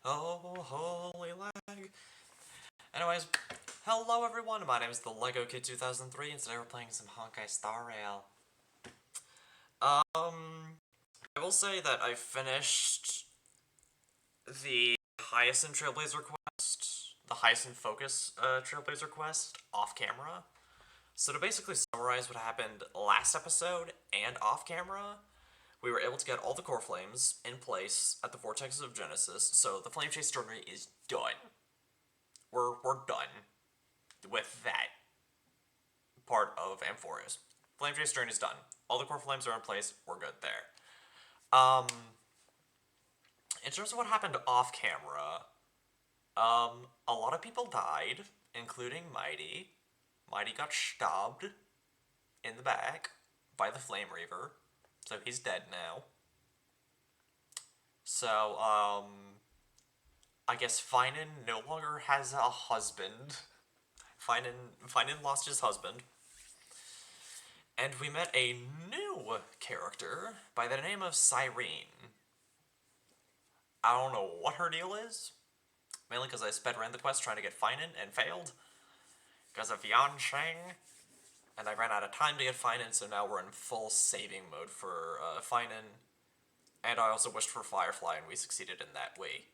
Oh, holy lag. Anyways, hello everyone, my name is the Lego Kid 2003, and today we're playing some Honkai Star Rail. I will say that I finished the Hyacinth Trailblazer quest, the Hyacinth Focus Trailblazer quest, off camera. So to basically summarize what happened last episode and off camera, we were able to get all the core flames in place at the Vortexes of Genesis, so the Flame Chase story is done. We're done with that part of Amphorius. Flame Chase Journey is done. All the core flames are in place. We're good there. In terms of what happened off camera, a lot of people died, including Mighty. Mighty got stabbed in the back by the Flame Reaver, so he's dead now. So, I guess Finan no longer has a husband. Finan lost his husband. And we met a new character by the name of Cyrene. I don't know what her deal is. Mainly because I sped ran the quest trying to get Finan and failed. Because of Yan Sheng. And I ran out of time to get Finan, so now we're in full saving mode for Finan. And I also wished for Firefly, and we succeeded in that way.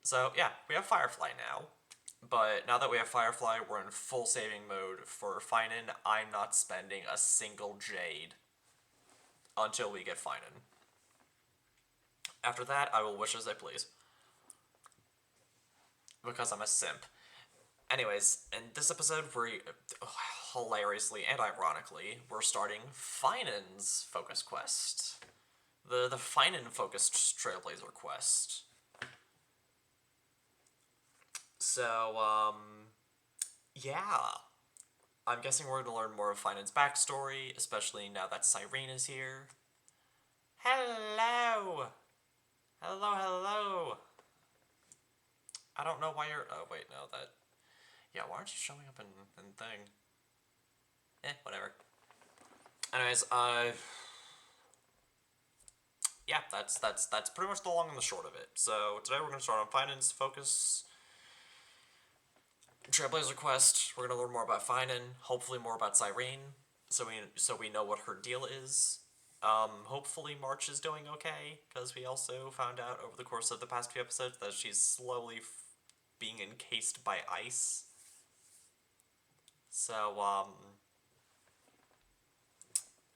So, yeah, we have Firefly now. But now that we have Firefly, we're in full saving mode for Finan. I'm not spending a single Jade until we get Finan. After that, I will wish as I please. Because I'm a simp. Anyways, in this episode, hilariously and ironically, we're starting Finan's focus quest. The Finan-focused Trailblazer quest. So, yeah. I'm guessing we're going to learn more of Finan's backstory, especially now that Cyrene is here. Hello! Hello! I don't know why you're... Oh, wait, no, that... Yeah, why aren't you showing up in thing? Whatever. Anyways, yeah, that's pretty much the long and the short of it. So, today we're going to start on Finan's focus... Trailblazer quest. We're gonna learn more about Finan, hopefully more about Cyrene, so we know what her deal is. Hopefully March is doing okay, because we also found out over the course of the past few episodes that she's slowly being encased by ice. So,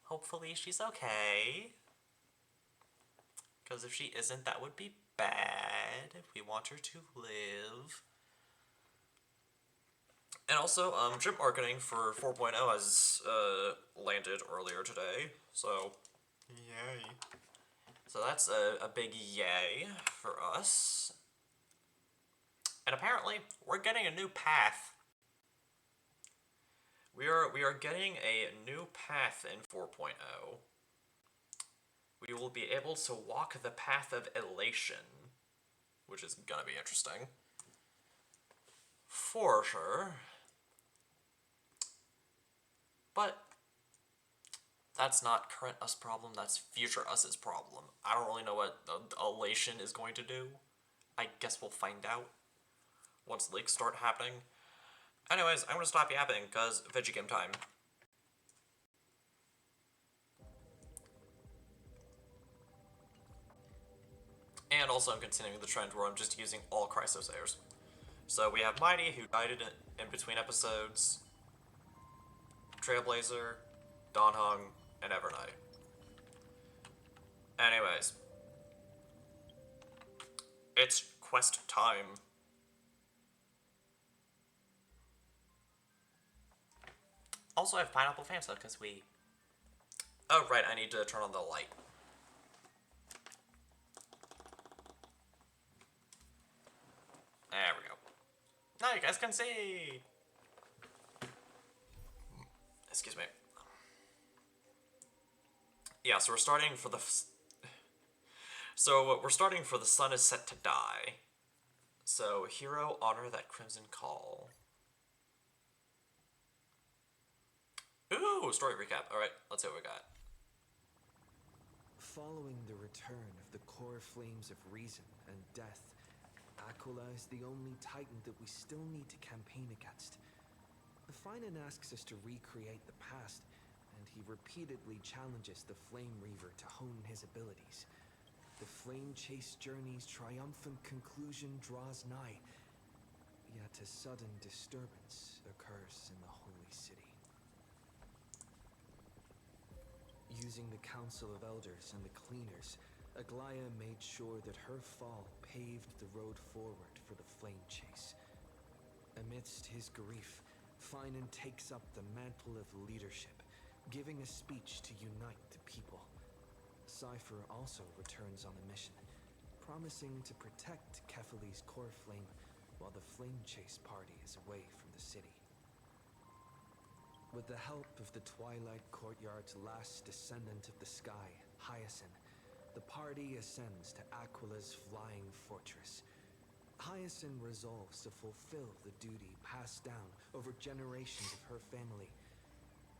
hopefully she's okay. Because if she isn't, that would be bad. We want her to live. And also, Gym Marketing for 4.0 has landed earlier today, so yay. So that's a big yay for us. And apparently, we're getting a new path. We are getting a new path in 4.0. We will be able to walk the path of elation, which is gonna be interesting. For sure. But that's not current us problem, that's future us's problem. I don't really know what elation is going to do. I guess we'll find out once leaks start happening. Anyways, I'm gonna stop yapping, because video game time. And also I'm continuing the trend where I'm just using all Chrysosayers. So we have Mighty, who died in between episodes, Trailblazer, Dawnhung, and Evernight. Anyways. It's quest time. Also, I have Pineapple Famsa, because we... Oh, right, I need to turn on the light. There we go. Now you guys can see! Excuse me. Yeah, so we're starting for the... So, we're starting for the sun is set to die. So, hero, honor that crimson call. Ooh, story recap. Alright, let's see what we got. Following the return of the core flames of reason and death, Aquila is the only titan that we still need to campaign against. The Finan asks us to recreate the past, and he repeatedly challenges the Flame Reaver to hone his abilities. The Flame Chase journey's triumphant conclusion draws nigh, yet a sudden disturbance occurs in the Holy City. Using the Council of Elders and the Cleaners, Aglaia made sure that her fall paved the road forward for the Flame Chase. Amidst his grief, Finan takes up the mantle of leadership, giving a speech to unite the people. Cypher also returns on a mission, promising to protect Kefali's core flame while the Flame Chase party is away from the city. With the help of the Twilight Courtyard's last descendant of the sky, Hyacinth, the party ascends to Aquila's flying fortress. Hyacinth resolves to fulfill the duty passed down over generations of her family,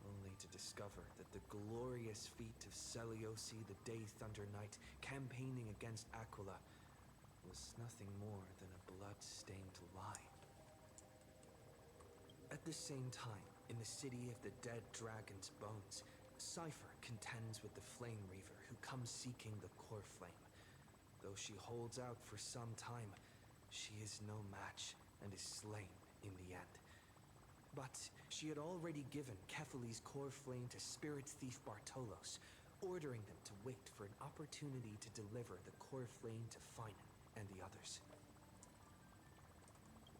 only to discover that the glorious feat of Seliosi the Day Thunder Knight campaigning against Aquila was nothing more than a blood-stained lie. At the same time, in the city of the dead dragon's bones, Cypher contends with the Flame Reaver who comes seeking the core flame. Though she holds out for some time, she is no match and is slain in the end. But she had already given Kefali's core flame to Spirit Thief Bartolos, ordering them to wait for an opportunity to deliver the core flame to Finan and the others.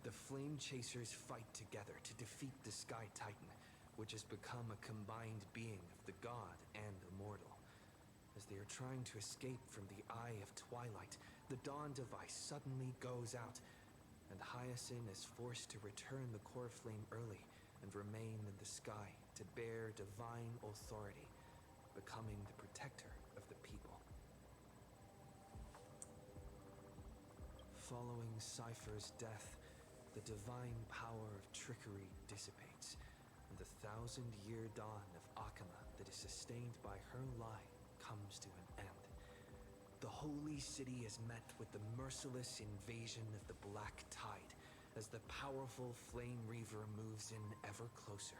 The Flame Chasers fight together to defeat the Sky Titan, which has become a combined being of the god and immortal. As they are trying to escape from the Eye of Twilight, the Dawn device suddenly goes out, and Hyacinth is forced to return the core flame early and remain in the sky to bear divine authority, becoming the protector of the people. Following Cypher's death, the divine power of trickery dissipates, and the 1,000-year dawn of Akama that is sustained by her lie comes to an end. The Holy City is met with the merciless invasion of the Black Tide, as the powerful Flame Reaver moves in ever closer.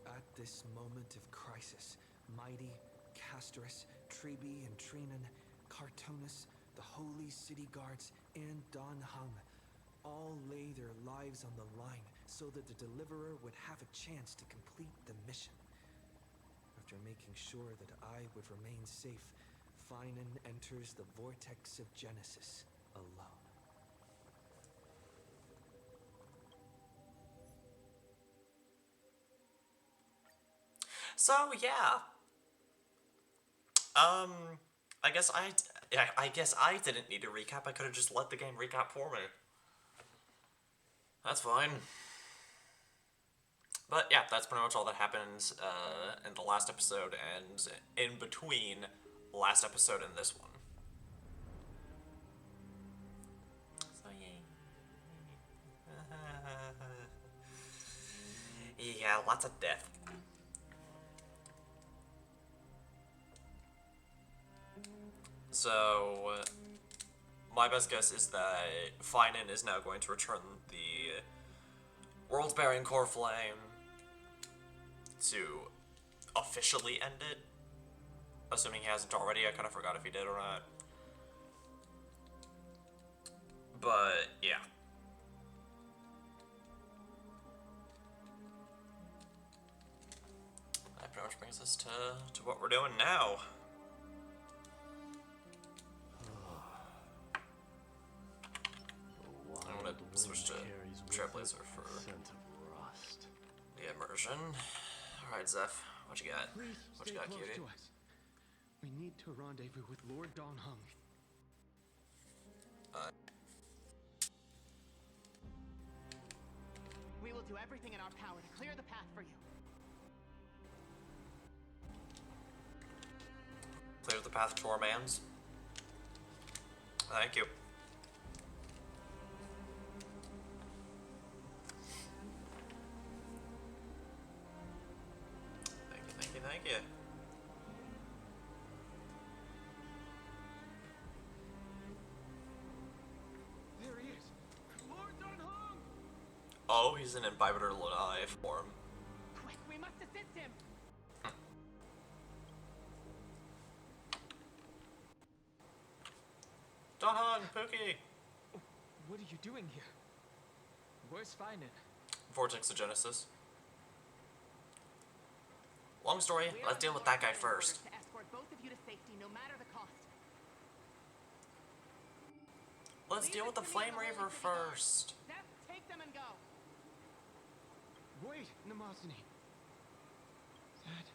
At this moment of crisis, mighty Castris, Tribi and Trinan, Cartonus, the Holy City Guards, and Don Hung all lay their lives on the line so that the Deliverer would have a chance to complete the mission. After making sure that I would remain safe, Finan enters the Vortex of Genesis alone. So yeah, I guess I didn't need a recap. I could have just let the game recap for me. That's fine. But yeah, that's pretty much all that happens in the last episode and in between last episode and this one. So yeah, lots of death. So, my best guess is that Finan is now going to return the World-Bearing Core Flame to officially end it. Assuming he hasn't already, I kind of forgot if he did or not. But, yeah. That pretty much brings us to what we're doing now. I'm gonna switch to Trailblazer for the immersion. Alright, Zeph, what you got? Please What you got, stay close cutie? to us. We need to rendezvous with Lord Don Hung. We will do everything in our power to clear the path for you. Clear the path to our mans. Thank you. Thank you. he's in Imbibitor Lanai form. Quick, we must assist him. Donhan, Pookie! What are you doing here? Where's Finan? Vortex of Genesis. Long story, We are let's deal with that guy first. To escort both of you to safety, no matter the cost. Let's deal with the Flame Reaver first. Zeph, take them and go. Wait, Namazani. That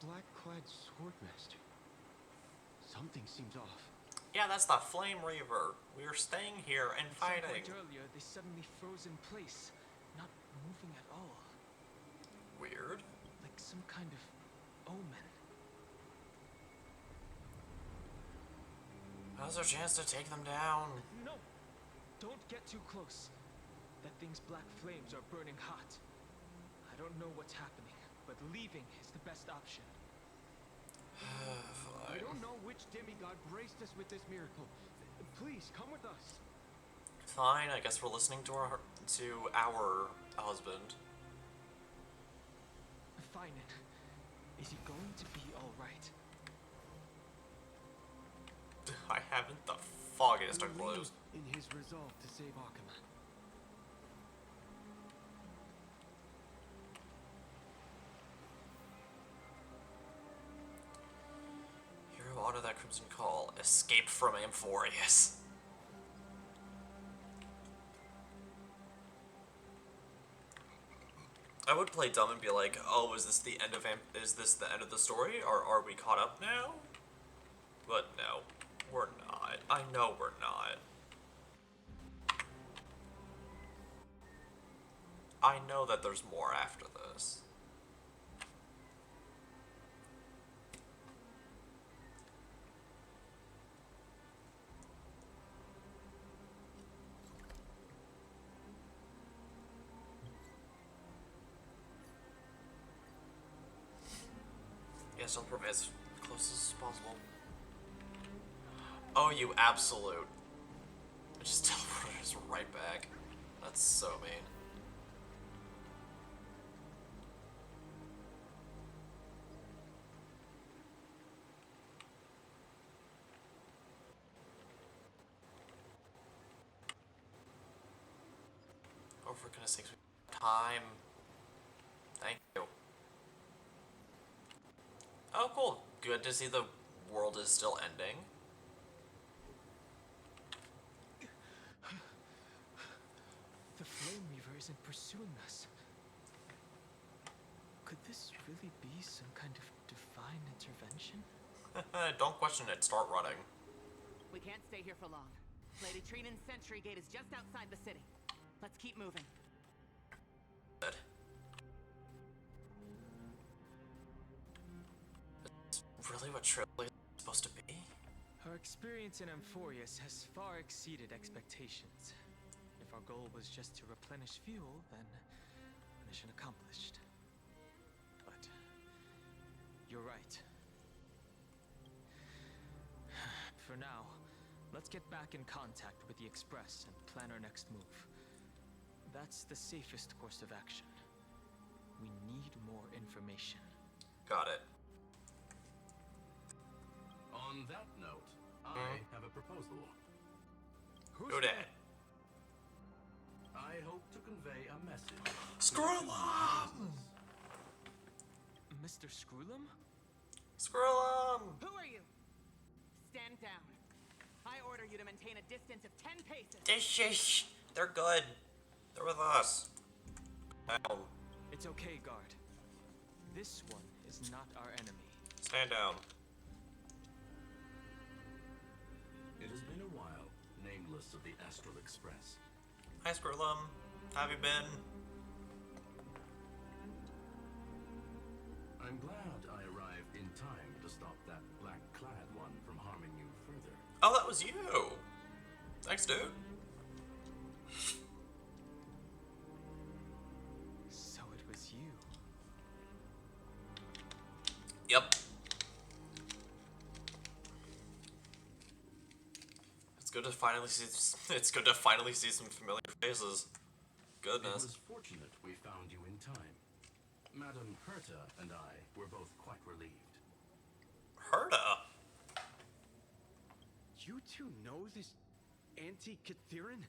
black-clad swordmaster. Something seems off. Yeah, that's the Flame Reaver. We're staying here and At some fighting. point earlier, they suddenly froze in place, not moving at all, Weird. like some kind of omen. Now's our chance to take them down. No! Don't get too close. That thing's black flames are burning hot. I don't know what's happening, but leaving is the best option. I don't know which demigod graced us with this miracle. Please, come with us. Fine, I guess we're listening to our husband. Finan, is he going to be alright? I haven't the foggiest of clues. In his resolve to save Akama. Hero honor that Crimson Call. Escape from Amphorius. I would play dumb and be like, "Oh, is this the end of the story, or are we caught up now?" But no, we're not. I know we're not. I know that there's more after this. Yes, I'll prove as close as possible. Oh, you absolute. I just teleported us right back. That's so mean. Oh, for goodness sakes, we have time. Thank you. Oh, cool. Good to see the world is still ending. The Flame Reaver isn't pursuing us. Could this really be some kind of divine intervention? Don't question it, start running. We can't stay here for long. Lady Trinan's sentry gate is just outside the city. Let's keep moving. Good. That's really what Trailblazer is supposed to be? Our experience in Amphorius has far exceeded expectations. If our goal was just to replenish fuel, then mission accomplished. But you're right. For now, let's get back in contact with the Express and plan our next move. That's the safest course of action. We need more information. Got it. On that note, I have a proposal. Who's Who dat? I hope to convey a message. Screw 'em! Mr. Screwlum? Screw 'em! Who are you? Stand down. I order you to maintain a distance of 10 paces. Dish. They're good. They're with us. Down. It's okay, guard. This one is not our enemy. Stand down. It has been a while, nameless of the Astral Express. Hi, Squirrelum. How have you been? I'm glad I arrived in time to stop that black-clad one from harming you further. Oh, that was you. Thanks, dude. So it was you. Yep. It's good to finally see. It's good to finally see some familiar faces. It goodness. was fortunate we found you in time. Madame Herta and I were both quite relieved. Herta? You two know this anti-Catherin?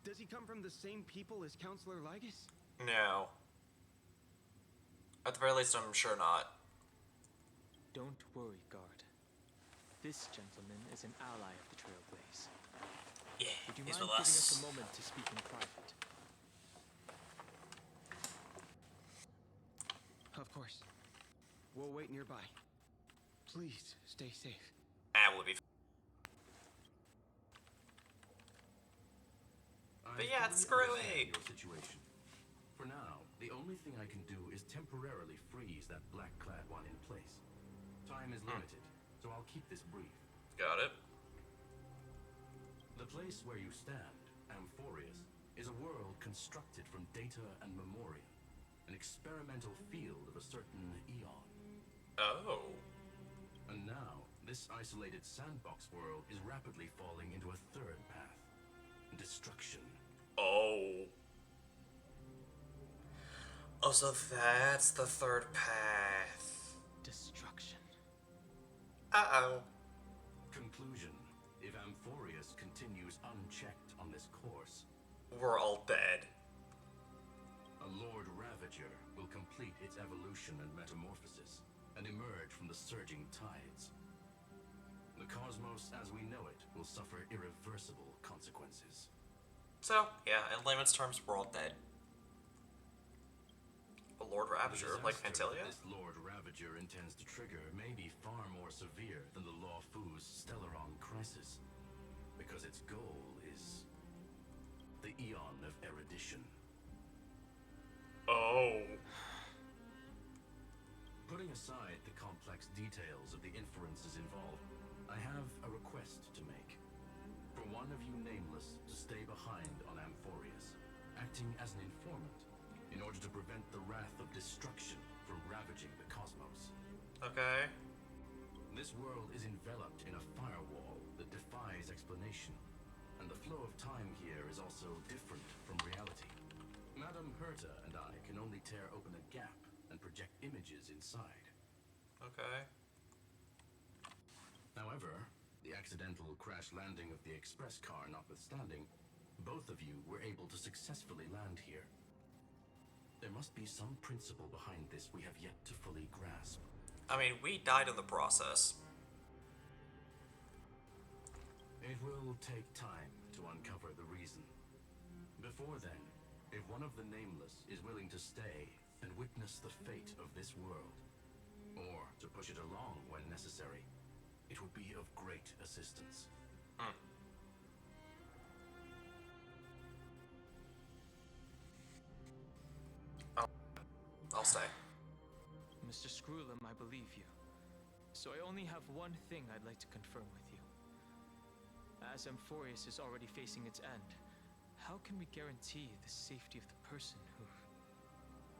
Does he come from the same people as Counselor Lygus? No. At the very least, I'm sure not. Don't worry, guard. This gentleman is an ally of the Trailblaze. Yeah, Would you he's mind with giving us us. a moment to speak in private? Of course. We'll wait nearby. Please, stay safe. Ah, we'll be. But I yeah, it's fully understand screwy. your situation. For now, the only thing I can do is temporarily freeze that black-clad one in place. Time is limited, so I'll keep this brief. Got it. The place where you stand, Amphorius, is a world constructed from data and memoria, an experimental field of a certain eon. Oh. And now, this isolated sandbox world is rapidly falling into a third path. Destruction. Oh. Oh, so that's the third path. Destruction. Uh-oh. Conclusion. If Amphorius continues unchecked on this course, We're all dead. a Lord Ravager will complete its evolution and metamorphosis, and emerge from the surging tides. The cosmos as we know it will suffer irreversible consequences. So, yeah, in layman's terms, we're all dead. A Lord The Ravager, like disaster Fantalia? this Lord Ravager intends to trigger may be far more severe than the Lawfoo's Stellaron crisis, because its goal is the Eon of Erudition. Oh. Putting aside the complex details of the inferences involved, I have a request to make. For one of you nameless to stay behind on Amphorius, acting as an informant, in order to prevent the wrath of destruction from ravaging the cosmos. Okay. This world is enveloped in a firewall that defies explanation, and the flow of time here is also different from reality. Madame Herta and I can only tear open a gap and project images inside. Okay. However, the accidental crash landing of the express car notwithstanding, both of you were able to successfully land here. There must be some principle behind this we have yet to fully grasp. I mean, we died in the process. It will take time to uncover the reason. Before then, if one of the Nameless is willing to stay and witness the fate of this world, or to push it along when necessary, it would be of great assistance. I'll stay. Mr. Screwlum, I believe you. So I only have one thing I'd like to confirm with you. As Amphorius is already facing its end, how can we guarantee the safety of the person who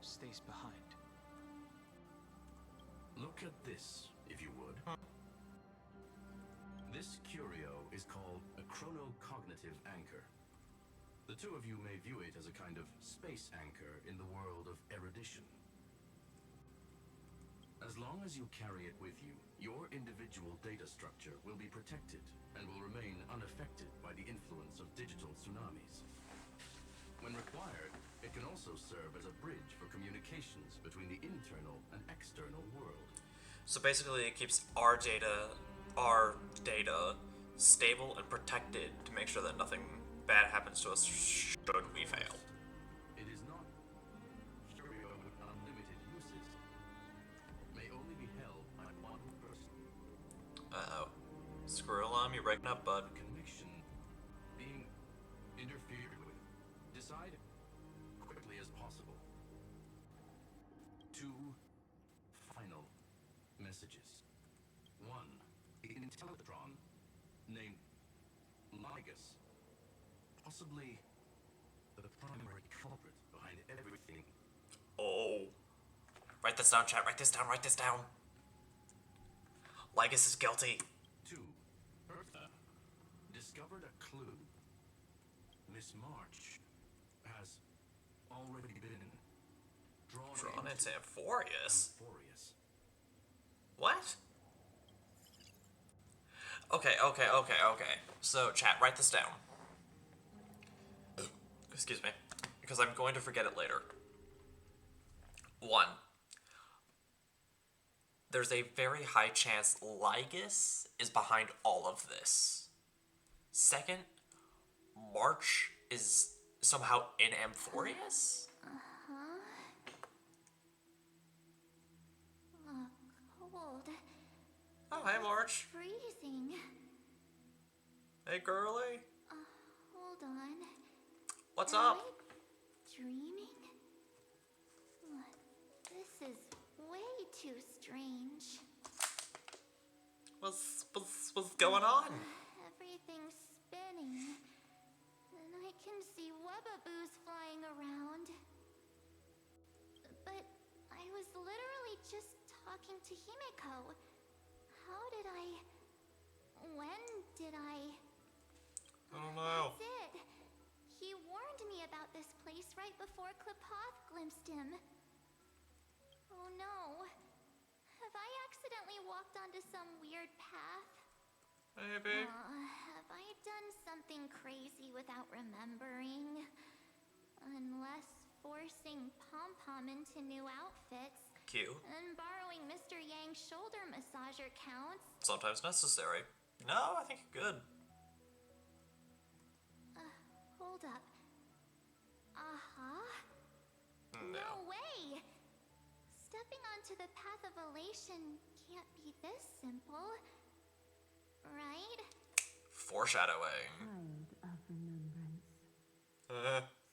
stays behind? Look at this, if you would. This curio is called a chronocognitive anchor. The two of you may view it as a kind of space anchor in the world of erudition. As long as you carry it with you, your individual data structure will be protected and will remain unaffected by the influence of digital tsunamis. When required, it can also serve as a bridge for communications between the internal and external world. So basically, it keeps our data stable and protected to make sure that nothing bad happens to us should we fail. It is not curio with unlimited uses. May only be held by one person. Uh-oh. Screw alarm, you breaking up, bud. Connection being interfered with. Decide quickly as possible. Two final messages. One, an Intellatron named Lygus, possibly the primary culprit behind everything. Oh. Write this down, chat. Write this down. Write this down. Lygus is guilty. Two, Bertha discovered a clue. Miss March has already been Drawn into Amphorius? Amphorius. What? Okay. So, chat, write this down. Excuse me. Because I'm going to forget it later. 1. There's a very high chance Lygus is behind all of this. 2nd, March is somehow in Amphorius? Cold. Oh, hey, March. Freezing. Hey, girly. Hold on. What's Am up? I dreaming? This is way too strange. What's going on? Everything's spinning. And I can see webaboos flying around. But I was literally just talking to Himeko. How did I... When did I... I don't know. That's it. He warned me about this place right before Klipoth glimpsed him. Oh no. Have I accidentally walked onto some weird path? Maybe. Have I done something crazy without remembering? Unless forcing Pom-Pom into new outfits Cute. and borrowing Mr. Yang's shoulder massager counts. Sometimes necessary. No, I think you're good. Hold up. No. No way! Stepping onto the path of elation can't be this simple. Right? Foreshadowing. Child of remembrance,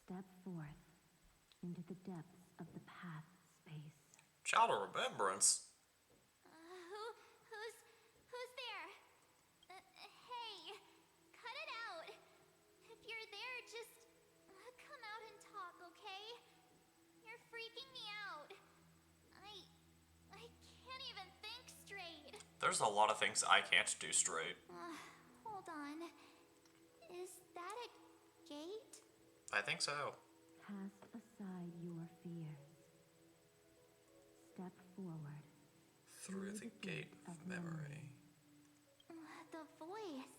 step forth into the depths of the path space. Child of Remembrance. Who's there? Hey, cut it out. If you're there, just come out and talk, okay? You're freaking me out. I can't even think straight. There's a lot of things I can't do straight. Hold on. Is that a gate? I think so. Cast aside your fears. Step forward. Through the gate of memory. The voice.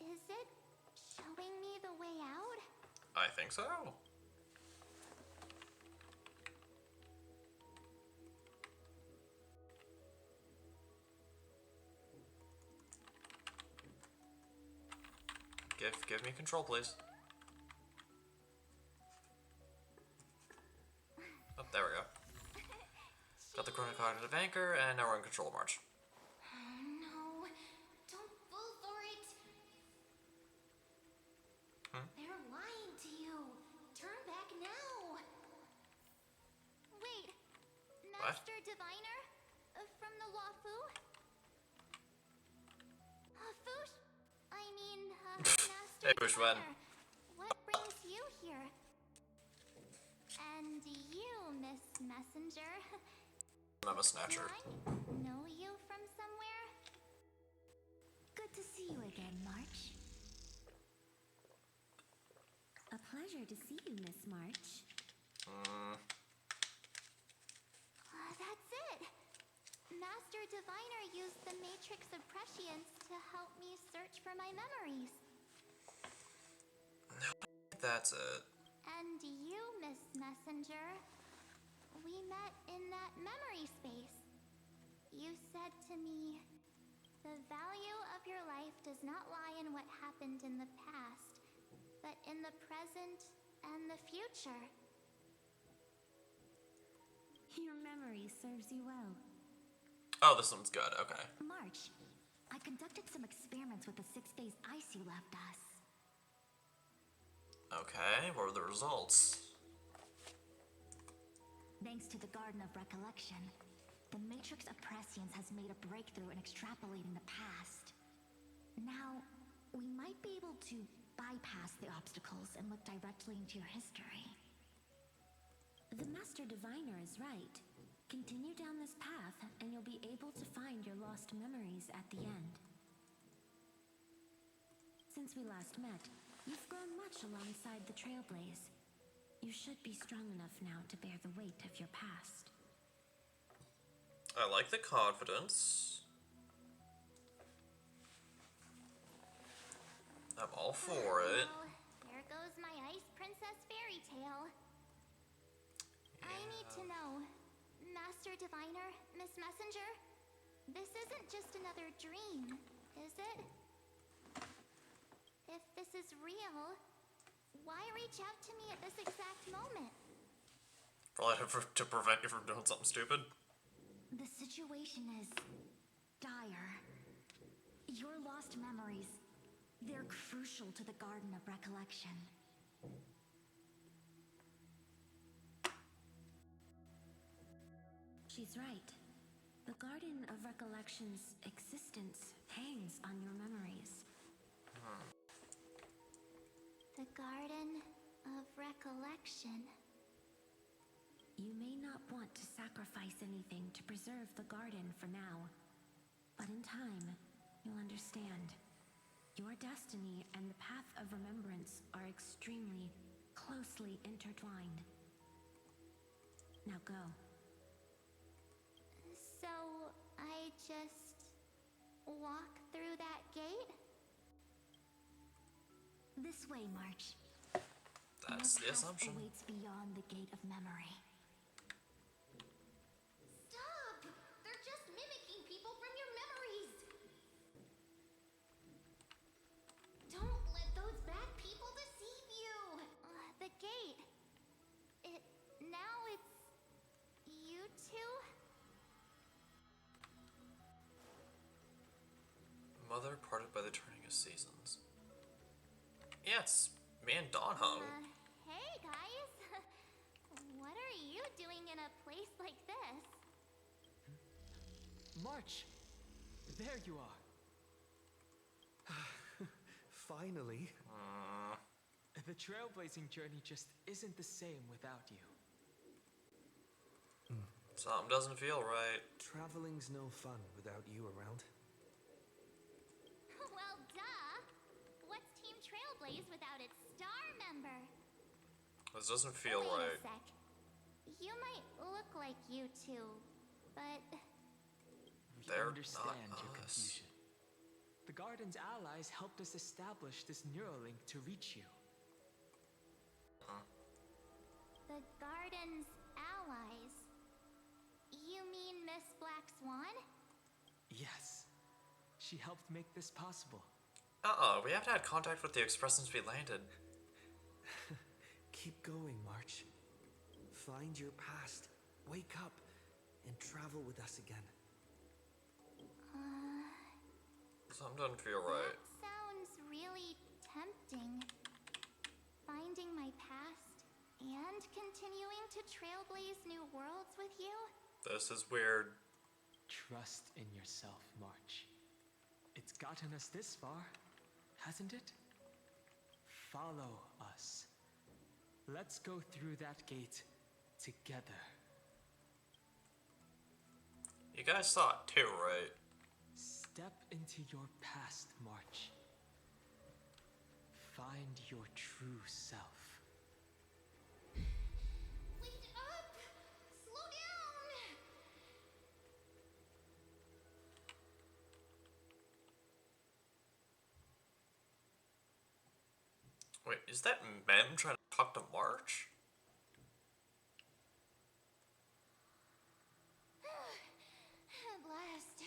Is it showing me the way out? I think so. Give me control, please. Oh, there we go. Got the chronocognitive anchor, and now we're in control march. No, don't fall for it. They're lying to you. Turn back now. Wait, Master Diviner? From the Wafu? Fush? I mean, Master Hey, Bushman. Diviner. What brings you here? And you, Miss Messenger. I'm a snatcher. Do I know you from somewhere? Good to see you again, March. A pleasure to see you, Miss March. That's it! Master Diviner used the Matrix of Prescience to help me search for my memories. That's it. And you, Miss Messenger, we met in that memory space. You said to me, the value of your life does not lie in what happened in the past, but in the present and the future. Your memory serves you well. Oh, this one's good. Okay. March, I conducted some experiments with the 6 phase ice you left us. Okay, what were the results? Thanks to the Garden of Recollection, the Matrix of Prescience has made a breakthrough in extrapolating the past. Now, we might be able to bypass the obstacles and look directly into your history. The Master Diviner is right. Continue down this path, and you'll be able to find your lost memories at the end. Since we last met, you've grown much alongside the Trailblaze. You should be strong enough now to bear the weight of your past. I like the confidence. I'm all for it. Well, there goes my Ice Princess fairy tale. I need to know, Master Diviner, Miss Messenger, this isn't just another dream, is it? If this is real, why reach out to me at this exact moment? Probably to prevent you from doing something stupid. The situation is dire. Your lost memories, they're crucial to the Garden of Recollection. She's right. The Garden of Recollection's existence hangs on your memories. The Garden of Recollection. You may not want to sacrifice anything to preserve the garden for now, but in time, you'll understand. Your destiny and the path of remembrance are extremely, closely intertwined. Now go. So, I just walk through that gate? This way, March. That's the Your path assumption. awaits beyond the gate of memory. Stop! They're just mimicking people from your memories! Don't let those bad people deceive you! The gate. Now it's you two? Mother parted by the turning of seasons. Yeah, it's me and Dawn hung. Hey guys! What are you doing in a place like this? March! There you are. Finally. The trailblazing journey just isn't the same without you. Something doesn't feel right. Traveling's no fun without you around. Well, duh! What's Team Trailblaze without its star member? This doesn't feel Wait right. a sec. You might look like you two, but We They're understand not your us. confusion. The Garden's allies helped us establish this Neuralink to reach you. the Garden's allies. You mean Miss Black Swan? Yes. She helped make this possible. We haven't had contact with the Express since we landed. Keep going, March. Find your past, wake up, and travel with us again. Something doesn't feel right. That sounds really tempting. Finding my past and continuing to trailblaze new worlds with you? This is weird. Trust in yourself, March. It's gotten us this far, hasn't it? Follow us. Let's go through that gate together. You guys saw it too, right? Step into your past, March. Find your true self. Wait up! Slow down! Wait, is that Mem trying to talk to March? At last,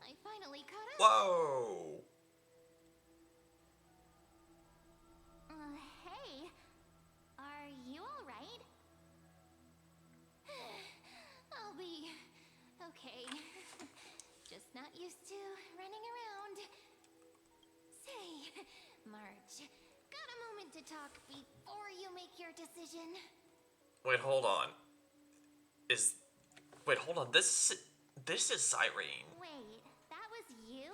I finally caught up. Whoa! Hey, are you alright? I'll be okay. Just not used to running around. Say, March, got a moment to talk before you make your decision? Wait, hold on. Wait, hold on. This is Cyrene. Wait, that was you?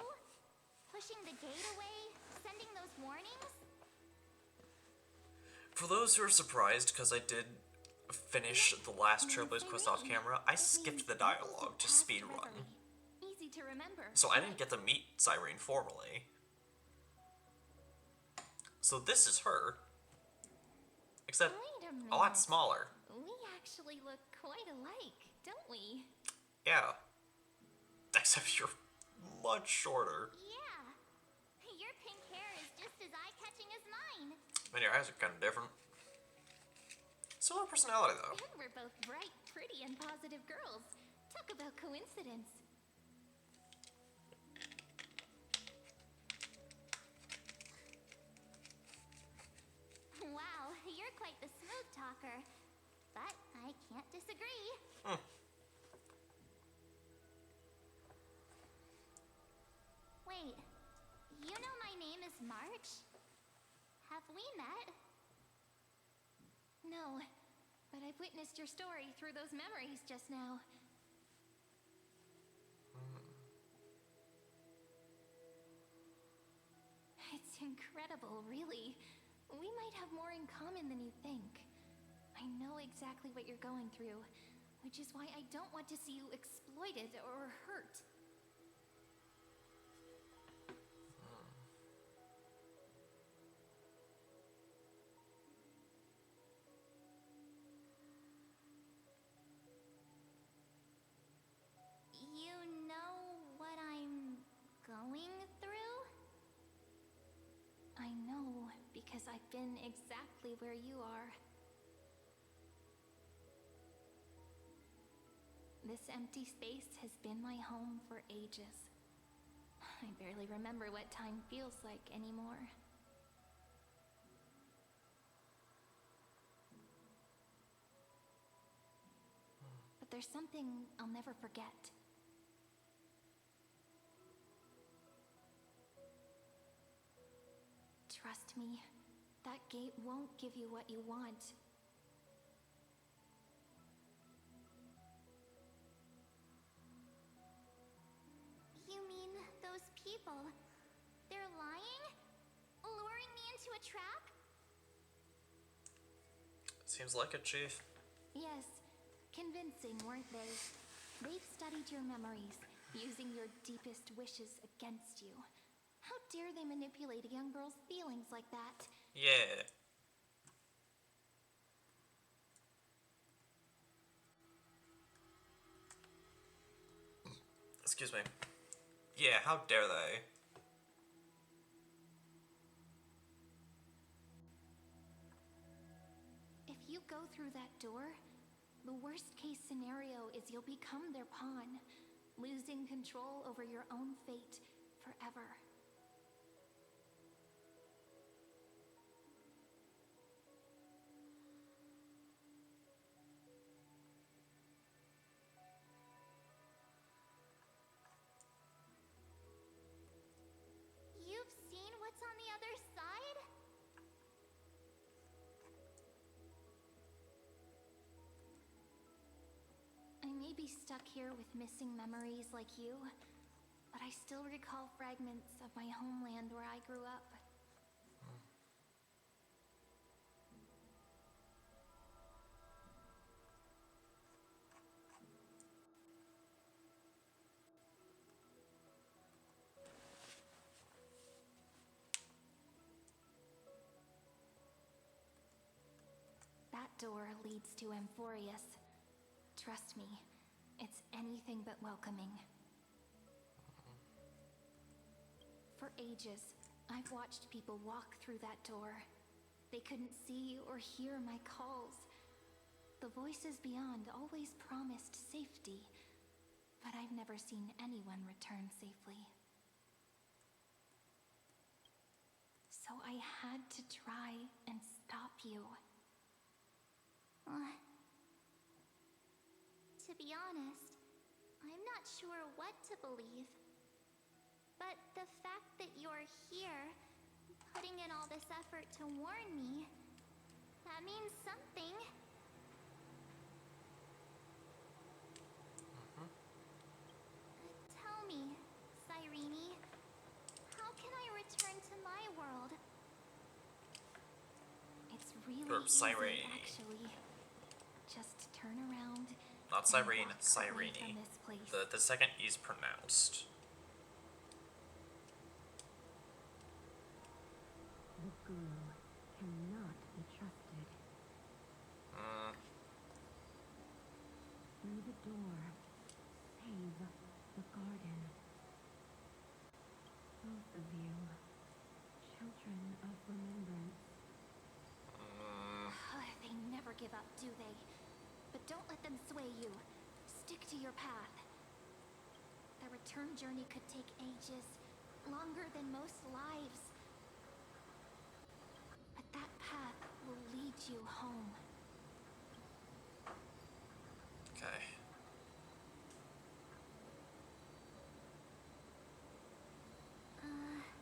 Pushing the gate away? Sending those warnings? For those who are surprised, because I did finish the last Trailblaze quest off camera, I skipped the dialogue to speedrun. Easy to remember. So I didn't get to meet Cyrene formally. So this is her. Except Wait a minute. A lot smaller. We actually look quite alike, don't we? Yeah. Except you're much shorter. Yeah. Your pink hair is just as eye-catching as mine. And your eyes are kind of different. Similar personality, though. And we're both bright, pretty, and positive girls. Talk about coincidence. Wow, you're quite the smooth talker. But I can't disagree. Wait, you know my name is March? Have we met? No, but I've witnessed your story through those memories just now. It's incredible, really. We might have more in common than you think. I know exactly what you're going through, which is why I don't want to see you exploited or hurt. You know what I'm going through? I know, because I've been exactly where you are. This empty space has been my home for ages. I barely remember what time feels like anymore. But there's something I'll never forget. Trust me, that gate won't give you what you want. You mean those people? They're lying? Luring me into a trap? Seems like it, Chief. Yes, convincing, weren't they? They've studied your memories, using your deepest wishes against you. How dare they manipulate a young girl's feelings like that? Yeah. Excuse me. Yeah, how dare they? If you go through that door, the worst case scenario is you'll become their pawn, losing control over your own fate forever. You've seen what's on the other side? I may be stuck here with missing memories like you, but I still recall fragments of my homeland where I grew up. That door leads to Amphorius. Trust me, it's anything but welcoming. For ages, I've watched people walk through that door. They couldn't see or hear my calls. The voices beyond always promised safety, but I've never seen anyone return safely. So I had to try and stop you. To be honest, I'm not sure what to believe. But the fact that you're here, putting in all this effort to warn me, that means something. Tell me, Cyrene, how can I return to my world? It's really Or easy, Cyrene. actually. Just turn around. Not and Cyrene, walk away Cyrene. from this place. The second E's pronounced. The guru cannot be trusted. restore, save the garden. Both of you, children of remembrance. They never give up, do they? But don't let them sway you. Stick to your path. The return journey could take ages, longer than most lives. But that path will lead you home. Okay.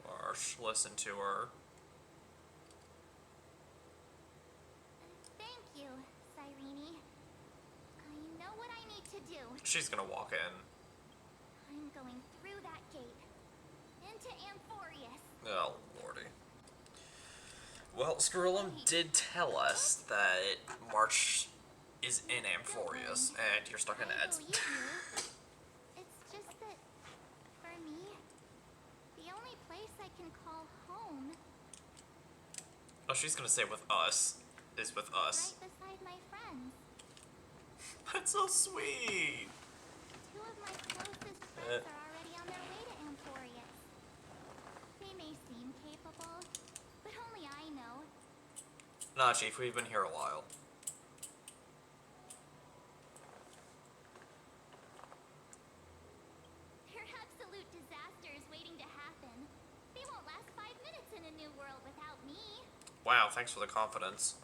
Marsh, listen to her. Thank you, Cyrene. I know what I need to do. She's gonna walk in. I'm going through that gate. Into Amphorius. Oh, lordy. Well, Skrulum did tell us that March is in Amphorius, and you're stuck in I Ed's. believe you. It's just that, for me, the only place I can call home Oh, she's gonna say with us. Is with us. right beside my friends. That's so sweet. Two of my closest friends are already on their way to Amphorius. They may seem capable, but only I know. Nah, Chief, we've been here a while. They're absolute disasters waiting to happen. They won't last 5 minutes in a new world without me. Wow, thanks for the confidence.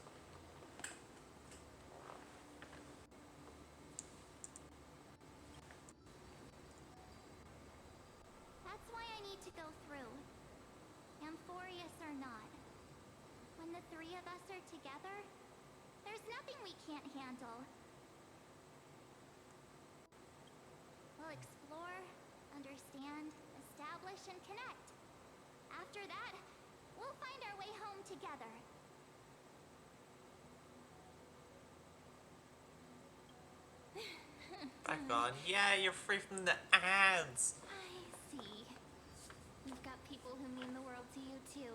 That's why I need to go through. Amphorius or not. When the three of us are together, there's nothing we can't handle. We'll explore, understand, establish, and connect. After that, we'll find our way home together. Back on. Yeah, you're free from the ads. I see. You've got people who mean the world to you, too.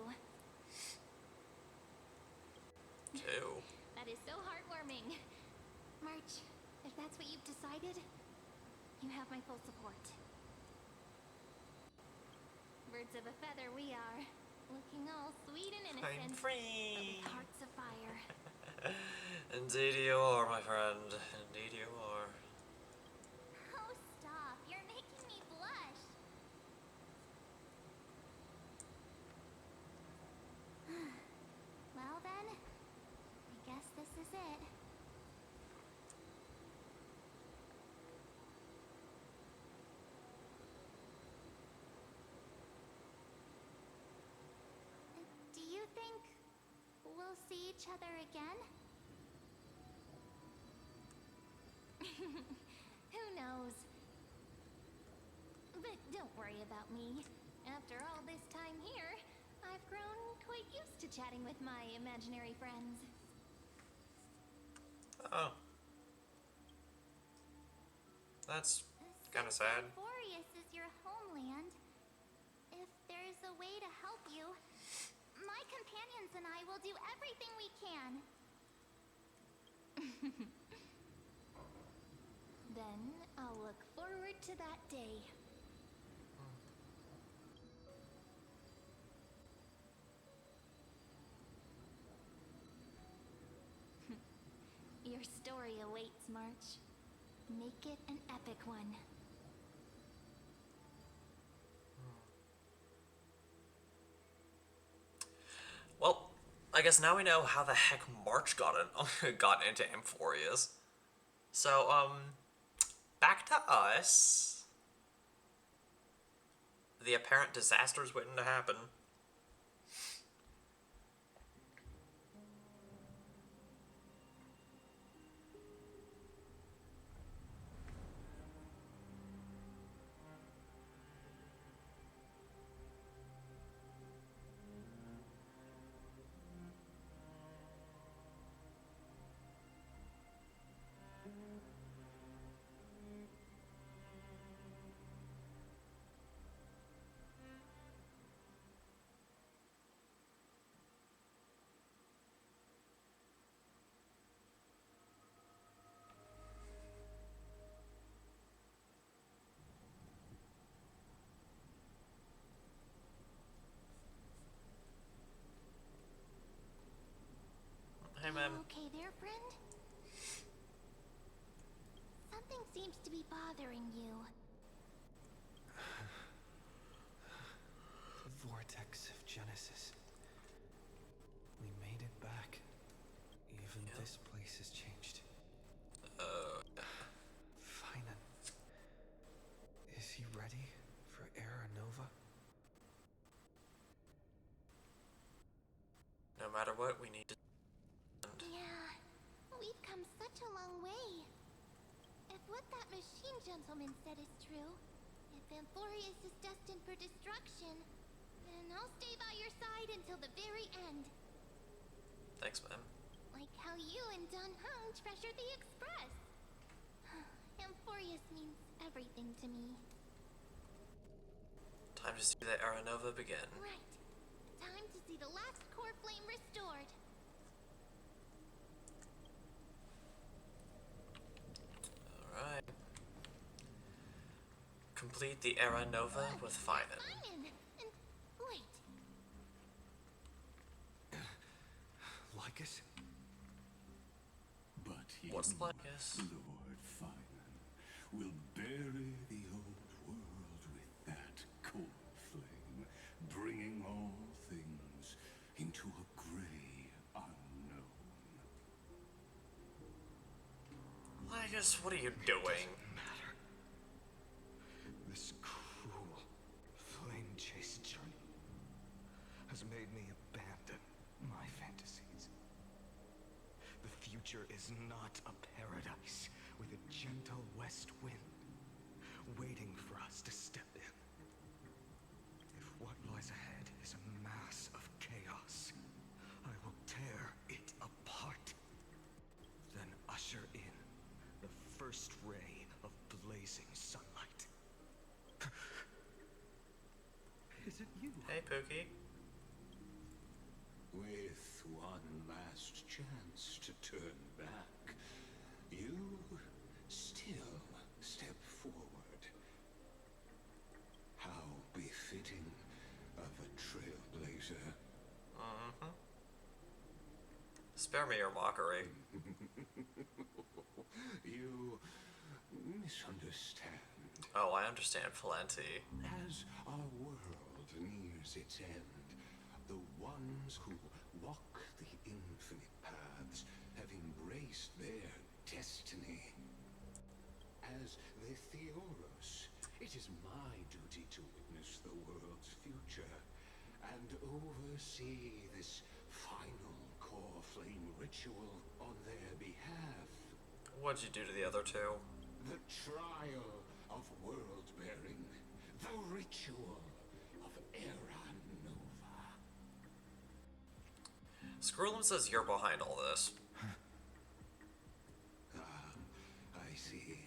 Two. That is so heartwarming. March, if that's what you've decided, you have my full support. Birds of a feather we are. Looking all sweet and I'm innocent. free. But with hearts of fire. Indeed you are, my friend. Indeed you are. Oh, stop. You're making me blush. Well then, I guess this is it. Do you think we'll see each other again? Who knows? But don't worry about me. After all this time here, I've grown quite used to chatting with my imaginary friends. Oh. That's kind of sad. Amphorius is your homeland. If there's a way to help you, my companions and I will do everything we can. Then I'll look forward to that day. Your story awaits, March. Make it an epic one. Well, I guess now we know how the heck March got into Amphorius. So, back to us. The apparent disaster's waiting to happen. bothering you? The vortex of Genesis. We made it back. Even this place has changed. Finan. Is he ready for Era Nova? No matter what, we need to. Yeah, we've come such a long way. If what that machine gentleman said is true, if Amphorius is destined for destruction, then I'll stay by your side until the very end. Thanks, man. Like how you and Dun Hung treasure the Express. Amphorius means everything to me. Time to see the Era Nova begin. Right. Time to see the last core flame restored. Alright. Complete the Era Nova with Finan. Finan! And wait. Lycus? But you, What's Lycus? Lord Finan, will bury the old world with that core flame, bringing all things into a gray unknown. Lycus, what are you doing? Matter. This cruel flame chase journey has made me abandon my fantasies. The future is not a paradise with a gentle west wind waiting for us to step in. If what lies ahead is a mass of chaos, I will tear it apart. Then usher in the first ray of blazing sunlight. Is it you? Hey, Pookie. With one last chance to turn back, you still step forward. How befitting of a trailblazer. Mm-hmm. Spare me your mockery. You misunderstand. Oh, I understand plenty. As our world nears its end, the ones who walk the infinite paths have embraced their destiny. As the Theoros, it is my duty to witness the world's future and oversee this final core flame ritual on their behalf. What'd you do to the other two? The trial of world-bearing, the ritual of Era Nova. Scrollum says you're behind all this. I see.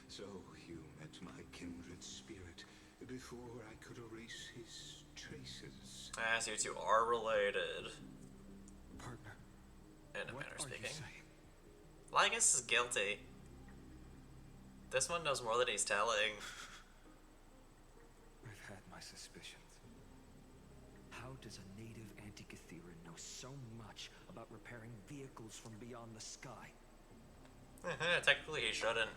So you met my kindred spirit before I could erase his traces. As you two are related. Partner, In a what manner are speaking. you saying? Lycus is guilty. This one knows more than he's telling. I've had my suspicions. How does a native Antikytheran know so much about repairing vehicles from beyond the sky? Technically, he shouldn't.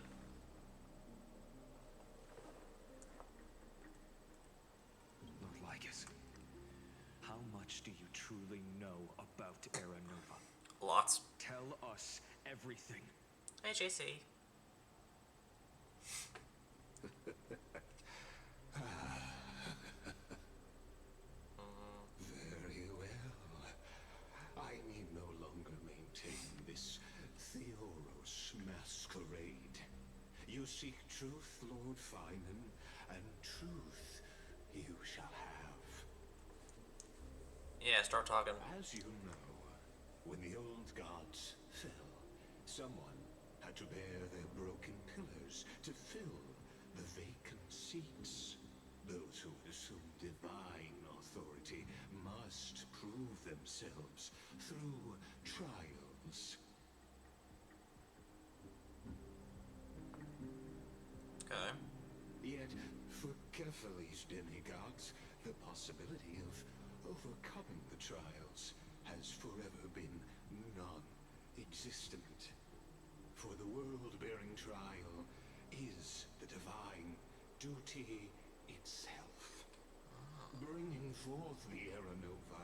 Lord Lycus, how much do you truly know about Era Nova? Lots. Tell us everything. Hey, JC. Very well. I need no longer maintain this Theoros masquerade. You seek truth, Lord Finan, and truth you shall have. Yeah, start talking. As you know, when the old gods fell, someone had to bear their broken pillars to fill the vacant seats. Those who would assume divine authority must prove themselves through trials. Okay. Yet, for Kephalis demigods, the possibility of overcoming the trials has forever been non-existent. For the world-bearing trial, is the divine duty itself. Bringing forth the Era Nova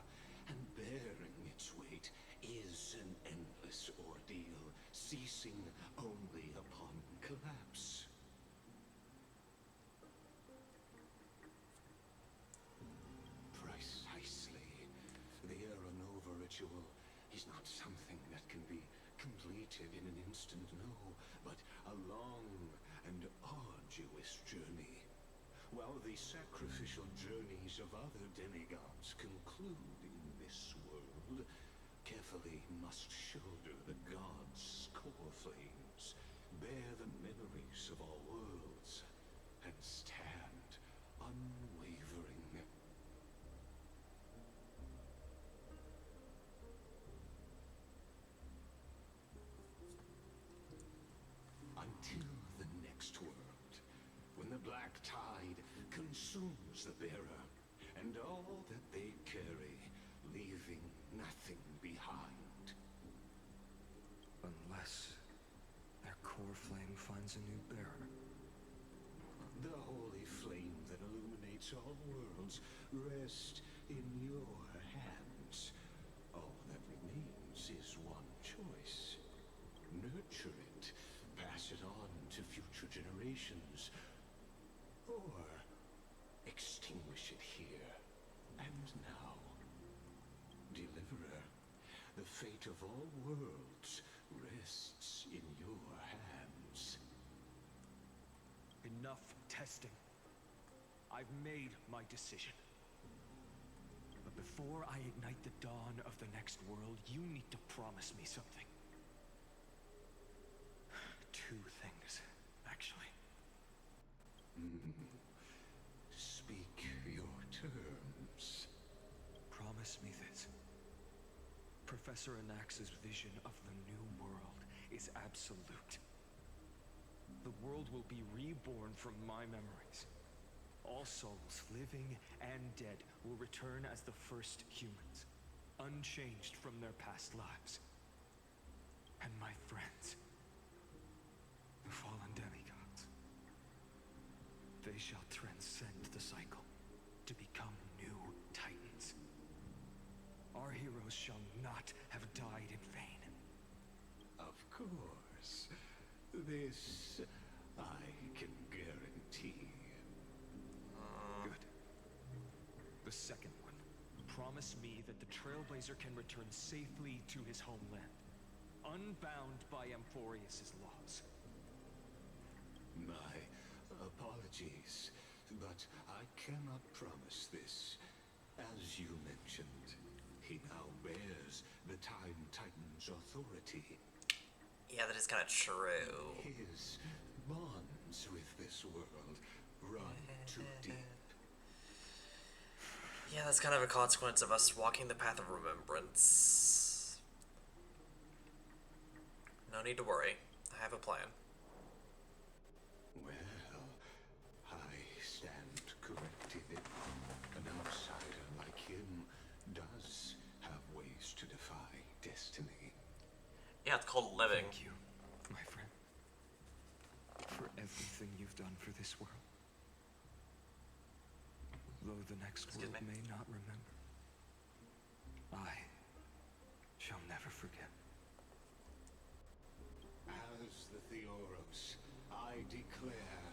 and bearing its weight is an endless ordeal, ceasing only upon collapse. Precisely. The Era Nova ritual is not something that can be completed in an instant, no, but a long and arduous journey. While the sacrificial journeys of other demigods conclude in this world, carefully must shoulder the gods' core flames, bear the memories of all worlds, and stand unwavering. Until the next world, when the black tide consumes the bearer and all that they carry, leaving nothing behind. Unless their core flame finds a new bearer. The holy flame that illuminates all worlds rests in your hands. All that remains is one choice. Nurture it, pass it on to future generations, or extinguish it here and now. Deliverer, the fate of all worlds rests in your hands. Enough testing. I've made my decision. But before I ignite the dawn of the next world, you need to promise me something. Two things, actually. Speak your terms. Promise me this. Professor Anax's vision of the new world is absolute. The world will be reborn from my memories. All souls, living and dead, will return as the first humans, unchanged from their past lives. And my friends, the fallen demigods, they shall transcend the cycle to become new titans. Our heroes shall not have died in vain. Of course. This I can guarantee. Good. The second one. Promise me that the Trailblazer can return safely to his homeland, unbound by Amphorius' laws. My apologies, but I cannot promise this. As you mentioned, he now bears the Time Titan's authority. Yeah, that is kind of true. His bonds with this world run too deep. Yeah, that's kind of a consequence of us walking the path of remembrance. No need to worry. I have a plan. Well, I stand corrected. An outsider like him does have ways to defy destiny. Yeah, it's called living. Thank you, my friend, for everything you've done for this world. Though the next Excuse world me? may not remember, I shall never forget. As the Theoros, I declare,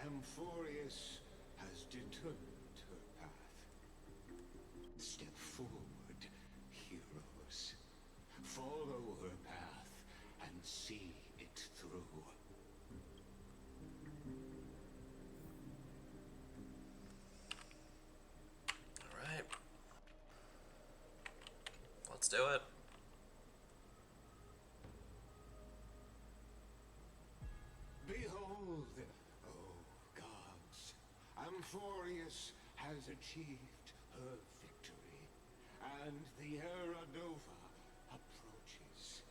Amphorius has determined her path. Step forward, heroes. Follow her path and see it through. Alright. Let's do it. Behold, oh gods, Amphorius has achieved her victory, and the Era Nova approaches.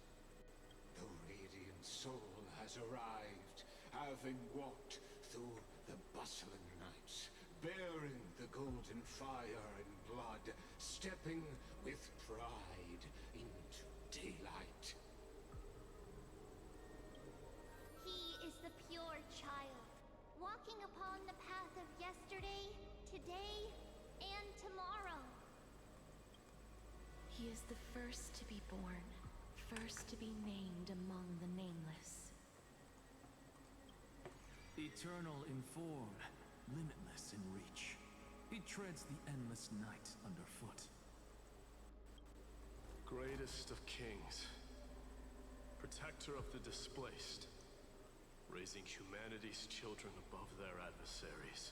The radiant soul has arrived, having walked through the bustling nights, bearing the golden fire and blood, stepping with pride into daylight. He is the pure child walking upon the path of yesterday, today, and tomorrow. He is the first to be born, first to be named among the nameless. Eternal in form, limitless in reach. He treads the endless night underfoot. Greatest of kings, protector of the displaced, raising humanity's children above their adversaries.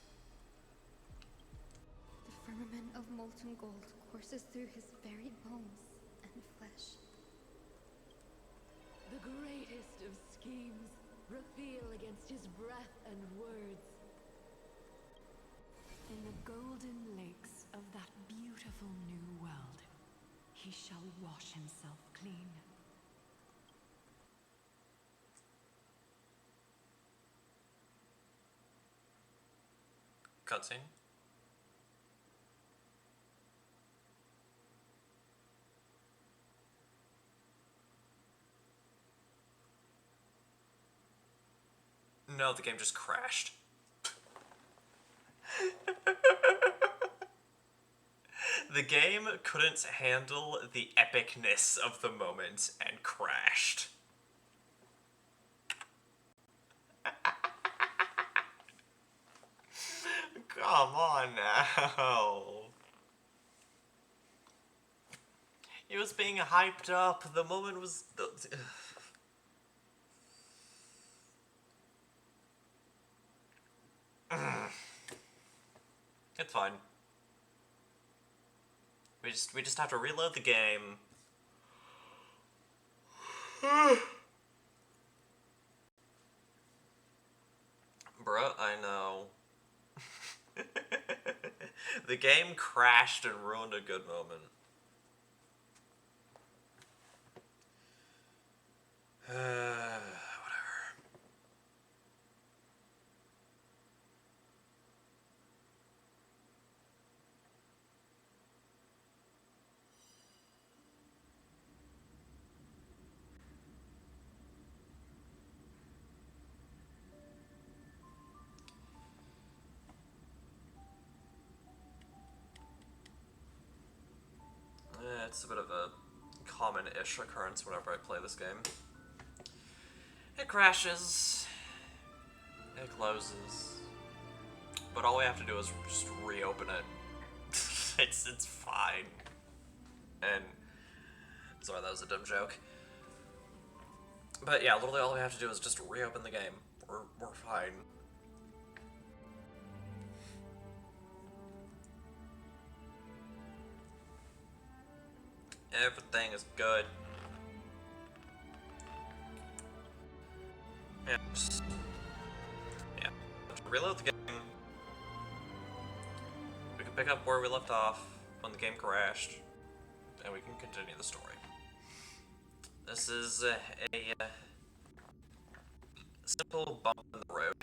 The firmament of molten gold courses through his very bones and flesh. The greatest of schemes reveal against his breath and words. In the golden lakes of that beautiful new world, he shall wash himself clean. Cutscene. No, the game just crashed. The game couldn't handle the epicness of the moment and crashed. Come on now. It was being hyped up. The moment was... It's fine. We just have to reload the game. Bruh, I know. The game crashed and ruined a good moment. Whatever. It's a bit of a common-ish occurrence whenever I play this game. It crashes. It closes. But all we have to do is just reopen it. It's fine. And sorry, that was a dumb joke. But yeah, literally all we have to do is just reopen the game. We're fine. Everything is good. Yeah, reload the game. We can pick up where we left off when the game crashed, and we can continue the story. This is a simple bump in the road.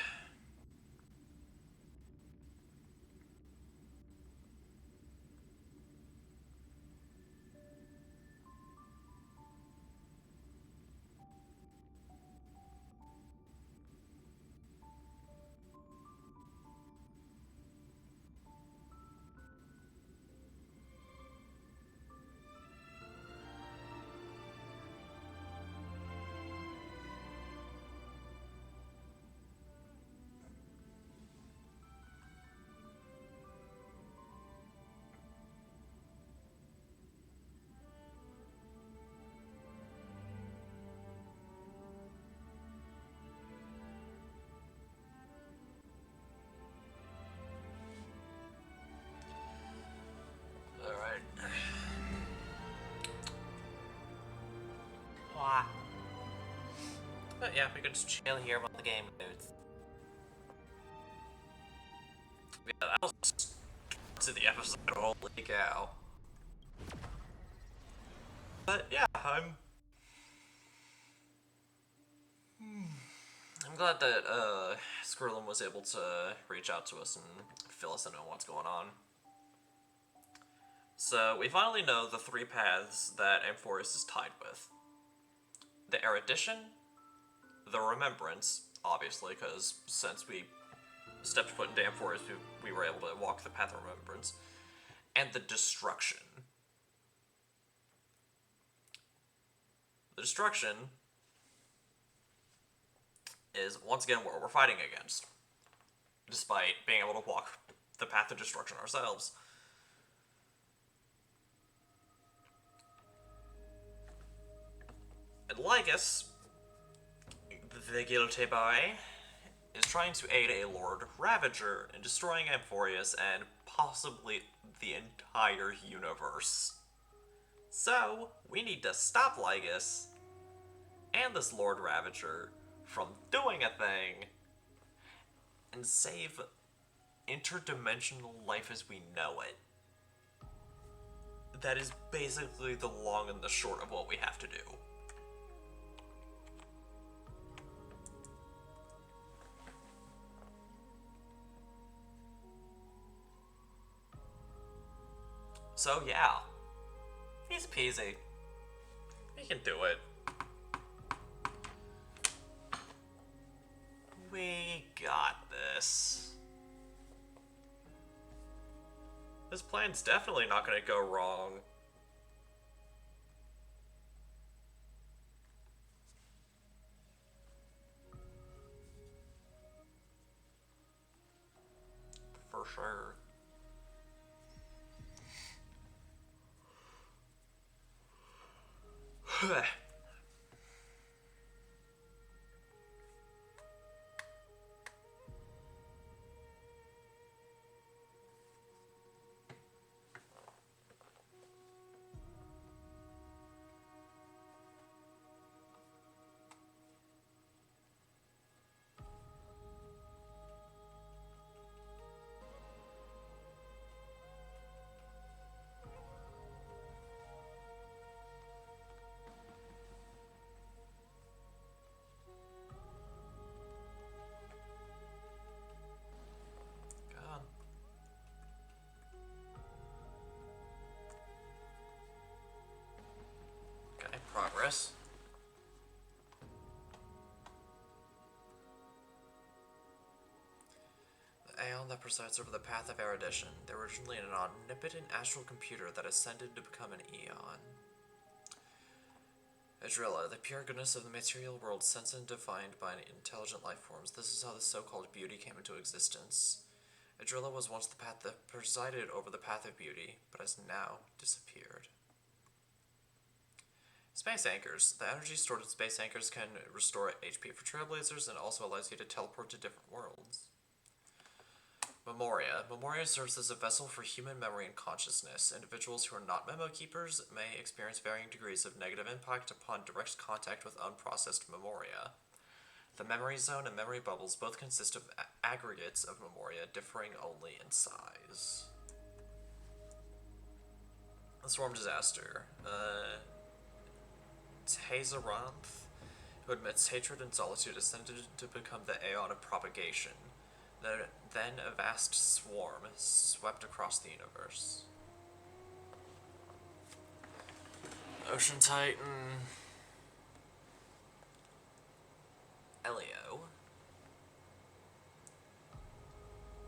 But yeah, we could just chill here while the game loads. Yeah, that was to the episode, holy cow. But yeah, I'm glad that Skrullen was able to reach out to us and fill us in on what's going on. So we finally know the three paths that Amphorius is tied with. The Erudition, the Remembrance, obviously, because since we stepped foot in Damn Forest, we were able to walk the Path of Remembrance. And the Destruction. The Destruction is, once again, what we're fighting against. Despite being able to walk the Path of Destruction ourselves. And Lygus, the guilty boy, is trying to aid a Lord Ravager in destroying Amphorius and possibly the entire universe. So, we need to stop Lygus and this Lord Ravager from doing a thing and save interdimensional life as we know it. That is basically the long and the short of what we have to do. So yeah, easy peasy. We can do it. We got this. This plan's definitely not gonna go wrong. For sure. Okay, progress. The Aeon that presides over the path of erudition. They were originally an omnipotent astral computer that ascended to become an Aeon. Adrilla, the pure goodness of the material world, sensed and defined by intelligent life forms. This is how the so-called beauty came into existence. Adrilla was once the path that presided over the path of beauty, but has now disappeared. Space anchors. The energy stored in space anchors can restore HP for trailblazers and also allows you to teleport to different worlds. Memoria. Memoria serves as a vessel for human memory and consciousness. Individuals who are not memo keepers may experience varying degrees of negative impact upon direct contact with unprocessed memoria. The memory zone and memory bubbles both consist of aggregates of memoria, differing only in size. The Swarm Disaster. Tazaranth, who admits hatred and solitude, ascended to become the Aeon of Propagation. Then a vast swarm swept across the universe. Ocean Titan. Elio.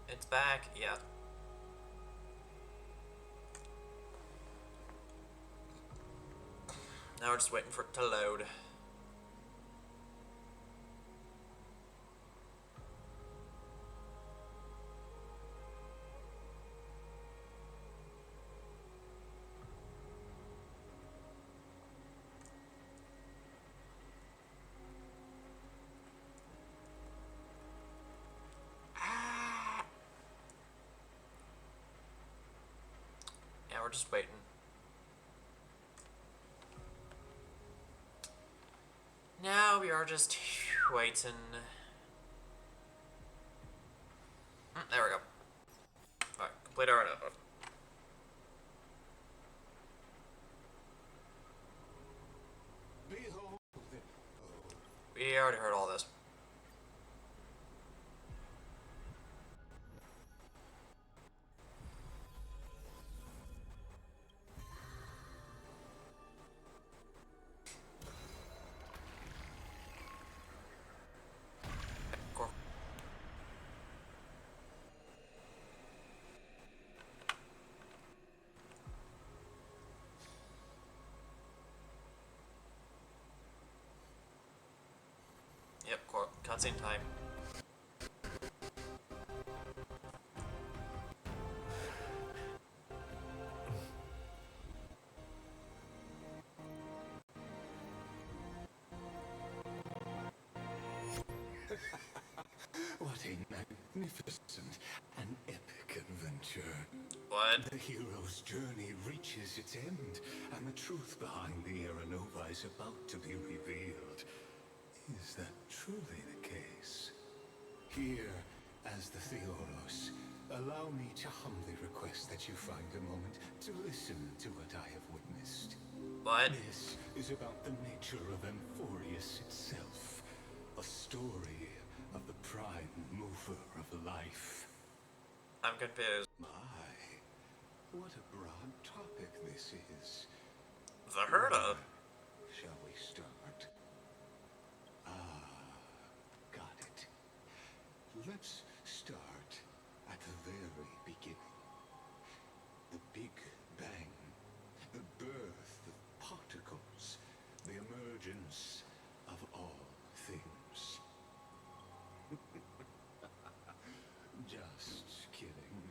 It's back, yeah. Now we're just waiting for it to load. Yeah, we're just waiting. Now we are just waiting. There we go. Alright, complete our output. We already heard all this. Cutscene time. What a magnificent and epic adventure. What? The hero's journey reaches its end, and the truth behind the Era Nova is about to be revealed. Is that truly the case? Here, as the Theoros, allow me to humbly request that you find a moment to listen to what I have witnessed. What? This is about the nature of Amphorius itself. A story of the prime mover of life. I'm confused. My, what a broad topic this is. The Herda. Shall we start? Got it. Let's start at the very beginning. The Big Bang. The birth of particles. The emergence of all things. Just kidding.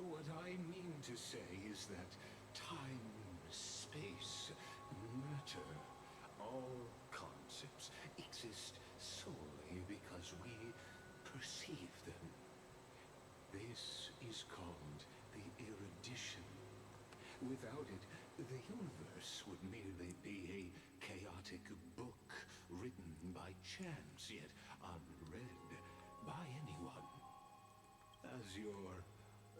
What I mean to say is that time, space, matter, all concepts exist solely because we perceive them. This is called the erudition. Without it, the universe would merely be a chaotic book written by chance, yet unread by anyone. As your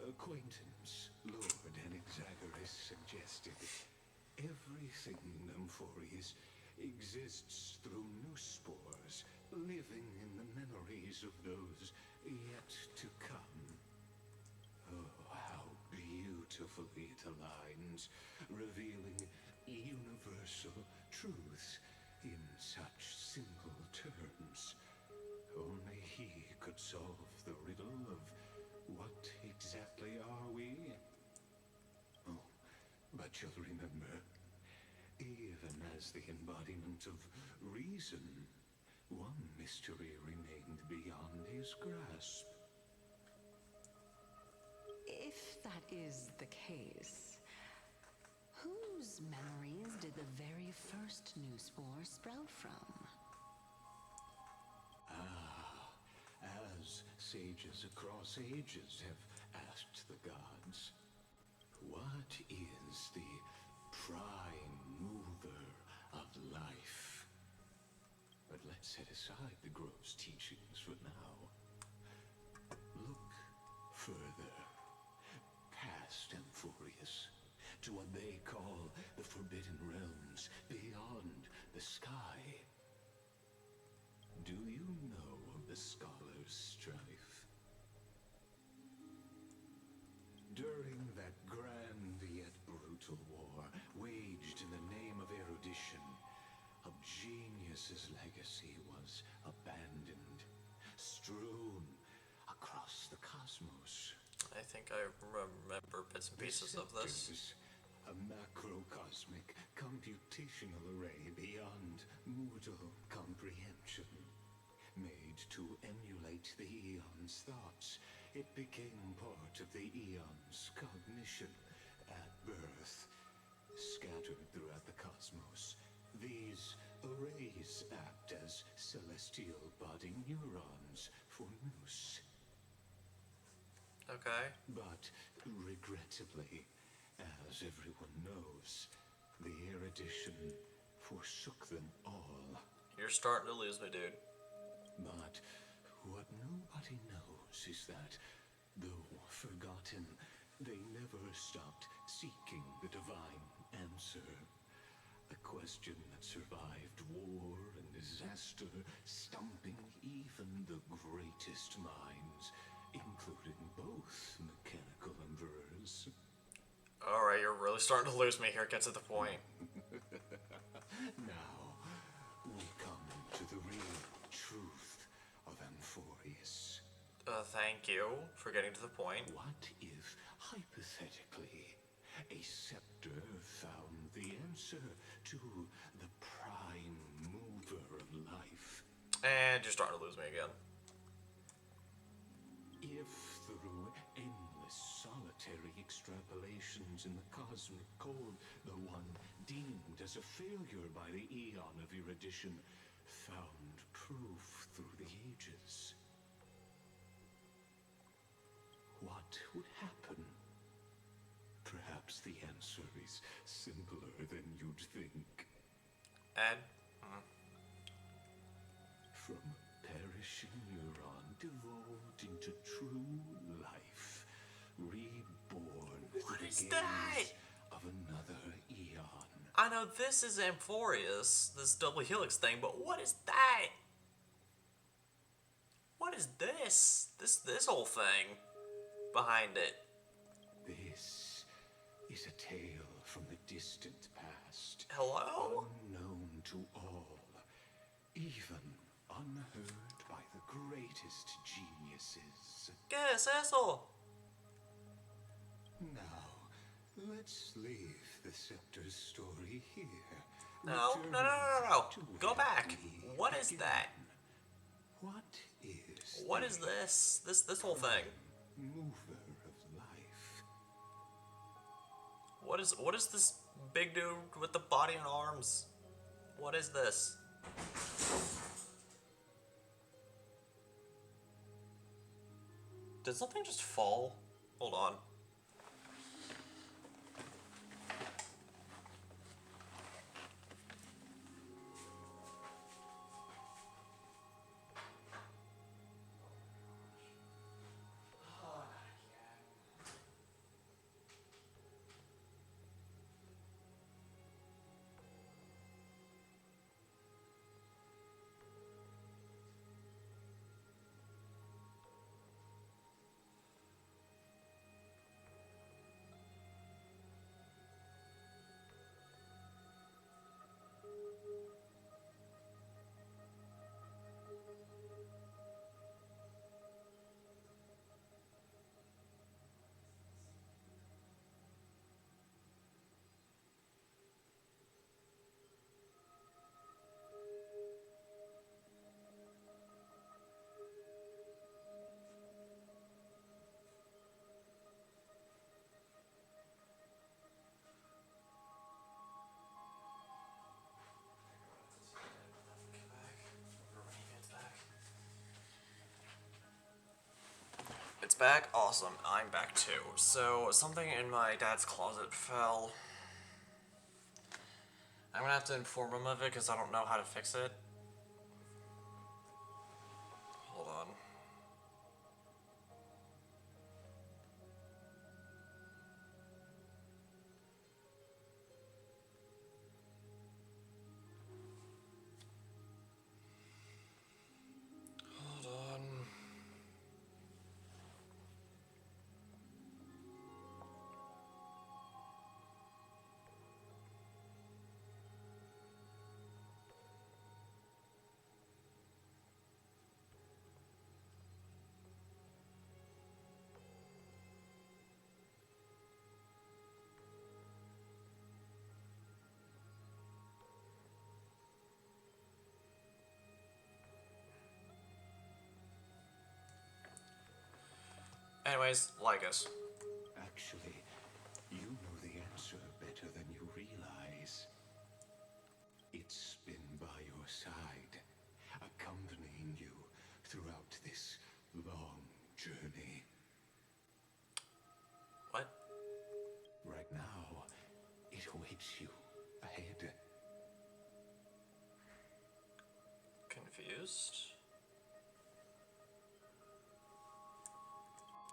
acquaintance, Lord Anaxagoras, suggested, everything in Amphorius exists through new spores, living in the memories of those yet to come. Oh, how beautifully it aligns, revealing universal truths in such simple terms. Only he could solve the riddle of what exactly are we? Oh, but you'll remember, even as the embodiment of reason, one mystery remained beyond his grasp. If that is the case, whose memories did the very first new spore sprout from? As sages across ages have asked the gods, what is the prime mover of life? But let's set aside the gross teachings for now. Look further, past Amphorius, to what they call the Forbidden Realms beyond the sky. Do you know of the Scholar's Strife? During that grand yet brutal war, waged in the name of erudition, a genius's legacy was abandoned, strewn across the cosmos. I think I remember bits and pieces of this. A macrocosmic computational array beyond mortal comprehension. Made to emulate the Eon's thoughts, it became part of the Eon's cognition at birth. Scattered throughout the cosmos, these arrays act as celestial body neurons for Nous. Okay. But regrettably, as everyone knows, the erudition forsook them all. You're starting to lose me, dude. But what nobody knows is that, though forgotten, they never stopped seeking the divine answer. A question that survived war and disaster, stumping even the greatest minds, including both mechanical emperors. Alright, you're really starting to lose me here. Get to the point. Now, we come to the real truth of Amphorius. Thank you for getting to the point. What if, hypothetically, a scepter found the answer to the prime mover of life? And you're starting to lose me again. If through endless solitary extrapolations in the cosmic cold, the one deemed as a failure by the eon of erudition found proof through the ages, what would happen? Perhaps the answer is simpler than you'd think. And From perishing neuron devolved into true life, reborn what through is the that? gaze of another eon. I know this is Amphorius, this double helix thing, but what is that? What is this? This whole thing behind it. This is a tale from the distant past. Hello? Unknown to all, even unheard by the greatest geniuses. ¿Qué es eso? Now, let's leave the Scepter's story here. No. Go back. What is that? What is What is this? This whole thing. mover of life? What is this big dude with the body and arms? What is this? Did something just fall? Hold on. It's back? Awesome. I'm back too. So, something in my dad's closet fell. I'm gonna have to inform him of it because I don't know how to fix it. Hold on. Hold on. Anyways, like us. Actually, you know the answer better than you realize. It's been by your side, accompanying you throughout this long journey. What? Right now, it awaits you ahead. Confused?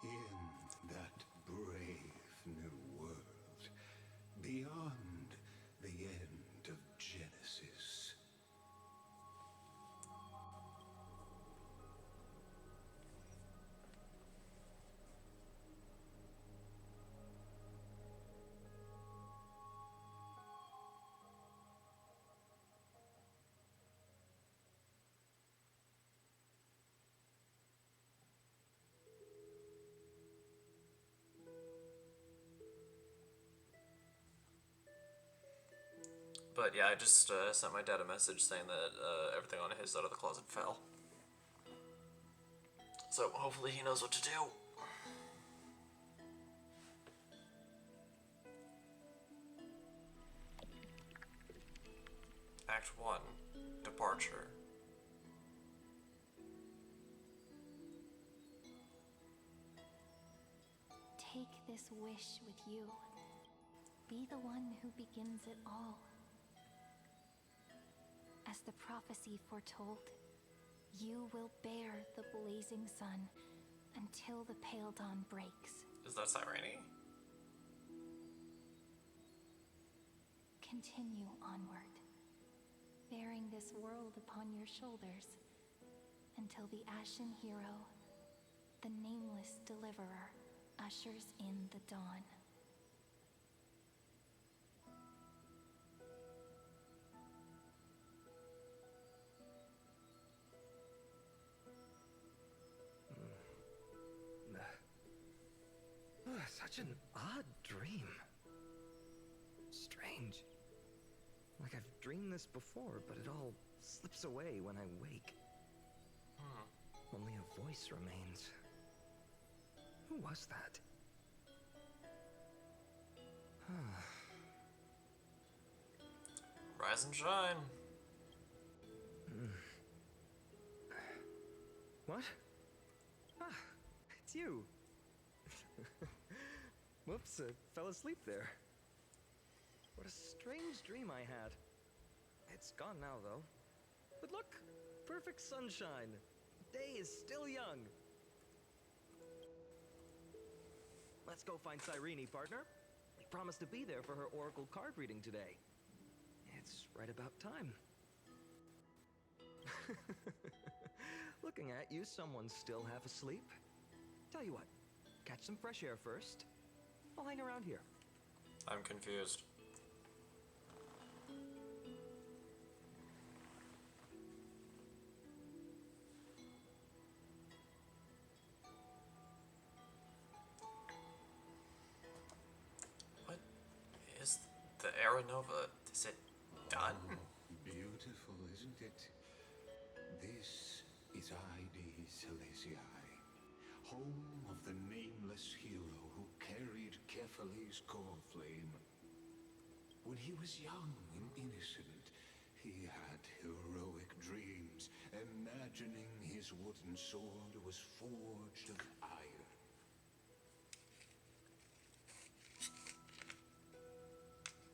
In that brave new world, beyond the end of Genesis. But yeah, I just sent my dad a message saying that everything on his side of the closet fell. So hopefully he knows what to do. Act 1. Departure. Take this wish with you. Be the one who begins it all. As the prophecy foretold, you will bear the blazing sun until the pale dawn breaks. Is that Cyrene? Continue onward, bearing this world upon your shoulders, until the Ashen Hero, the nameless deliverer, ushers in the dawn. Such an odd dream. Strange. Like I've dreamed this before, but it all slips away when I wake. Only a voice remains. Who was that? Rise and shine. What? Ah, it's you. Whoops, I fell asleep there. What a strange dream I had. It's gone now, though. But look, perfect sunshine. The day is still young. Let's go find Cyrene, partner. We promised to be there for her oracle card reading today. It's right about time. Looking at you, someone's still half asleep. Tell you what, catch some fresh air first. I'll hang around here. I'm confused. What is the Aeronova? Is it done? Beautiful, isn't it? This is ID Silesiae, home of the nameless hero who carried Kephales's core flame. When he was young and innocent, he had heroic dreams, imagining his wooden sword was forged of iron.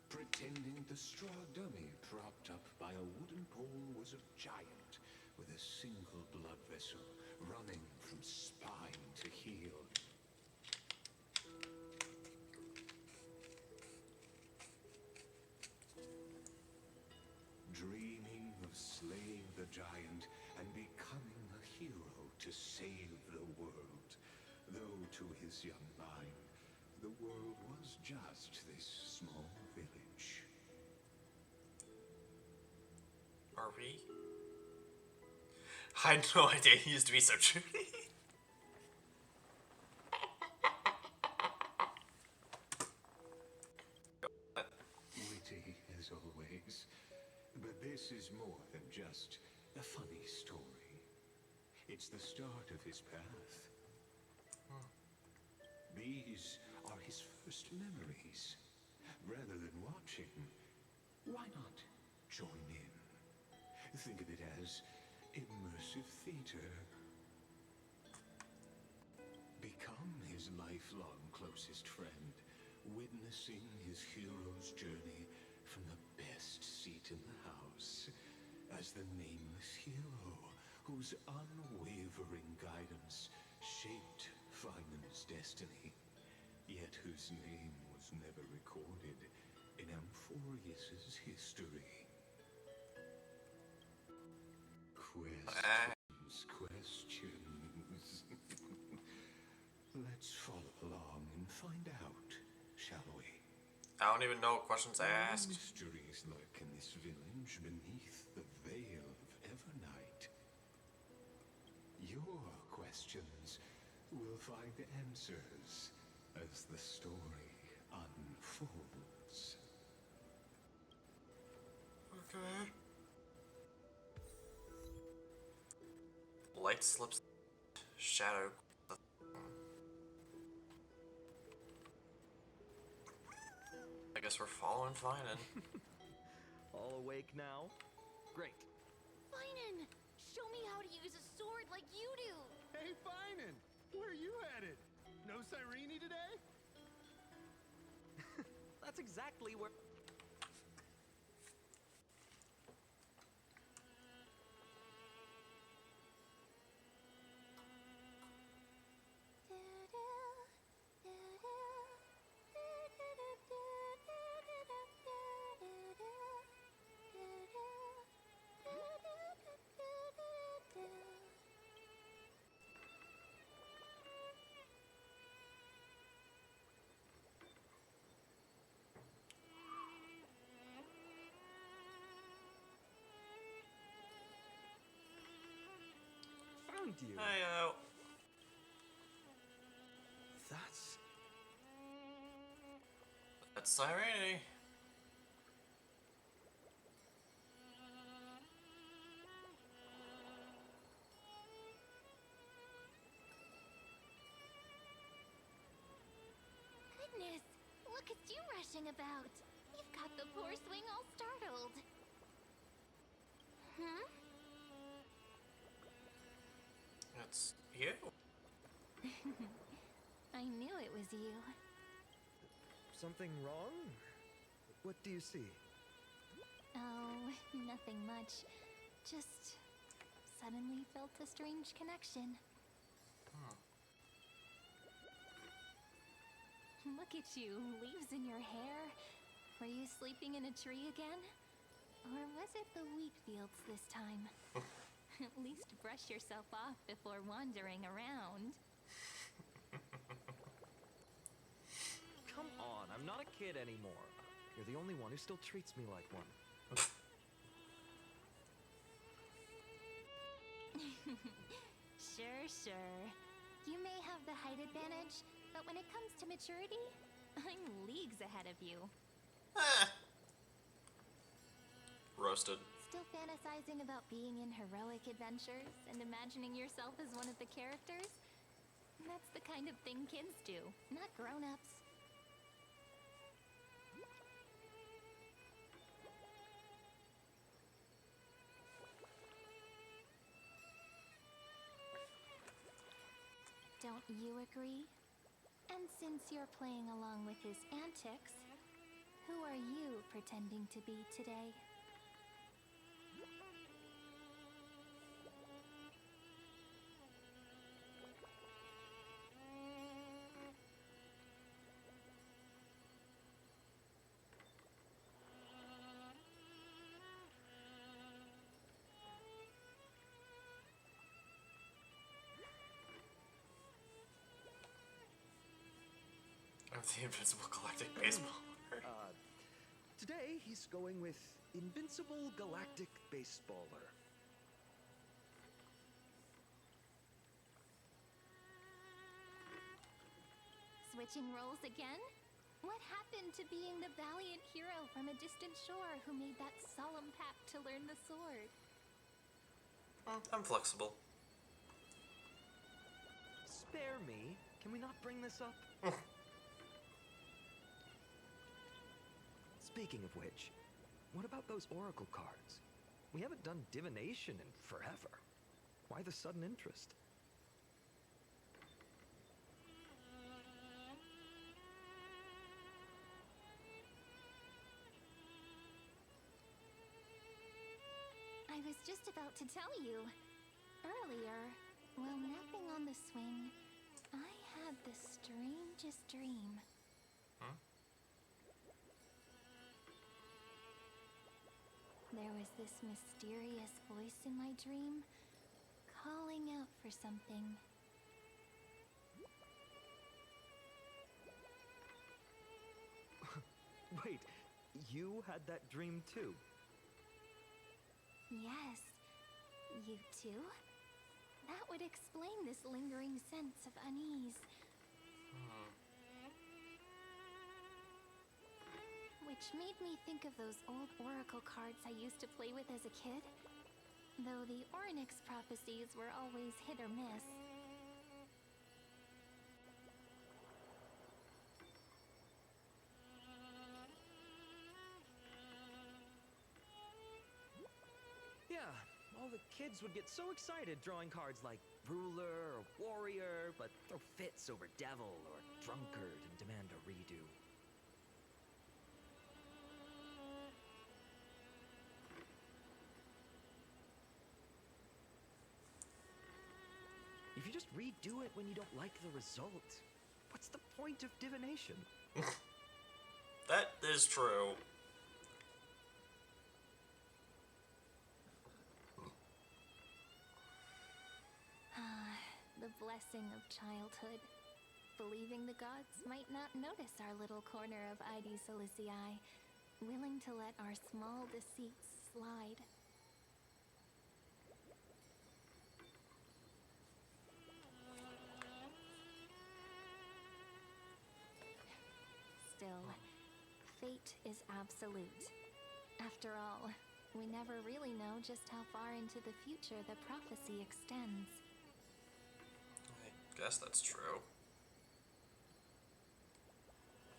Pretending the straw dummy propped up by a wooden pole was a giant with a single blood vessel running from spine to heel. Dreaming of slaying the giant and becoming a hero to save the world, though to his young mind, the world was just this small village. Are we? I had no idea he used to be so chuny. Witty as always, but this is more than just a funny story. It's the start of his path. These are his first memories. Rather than watching, why not join in? Think of it as immersive theater. Become his lifelong closest friend, witnessing his hero's journey from the best seat in the house, as the nameless hero whose unwavering guidance shaped Finan's destiny, yet whose name was never recorded in Amphorius's history. Questions. Let's follow along and find out, shall we? I don't even know what questions I asked. Mysteries lurk in this village beneath the veil of Evernight. Your questions will find answers as the story unfolds. light slips, shadow. I guess we're following Finan. All awake now? Great. Finan! Show me how to use a sword like you do! Hey, Finan! Where are you headed? No Cyrene today? That's exactly where... Found you. Hey, that's Cyrene. Goodness, look at you rushing about. You've got the poor swing all startled. Hmm? It's you. I knew it was you. Something wrong? What do you see? Oh, nothing much. Just suddenly felt a strange connection. Look at you, leaves in your hair. Were you sleeping in a tree again? Or was it the wheat fields this time? At least brush yourself off before wandering around. Come on, I'm not a kid anymore. You're the only one who still treats me like one. Sure. You may have the height advantage, but when it comes to maturity, I'm leagues ahead of you. Roasted. Still fantasizing about being in heroic adventures and imagining yourself as one of the characters? That's the kind of thing kids do, not grown-ups. Don't you agree? And since you're playing along with his antics, who are you pretending to be today? I'm the Invincible Galactic Baseball. Today he's going with Invincible Galactic Baseballer. Switching roles again? What happened to being the valiant hero from a distant shore who made that solemn pact to learn the sword? I'm flexible. Spare me. Can we not bring this up? Speaking of which, what about those oracle cards? We haven't done divination in forever. Why the sudden interest? I was just about to tell you. Earlier, while napping on the swing, I had the strangest dream. Huh? There was this mysterious voice in my dream, calling out for something. Wait, you had that dream too? Yes, you too? That would explain this lingering sense of unease. Which made me think of those old oracle cards I used to play with as a kid. though the Ornyx prophecies were always hit or miss. Yeah, all the kids would get so excited drawing cards like ruler or warrior, but throw fits over devil or drunkard and demand a redo. If you just redo it when you don't like the result, what's the point of divination? That is true. The blessing of childhood. Believing the gods might not notice our little corner of ID Silicii, willing to let our small deceits slide. Still, fate is absolute. After all, we never really know just how far into the future the prophecy extends. I guess that's true.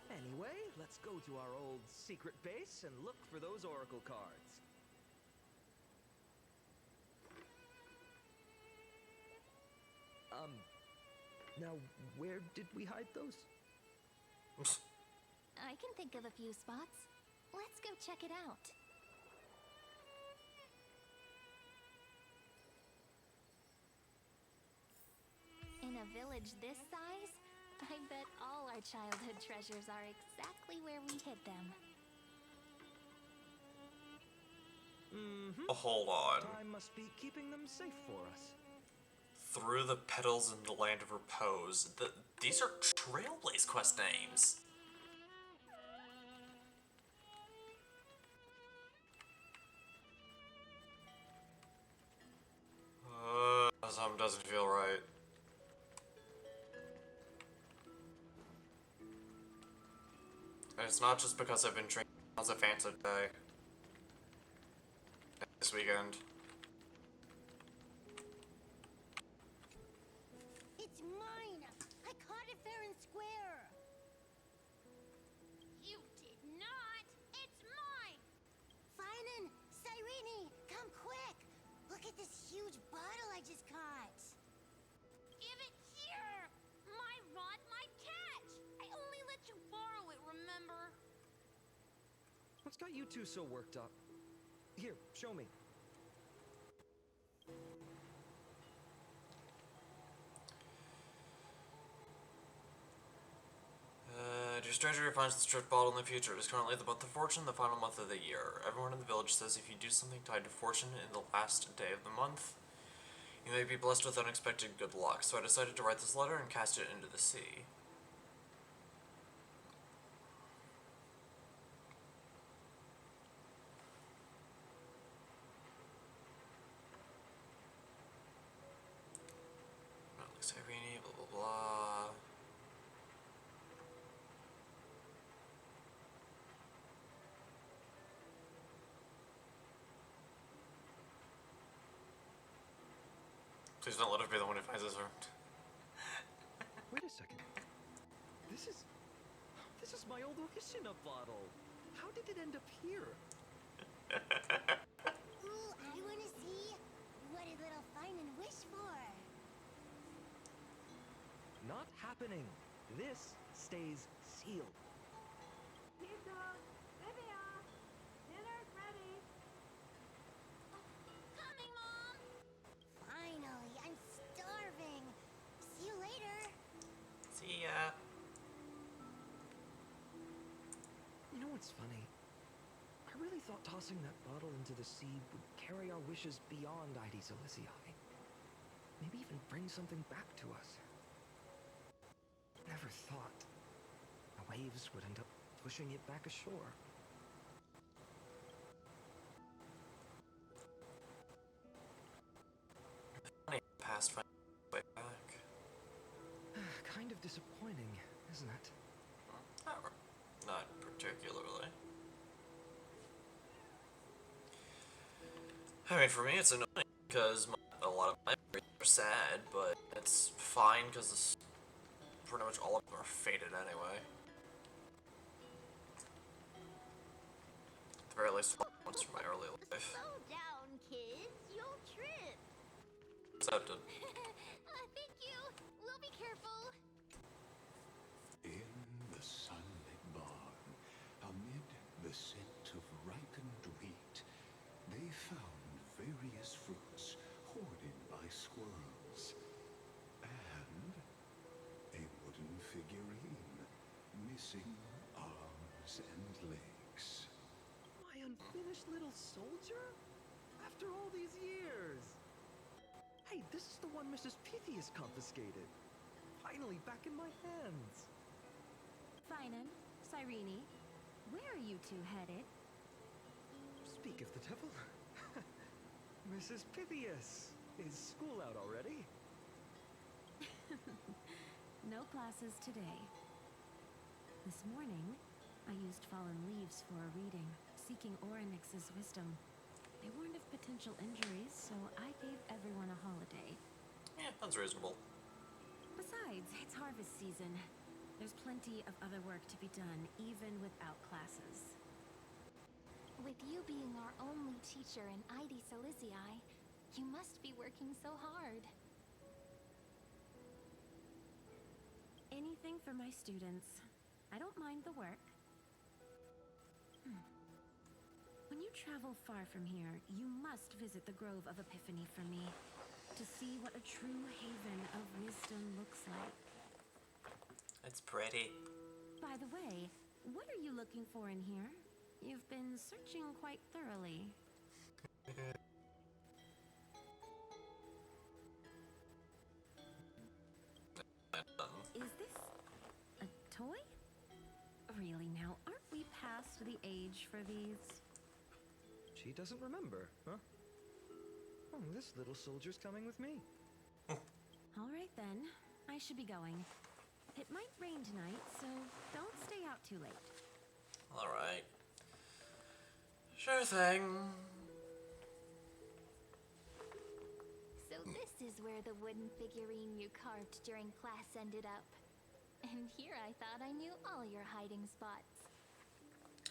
Anyway, let's go to our old secret base and look for those oracle cards. Now, where did we hide those? I can think of a few spots. Let's go check it out. In a village this size, I bet all our childhood treasures are exactly where we hid them. Mm-hmm. Hold on. Time must be keeping them safe for us. Through the Petals in the Land of Repose. These are Trailblaze quest names. Something doesn't feel right. And it's not just because I've been drinking lots of Fanta today. This weekend. It's mine! I caught it fair and square! You did not! It's mine! Finan! Cyrene! Come quick! Look at this huge bottle I just caught! Give it here! My rod, my catch! I only let you borrow it, remember? What's got you two so worked up? Here, show me. Dear stranger who finds this drift bottle in the future, it is currently the month of fortune, the final month of the year. Everyone in the village says if you do something tied to fortune in the last day of the month, you may be blessed with unexpected good luck. So I decided to write this letter and cast it into the sea. Irene, blah blah blah. Please don't let her be the one who finds this room. Wait a second. This is my old Orishina bottle. How did it end up here? Ooh, I wanna see! What did little Finan wish for? Not happening. This stays sealed. Pizza! Livia! Dinner's ready! Coming, Mom! Finally, I'm starving! See you later! See ya. You know what's funny? I really thought tossing that bottle into the sea would carry our wishes beyond ID Silicii. Maybe even bring something back to us. Never thought the waves would end up pushing it back ashore. Past my way back. Kind of disappointing, isn't it? Not particularly. I mean, for me, it's annoying. because a lot of my memories are sad, but it's fine because pretty much all of them are faded anyway. At the very least, ones from my early life. Slow down, kids. You'll trip. Accepted. Thank you. We'll be careful. In the sunlit barn, amid the scent of ripened wheat, they found various fruits hoarded by squirrels. And a wooden figurine, missing arms and legs. My unfinished little soldier? After all these years! Hey, this is the one Mrs. Pythias confiscated. Finally back in my hands. Finan, Cyrene, where are you two headed? Speak of the devil. Mrs. Pythias, is school out already? No classes today. This morning, I used fallen leaves for a reading, seeking Orynyx's wisdom. They warned of potential injuries, so I gave everyone a holiday. Yeah, that's reasonable. Besides, it's harvest season. There's plenty of other work to be done, even without classes. With you being our only teacher in ID Silizii, you must be working so hard. Anything for my students. I don't mind the work. When you travel far from here, you must visit the Grove of Epiphany for me, to see what a true haven of wisdom looks like. It's pretty. By the way, what are you looking for in here? You've been searching quite thoroughly. Is this a toy? Really now, aren't we past the age for these? She doesn't remember, huh? Oh, this little soldier's coming with me. All right then, I should be going. It might rain tonight, so don't stay out too late. Alright. Sure thing. So this is where the wooden figurine you carved during class ended up. And here I thought I knew all your hiding spots.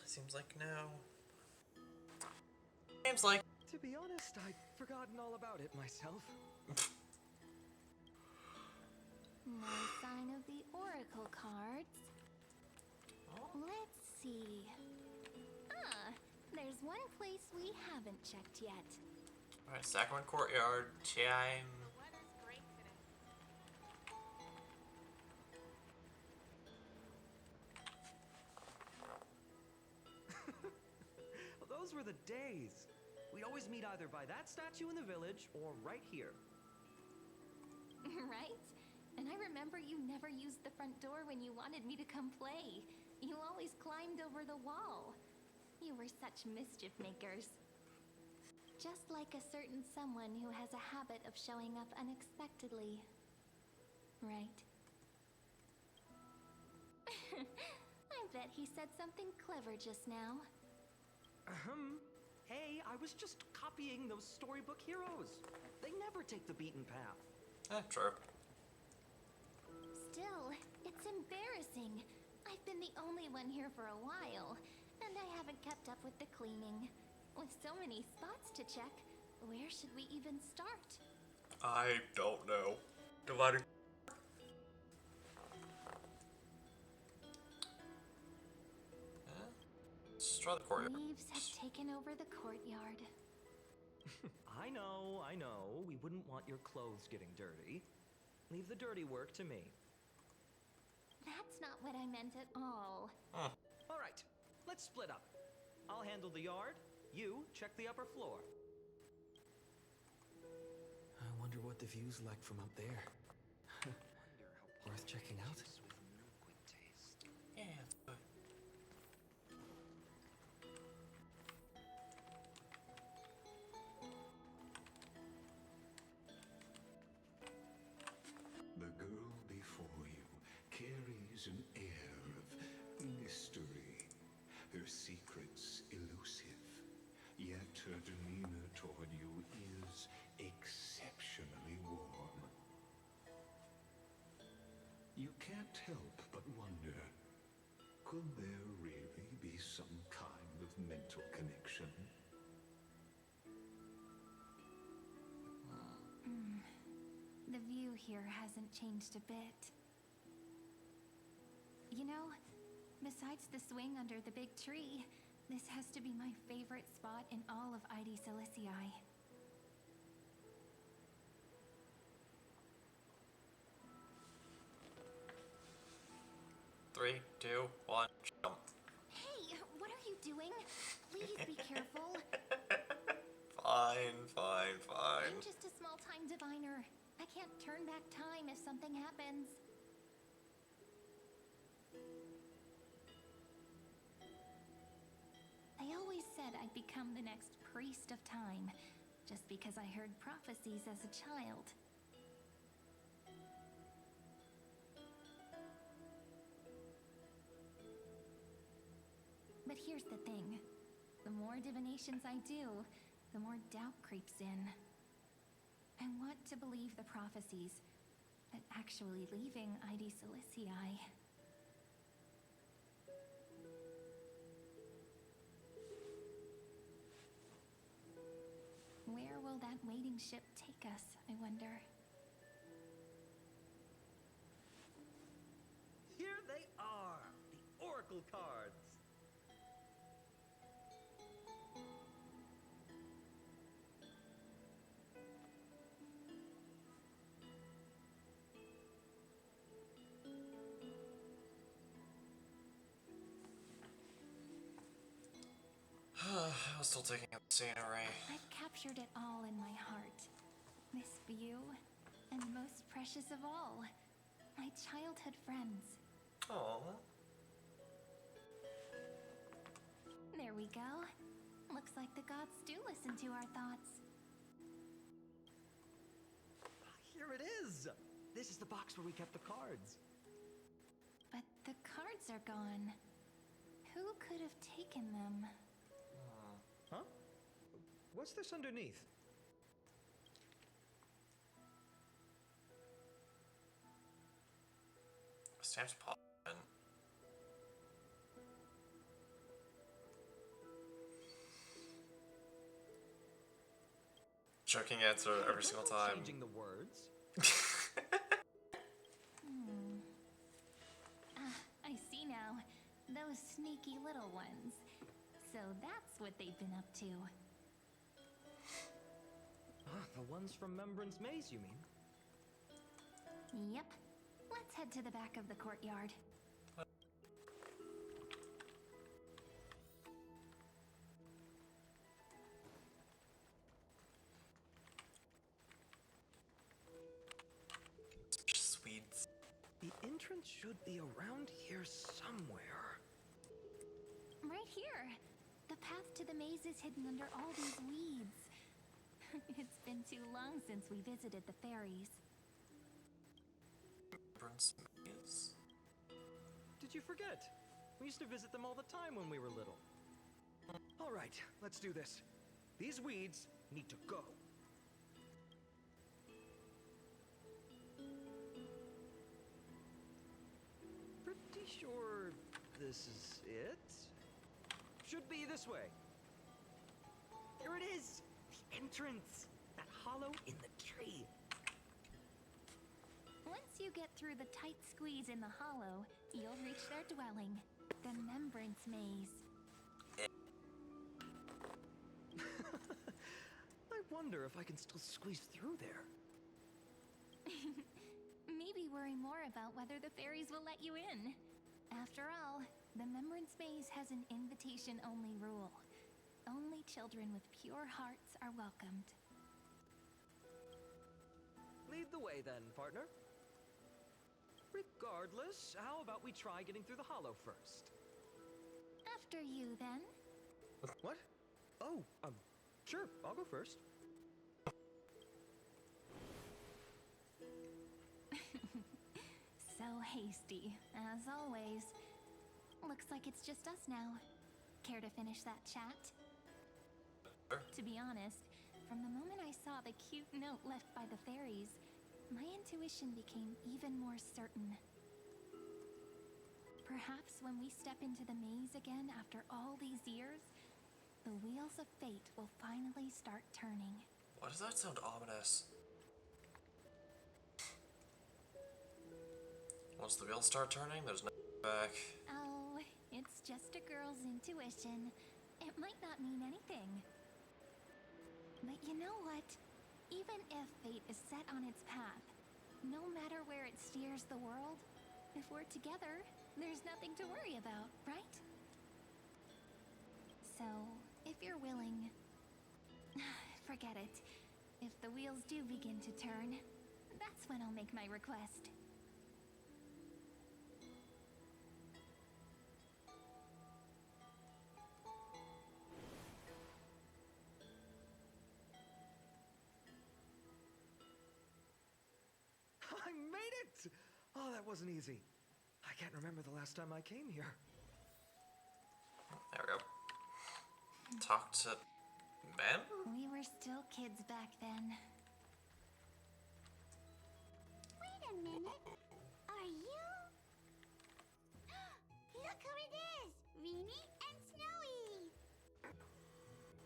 Seems like no. Seems like. To be honest, I'd forgotten all about it myself. No sign of the oracle cards. Let's see. There's one place we haven't checked yet. Alright, Sacrament Courtyard, time. The weather's great today. Well, those were the days. We'd always meet either by that statue in the village or right here. Right? And I remember you never used the front door when you wanted me to come play. You always climbed over the wall. You were such mischief makers. Just like a certain someone who has a habit of showing up unexpectedly. Right? I bet he said something clever just now. Hey, I was just copying those storybook heroes. They never take the beaten path. True. Still, it's embarrassing. I've been the only one here for a while, and I haven't kept up with the cleaning. With so many spots to check, where should we even start? I don't know. Dividing. Let's try the courtyard. Leaves have taken over the courtyard. I know. We wouldn't want your clothes getting dirty. Leave the dirty work to me. That's not what I meant at all. All right, let's split up. I'll handle the yard. You check the upper floor. I wonder what the view's like from up there. Worth checking out? Yeah. The girl before you carries an air of mystery, her secrets elusive, yet her demeanor toward you is a Could there really be some kind of mental connection? The view here hasn't changed a bit. You know, besides the swing under the big tree, this has to be my favorite spot in all of ID Silicii. Three, two, one, jump. Hey, what are you doing? Please be careful. Fine, fine, fine. I'm just a small-time diviner. I can't turn back time if something happens. I always said I'd become the next priest of time, just because I heard prophecies as a child. But here's the thing. The more divinations I do, the more doubt creeps in. I want to believe the prophecies, but actually leaving ID Silicii. Where will that waiting ship take us, I wonder? Here they are, the Oracle cards. I was still taking up the scenery. I've captured it all in my heart. This view, and most precious of all, my childhood friends. Aww. There we go. Looks like the gods do listen to our thoughts. Here it is. This is the box where we kept the cards. But the cards are gone. Who could have taken them? Huh? What's this underneath? Stamps pop in. Joking answer every single time. Changing the words. I see now. Those sneaky little ones. So that's what they've been up to. The ones from Membrance Maze, you mean? Yep. Let's head to the back of the courtyard. Swedes. The entrance should be around here somewhere. Right here. The path to the maze is hidden under all these weeds. It's been too long since we visited the fairies. Did you forget? We used to visit them all the time when we were little. All right, let's do this. These weeds need to go. Pretty sure this is it? Should be this way. Here it is! The entrance! That hollow in the tree. Once you get through the tight squeeze in the hollow, you'll reach their dwelling, the Membrance Maze. I wonder if I can still squeeze through there. Maybe worry more about whether the fairies will let you in. After all, the Membrance Maze has an invitation-only rule. Only children with pure hearts are welcomed. Lead the way then, partner. Regardless, how about we try getting through the hollow first? After you, then. What? Oh, sure, I'll go first. So hasty, as always. Looks like it's just us now. Care to finish that chat? To be honest, from the moment I saw the cute note left by the fairies, my intuition became even more certain. Perhaps when we step into the maze again after all these years, the wheels of fate will finally start turning. Why does that sound ominous? Once the wheels start turning, there's no back. Oh, it's just a girl's intuition. It might not mean anything. But you know what? Even if fate is set on its path, no matter where it steers the world, if we're together, there's nothing to worry about, right? So, if you're willing, forget it. If the wheels do begin to turn, that's when I'll make my request. I made it! Oh, that wasn't easy. I can't remember the last time I came here. There we go. Talk to Mem? We were still kids back then. Wait a minute. Are you? Look who it is! Rini and Snowy!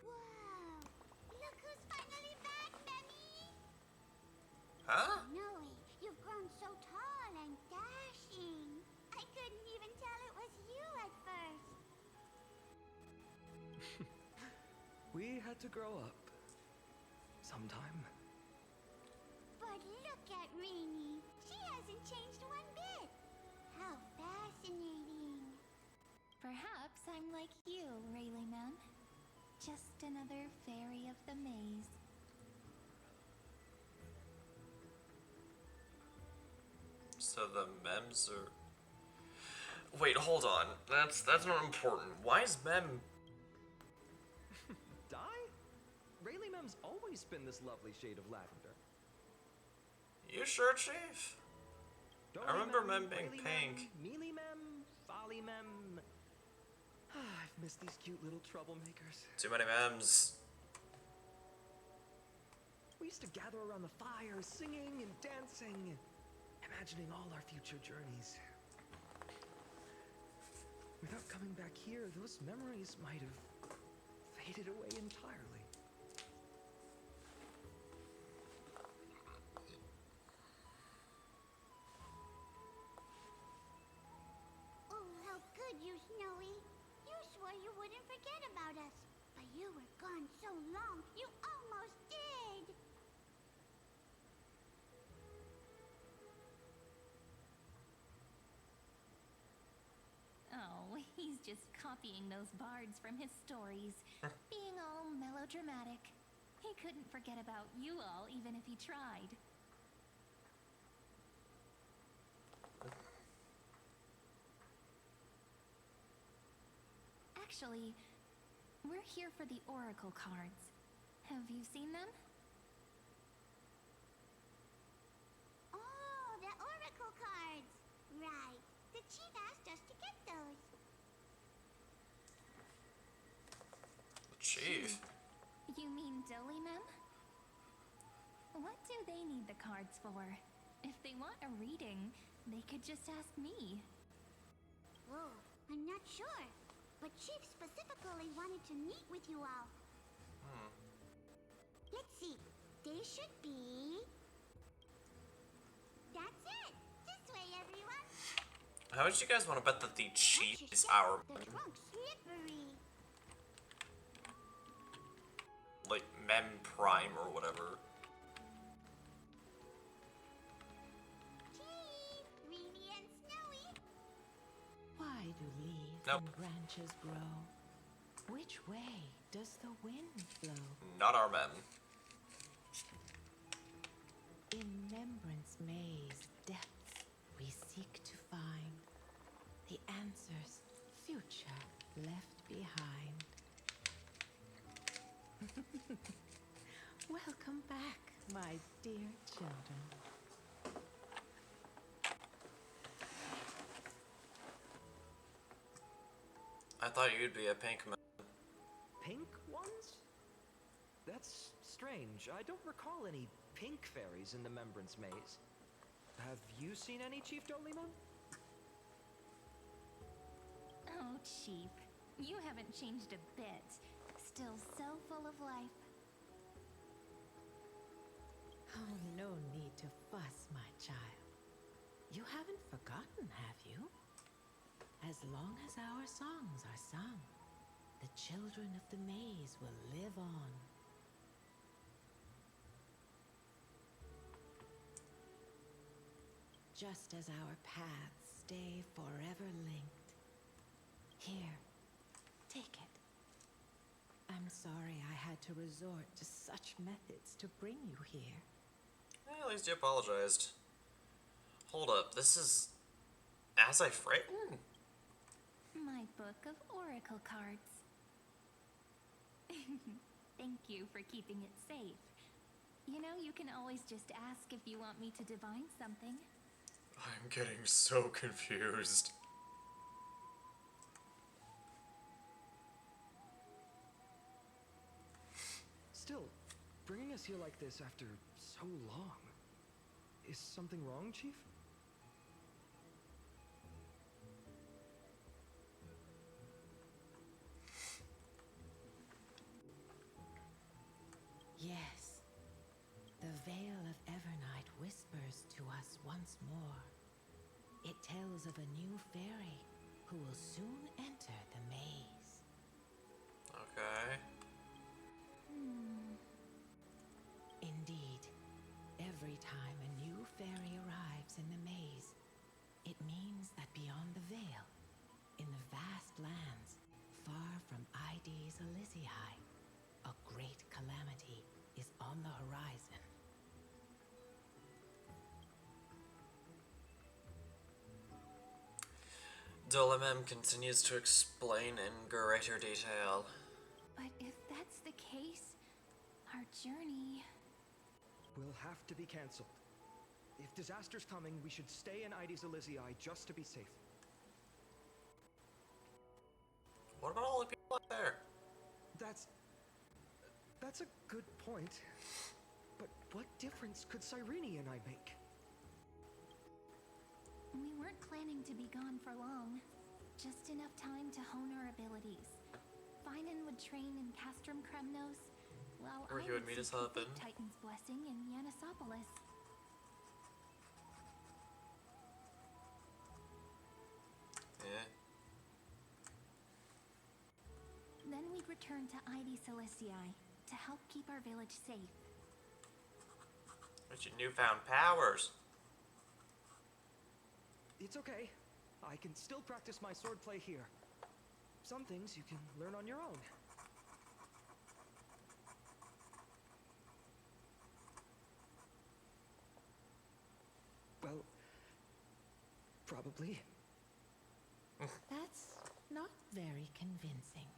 Whoa! Look who's finally back, Memmy! Huh? Snowy, you've grown so tall and dashing. I couldn't even tell it was you at first. We had to grow up. Sometime. But look at Rini. She hasn't changed one bit. How fascinating. Perhaps I'm like you, Rayleigh Mem. Just another fairy of the maze. So the Mems are... Wait, hold on. That's not important. Why is Mem... Die? Rayleigh Mem's always been this lovely shade of lavender. You sure, Chief? I remember Mem being pink. Mealy Mem, Folly Mem. I've missed these cute little troublemakers. Too many Mems. We used to gather around the fire, singing and dancing, imagining all our future journeys. Without coming back here, those memories might have faded away entirely. Oh, how good you, Snowy. You swore you wouldn't forget about us. But you were gone so long, you almost did. Oh, he's just copying those bards from his stories, being all melodramatic. He couldn't forget about you all, even if he tried. Actually, we're here for the Oracle cards. Have you seen them? Oh, the Oracle cards. Right. The chief asked us to get those. The Chief? You mean Dolly, Mem? What do they need the cards for? If they want a reading, they could just ask me. Whoa, I'm not sure. But Chief specifically wanted to meet with you all. Let's see. They should be... That's it! This way, everyone! How much do you guys want to bet that the Chief is our... The trunk's slippery. like, Mem Prime or whatever? Chief! Rini and Snowy! Why do leaves Nope. and branches grow? Which way does the wind blow? Not our Mem. In Remembrance Maze depths we seek to find the answers future left behind. Welcome back, my dear children. I thought you'd be a pink Mem. Pink ones? That's strange. I don't recall any pink fairies in the Remembrance Maze. Have you seen any, Chief Dollyman? Oh, Chief. You haven't changed a bit. Still so full of life. Oh, no need to fuss, my child. You haven't forgotten, have you? As long as our songs are sung, the children of the maze will live on. Just as our paths stay forever linked. Here, take it. I'm sorry I had to resort to such methods to bring you here. At least you apologized. Hold up, this is as I've written? My book of oracle cards. Thank you for keeping it safe. You know, you can always just ask if you want me to divine something. I'm getting so confused. Still, bringing us here like this after so long. Is something wrong, Chief? Yes, the Veil of Evernight whispers to us once more. It tells of a new fairy who will soon enter the maze. Okay. Indeed, every time a new fairy arrives in the maze, it means that beyond the veil, in the vast lands far from Ides Elysiae, a great calamity is on the horizon. Dolemem continues to explain in greater detail. But if that's the case, our journey... Will have to be cancelled. If disaster's coming, we should stay in Ides Elysiae just to be safe. What about all the people out there? That's a good point. But what difference could Cyrene and I make? We weren't planning to be gone for long. Just enough time to hone our abilities. Finan would train in Castrum Kremnos, while Or I he would meet his seek the husband. Fate Titan's blessing in Yanisopolis. Yeah. Then we'd return to Ides Elysiae to help keep our village safe. With your newfound powers. It's okay. I can still practice my swordplay here. Some things you can learn on your own. Well, probably. That's not very convincing.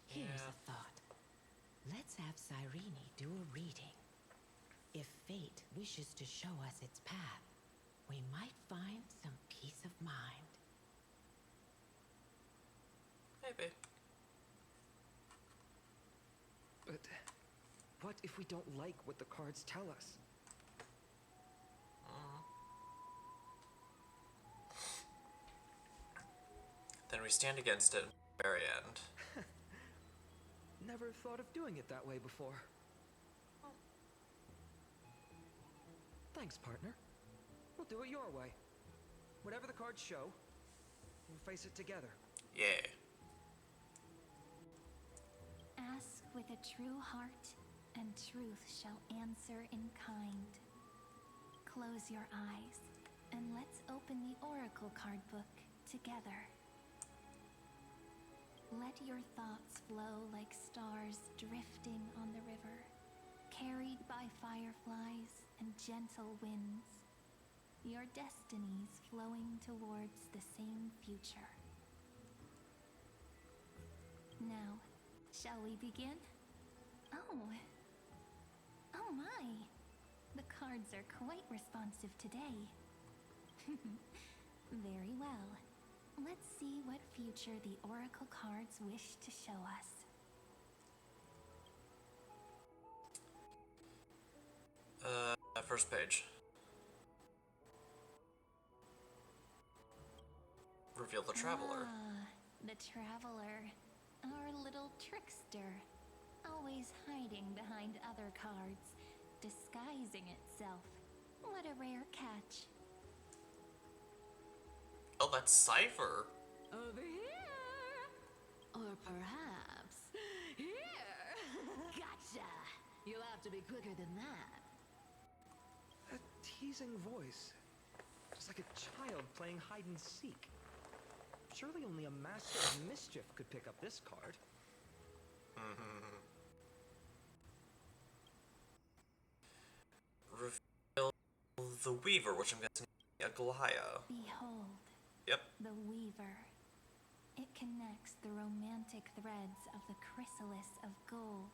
Here's a thought. Let's have Cyrene do a reading. If fate wishes to show us its path, we might find some peace of mind. Maybe. But what if we don't like what the cards tell us? Then we stand against it at the very end. Never thought of doing it that way before. Thanks, partner. We'll do it your way. Whatever the cards show, we'll face it together. Yeah. Ask with a true heart, and truth shall answer in kind. Close your eyes, and let's open the oracle card book together. Let your thoughts flow like stars drifting on the river, carried by fireflies and gentle winds. Your destinies flowing towards the same future. Now, shall we begin? Oh my! The cards are quite responsive today. Very well. Let's see what future the oracle cards wish to show us. First page. Reveal the Traveler. Ah, the Traveler. Our little trickster. Always hiding behind other cards. Disguising itself. What a rare catch. Oh, that's Cypher. Over here! Or perhaps here! Gotcha! You'll have to be quicker than that. A teasing voice. Just like a child playing hide and seek. Surely only a master of mischief could pick up this card. Reveal the Weaver, which I'm guessing is Aglaia. Behold. Yep. The Weaver. It connects the romantic threads of the chrysalis of gold,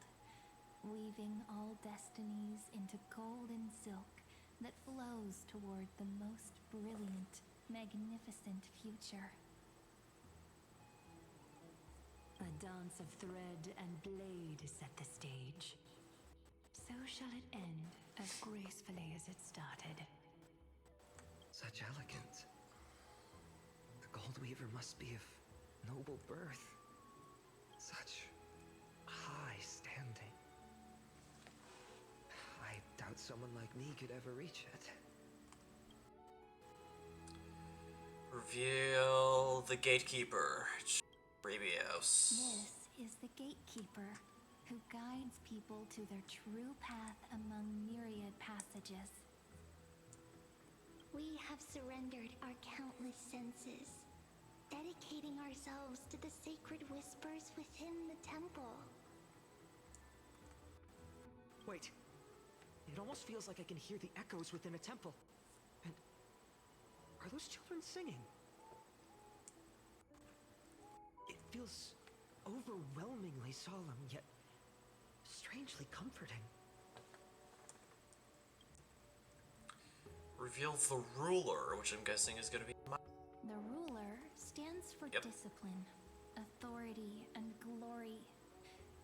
weaving all destinies into golden silk that flows toward the most brilliant, magnificent future. A dance of thread and blade set the stage. So shall it end as gracefully as it started. Such elegance. The Gold Weaver must be of noble birth. Such high standing. I doubt someone like me could ever reach it. Reveal the Gatekeeper, Rebios. This is the Gatekeeper, who guides people to their true path among myriad passages. We have surrendered our countless senses, dedicating ourselves to the sacred whispers within the temple. Wait. It almost feels like I can hear the echoes within a temple. And are those children singing? It feels overwhelmingly solemn, yet strangely comforting. Reveal the Ruler, which I'm guessing is going to be The Ruler stands for discipline, authority, and glory,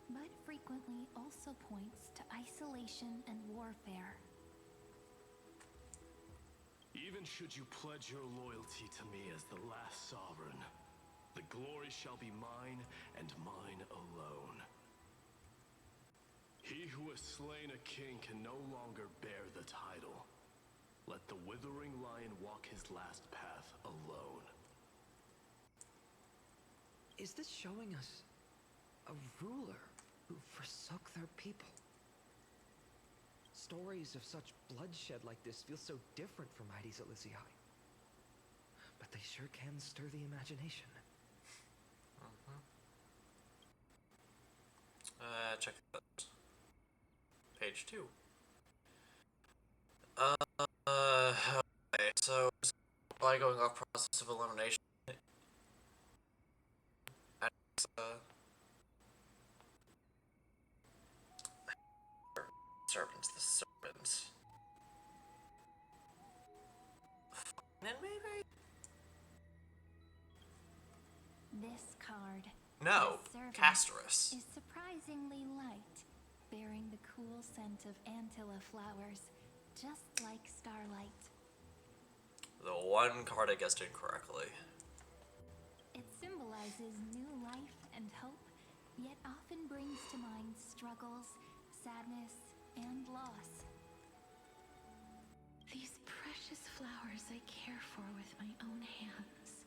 but frequently also points to isolation and warfare. Even should you pledge your loyalty to me as the last sovereign, the glory shall be mine and mine alone. He who has slain a king can no longer bear the title. Let the withering lion walk his last path alone. Is this showing us a ruler who forsook their people? Stories of such bloodshed like this feel so different from Heidi's Elysiae. But they sure can stir the imagination. Check that. Page 2. Okay, so by going off process of elimination, servants, the servants. Then maybe? This card, No, the Servant, Castorus. is surprisingly light, bearing the cool scent of Antilla flowers, just like starlight. The one card I guessed incorrectly. It symbolizes new life and hope, yet often brings to mind struggles, sadness, and loss. These precious flowers I care for with my own hands.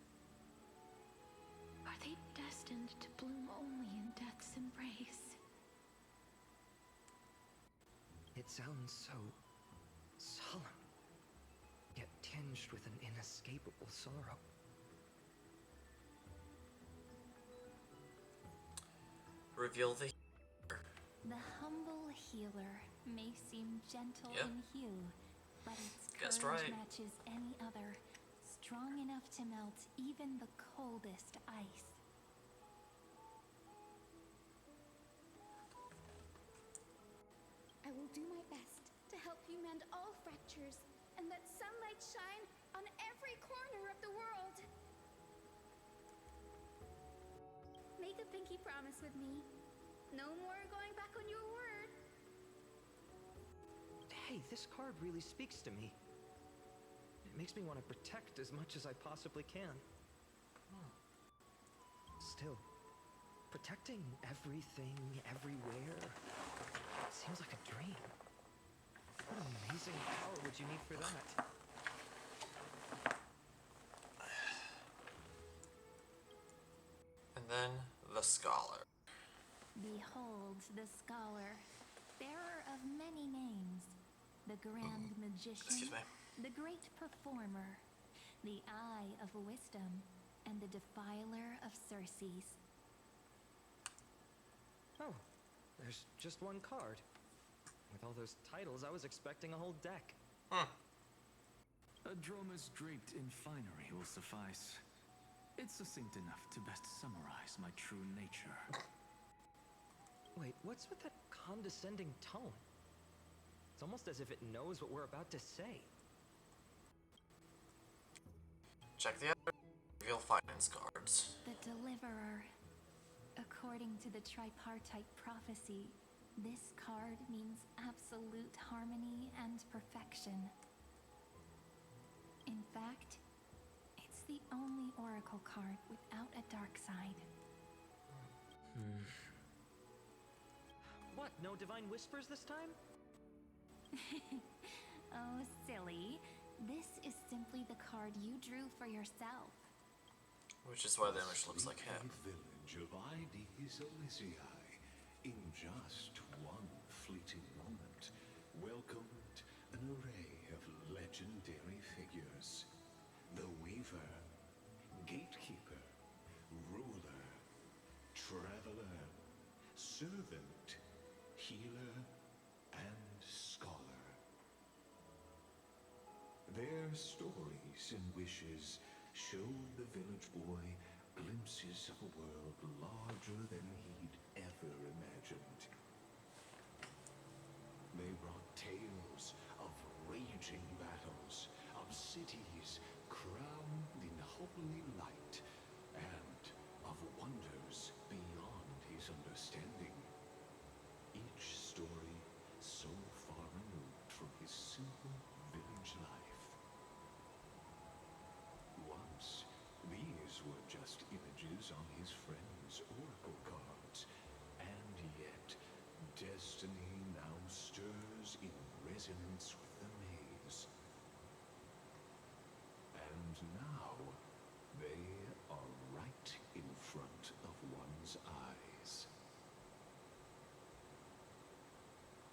Are they destined to bloom only in death's embrace? It sounds so solemn, yet tinged with an inescapable sorrow. Reveal the The humble healer may seem gentle in hue, but its Guessed courage right. matches any other, strong enough to melt even the coldest ice. I will do my best to help you mend all fractures and let sunlight shine on every corner of the world. Make a pinky promise with me. No more going back on your word. Hey, this card really speaks to me. It makes me want to protect as much as I possibly can. still. Protecting everything, everywhere. Seems like a dream. What amazing power would you need for that? And then the scholar. Behold the scholar, bearer of many names, the grand magician, Excuse me. the great performer, the eye of wisdom, and the defiler of Circes. Oh, there's just one card. With all those titles, I was expecting a whole deck. A dromos draped in finery will suffice. It's succinct enough to best summarize my true nature. Wait, what's with that condescending tone? It's almost as if it knows what we're about to say. Check the other reveal finance cards. The Deliverer. According to the tripartite prophecy, this card means absolute harmony and perfection. In fact, it's the only oracle card without a dark side. What, no divine whispers this time? Oh, silly. This is simply the card you drew for yourself. Which is why the image looks like him. Village of Ides Elysiae, in just one fleeting moment, welcomed an array of legendary figures. The Weaver, Gatekeeper, Ruler, Traveler, Servant, Healer, and Scholar. Their stories and wishes showed the village boy glimpses of a world larger than he'd ever imagined. They brought tales of raging battles, of cities crowned in holy light, and of wonders beyond his understanding. Each story so far removed from his simple village life. Once, these were just images on his friend's oracle cards, and yet destiny now stirs in resonance with the maze. And now, they are right in front of one's eyes.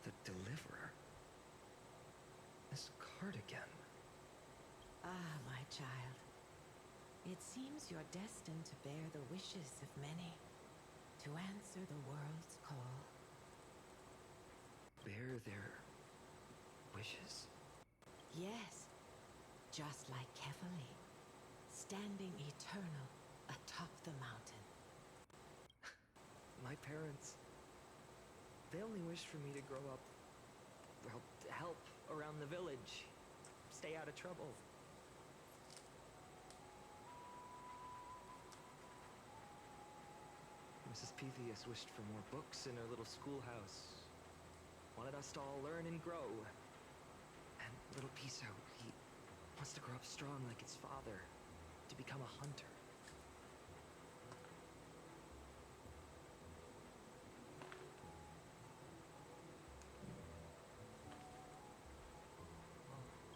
The Deliverer? This card again. Ah, my child. It seems you're destined to bear the wishes of many, to answer the world's call. Bear their wishes? Yes, just like Kefali, standing eternal atop the mountain. My parents, they only wished for me to grow up, well, to help around the village, stay out of trouble. Mrs. Pythias wished for more books in her little schoolhouse. Wanted us to all learn and grow. And little Piso, he wants to grow up strong like his father, to become a hunter.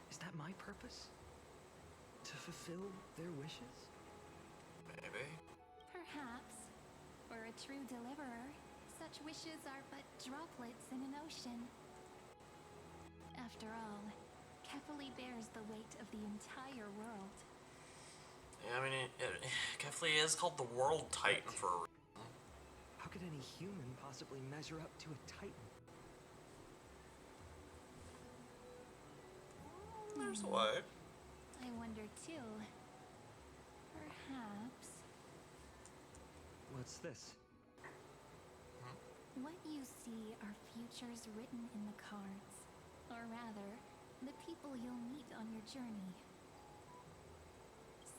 Is that my purpose? To fulfill their wishes? Maybe. Perhaps. For a true deliverer, such wishes are but droplets in an ocean. After all, Kefali bears the weight of the entire world. Yeah, I mean, Kefli is called the World Titan for a reason. How could any human possibly measure up to a Titan? There's a way. I wonder too. Perhaps. What's this? What you see are futures written in the cards. Or rather, the people you'll meet on your journey.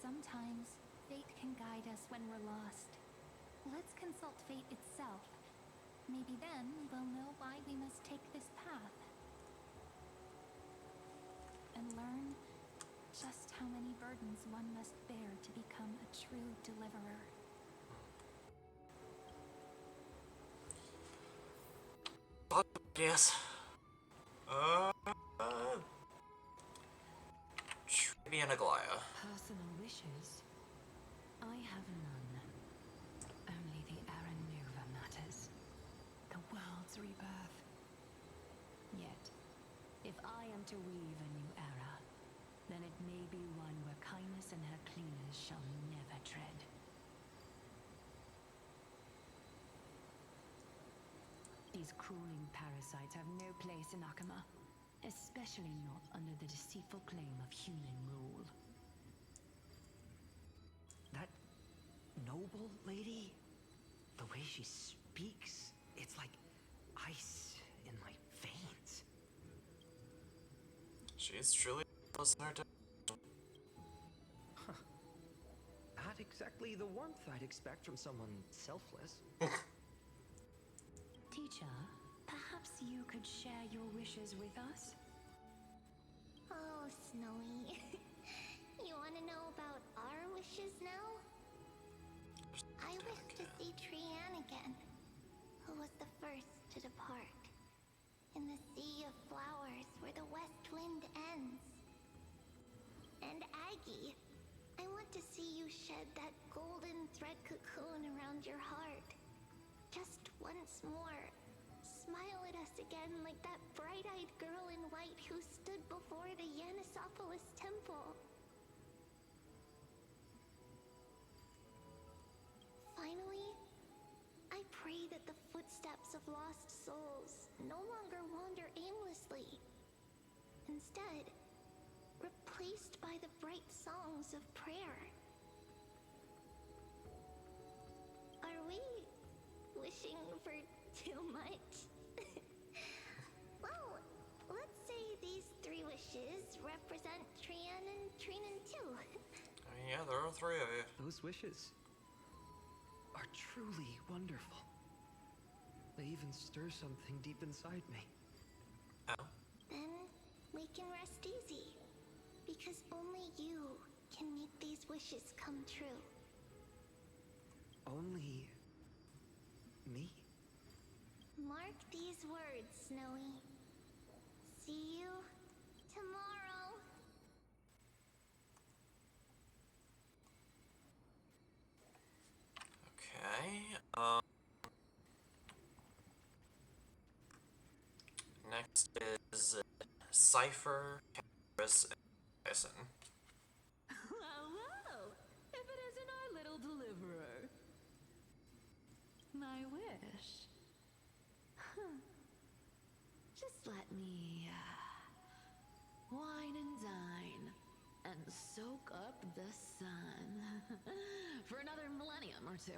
Sometimes, fate can guide us when we're lost. Let's consult fate itself. Maybe then we'll know why we must take this path. And learn just how many burdens one must bear to become a true deliverer. Yes. Trivia and Aglaya. Personal wishes? I have none. Only the Era Nova matters. The world's rebirth. Yet, if I am to weave a new era, then it may be one where kindness and her cleaners shall never tread. These crawling parasites have no place in Akama, especially not under the deceitful claim of human rule. That noble lady, the way she speaks, it's like ice in my veins. She is truly a listener to. Not exactly the warmth I'd expect from someone selfless. Teacher, perhaps you could share your wishes with us? Oh, Snowy. You want to know about our wishes now? I wish to see Trianne again, who was the first to depart. In the sea of flowers where the west wind ends. And Aggie, I want to see you shed that golden thread cocoon around your heart. Just once more. Smile at us again like that bright-eyed girl in white who stood before the Yanisopolis temple. Finally, I pray that the footsteps of lost souls no longer wander aimlessly. Instead, replaced by the bright songs of prayer. Are we wishing for too much? Well, let's say these 3 wishes represent Trianne and Trinan too. Yeah, there are 3 of you. Those wishes are truly wonderful. They even stir something deep inside me. Oh. Then we can rest easy. Because only you can make these wishes come true. Only me? Mark these words, Snowy. See you tomorrow. Okay. Next is Cypher, Caris, and Tyson. Well, if it isn't our little deliverer. My wish. Just let me wine and dine and soak up the sun for another millennium or 2.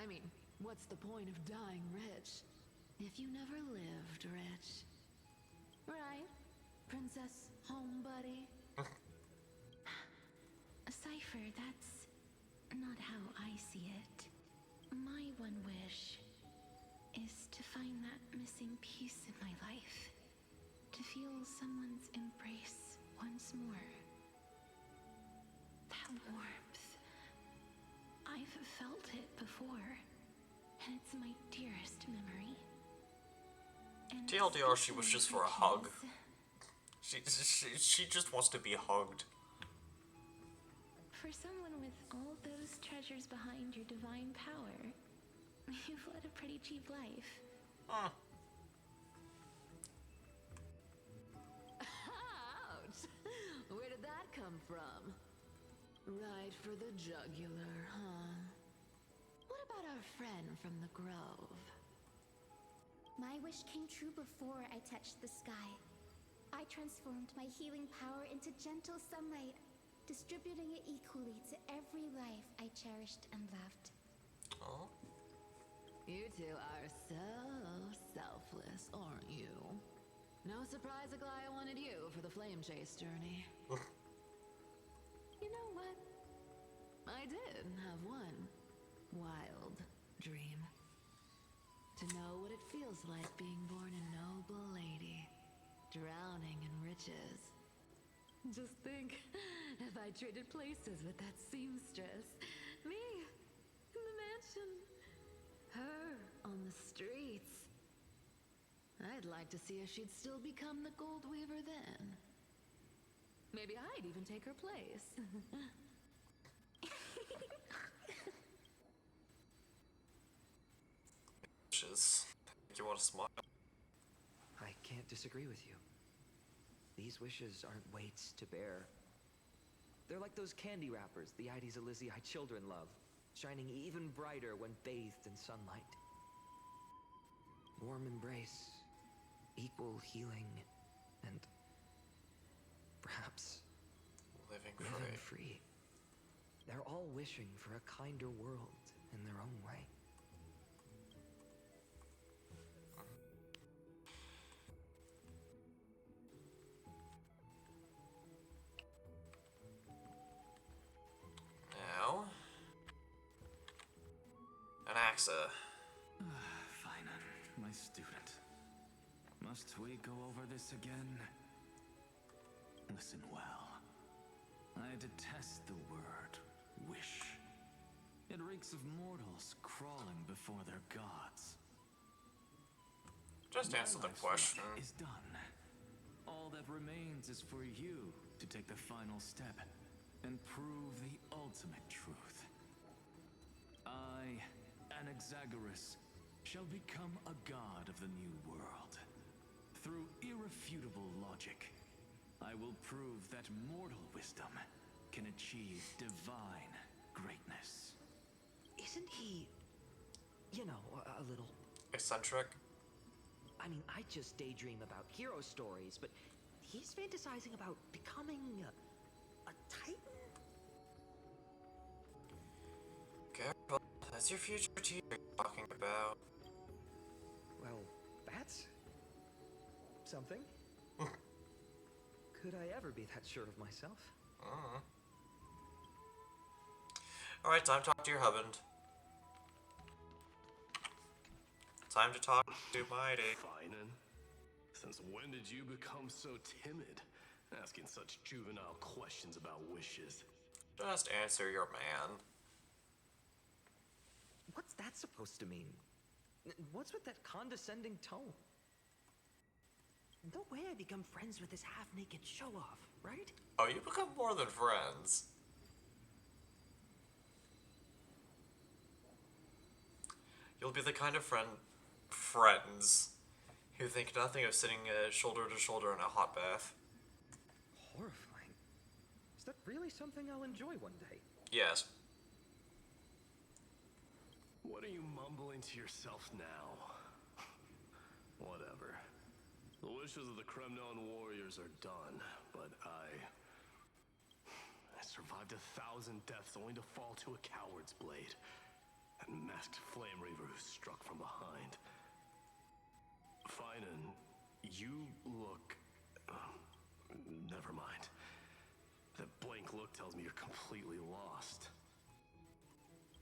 I mean, what's the point of dying rich if you never lived rich? Right, Princess Homebuddy? Cypher, that's not how I see it. My one wish is to find that missing piece in my life. To feel someone's embrace once more. That warmth. I've felt it before, and it's my dearest memory. And TLDR, she wishes for a hug. riches, She just wants to be hugged. For someone with all those treasures behind your divine power, you've led a pretty cheap life. Huh. Ouch! Where did that come from? Right for the jugular, huh? What about our friend from the Grove? My wish came true before I touched the sky. I transformed my healing power into gentle sunlight, distributing it equally to every life I cherished and loved. Oh. You two are so selfless, aren't you? No surprise Aglaya wanted you for the flame chase journey. You know what? I did have one wild dream. To know what it feels like being born a noble lady, drowning in riches. Just think, if I traded places with that seamstress, me in the mansion, her on the streets. I'd like to see if she'd still become the Gold Weaver then. Maybe I'd even take her place. Wishes. You want to smile? I can't disagree with you. These wishes aren't weights to bear. They're like those candy wrappers the Ides Elysiae children love, shining even brighter when bathed in sunlight. Warm embrace, equal healing, and perhaps living free. They're all wishing for a kinder world in their own way. Now, Anaxa. Fine, my student. Must we go over this again? Listen well. I detest the word wish. It reeks of mortals crawling before their gods. Just answer the question. Is done. All that remains is for you to take the final step and prove the ultimate truth. I, Anaxagoras, shall become a god of the new world. Through irrefutable logic, I will prove that mortal wisdom can achieve divine greatness. Isn't he, a little eccentric? I mean, I just daydream about hero stories, but he's fantasizing about becoming a titan? Careful, that's your future teacher talking about. Well, that's something. Could I ever be that sure of myself? Alright, time to talk to your husband. Time to talk to Mighty. Finan, since when did you become so timid? Asking such juvenile questions about wishes. Just answer your man. What's that supposed to mean? What's with that condescending tone? No way I become friends with this half-naked show-off, right? Oh, you become more than friends. You'll be the kind of friends who think nothing of sitting shoulder to shoulder in a hot bath. Horrifying. Is that really something I'll enjoy one day? Yes. What are you mumbling to yourself now? Whatever. The wishes of the Kremnon warriors are done, but I survived 1,000 deaths only to fall to a coward's blade. That masked flame reaver who struck from behind. Finan, you look... never mind. That blank look tells me you're completely lost.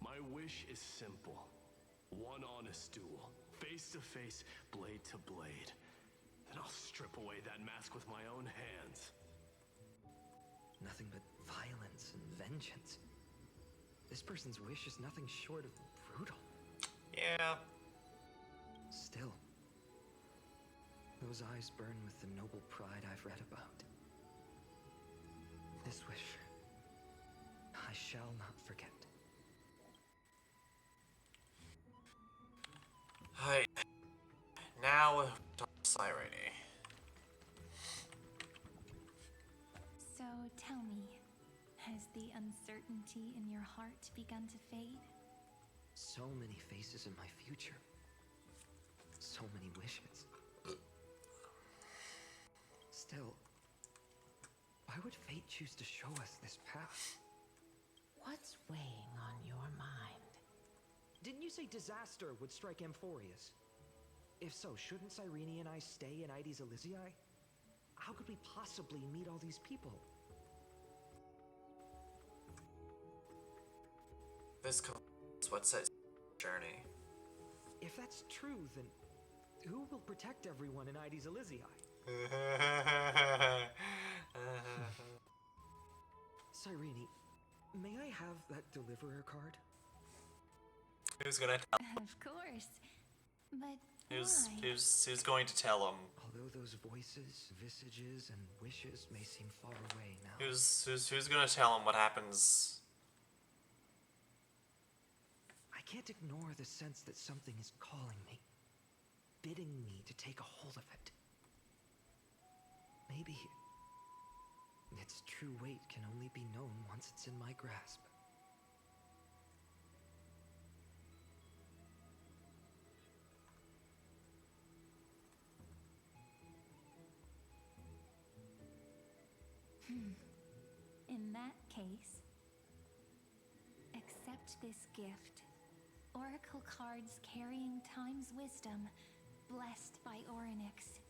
My wish is simple. One honest duel. Face to face, blade to blade. Then I'll strip away that mask with my own hands. Nothing but violence and vengeance. This person's wish is nothing short of brutal. Yeah. Still, those eyes burn with the noble pride I've read about. This wish, I shall not forget. Hi. Now, talk to Cyrene. So tell me, has the uncertainty in your heart begun to fade? So many faces in my future. So many wishes. Still, why would fate choose to show us this path? What's weighing on your mind? Didn't you say disaster would strike Amphorius? If so, shouldn't Cyrene and I stay in Ides Elysiae? How could we possibly meet all these people? This is what says journey. If that's true, then who will protect everyone in Ides Elysiae? Cyrene, may I have that deliverer card? Who's gonna tell? Of course. But Who's going to tell him? Although those voices, visages, and wishes may seem far away now. Who's gonna tell him what happens? I can't ignore the sense that something is calling me, bidding me to take a hold of it. Maybe its true weight can only be known once it's in my grasp. In that case, accept this gift. Oracle cards carrying time's wisdom, blessed by Orynyx.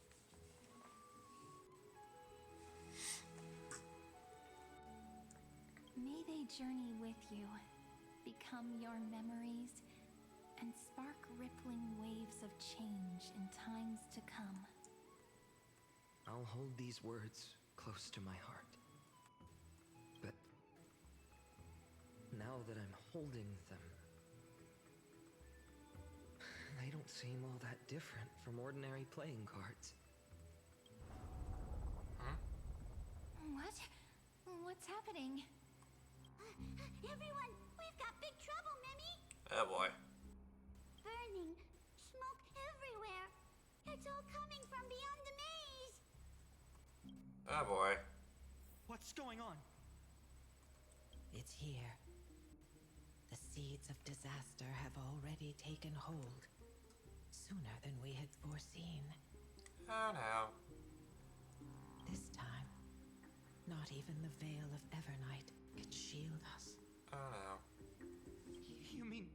May they journey with you, become your memories, and spark rippling waves of change in times to come. I'll hold these words close to my heart. But now that I'm holding them, they don't seem all that different from ordinary playing cards. What? What's happening? Everyone, we've got big trouble, Mimi! Oh boy. Burning, smoke everywhere. It's all coming from beyond the maze. Oh boy. What's going on? It's here. The seeds of disaster have already taken hold, sooner than we had foreseen. Oh no. This time, not even the veil of Evernight can shield us. Oh no. You mean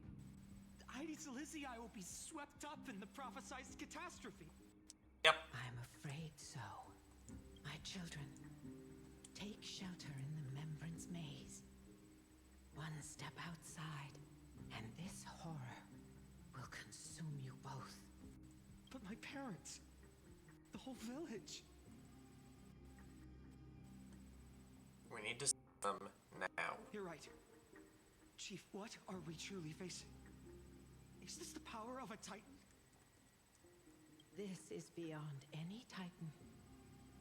Ides Elysiae will be swept up in the prophesized catastrophe? Yep. I'm afraid so. My children, take shelter in the Membrance Maze. One step outside, and this horror will consume you both. But my parents, the whole village. We need to save them now. You're right. Chief, what are we truly facing? Is this the power of a Titan? This is beyond any Titan.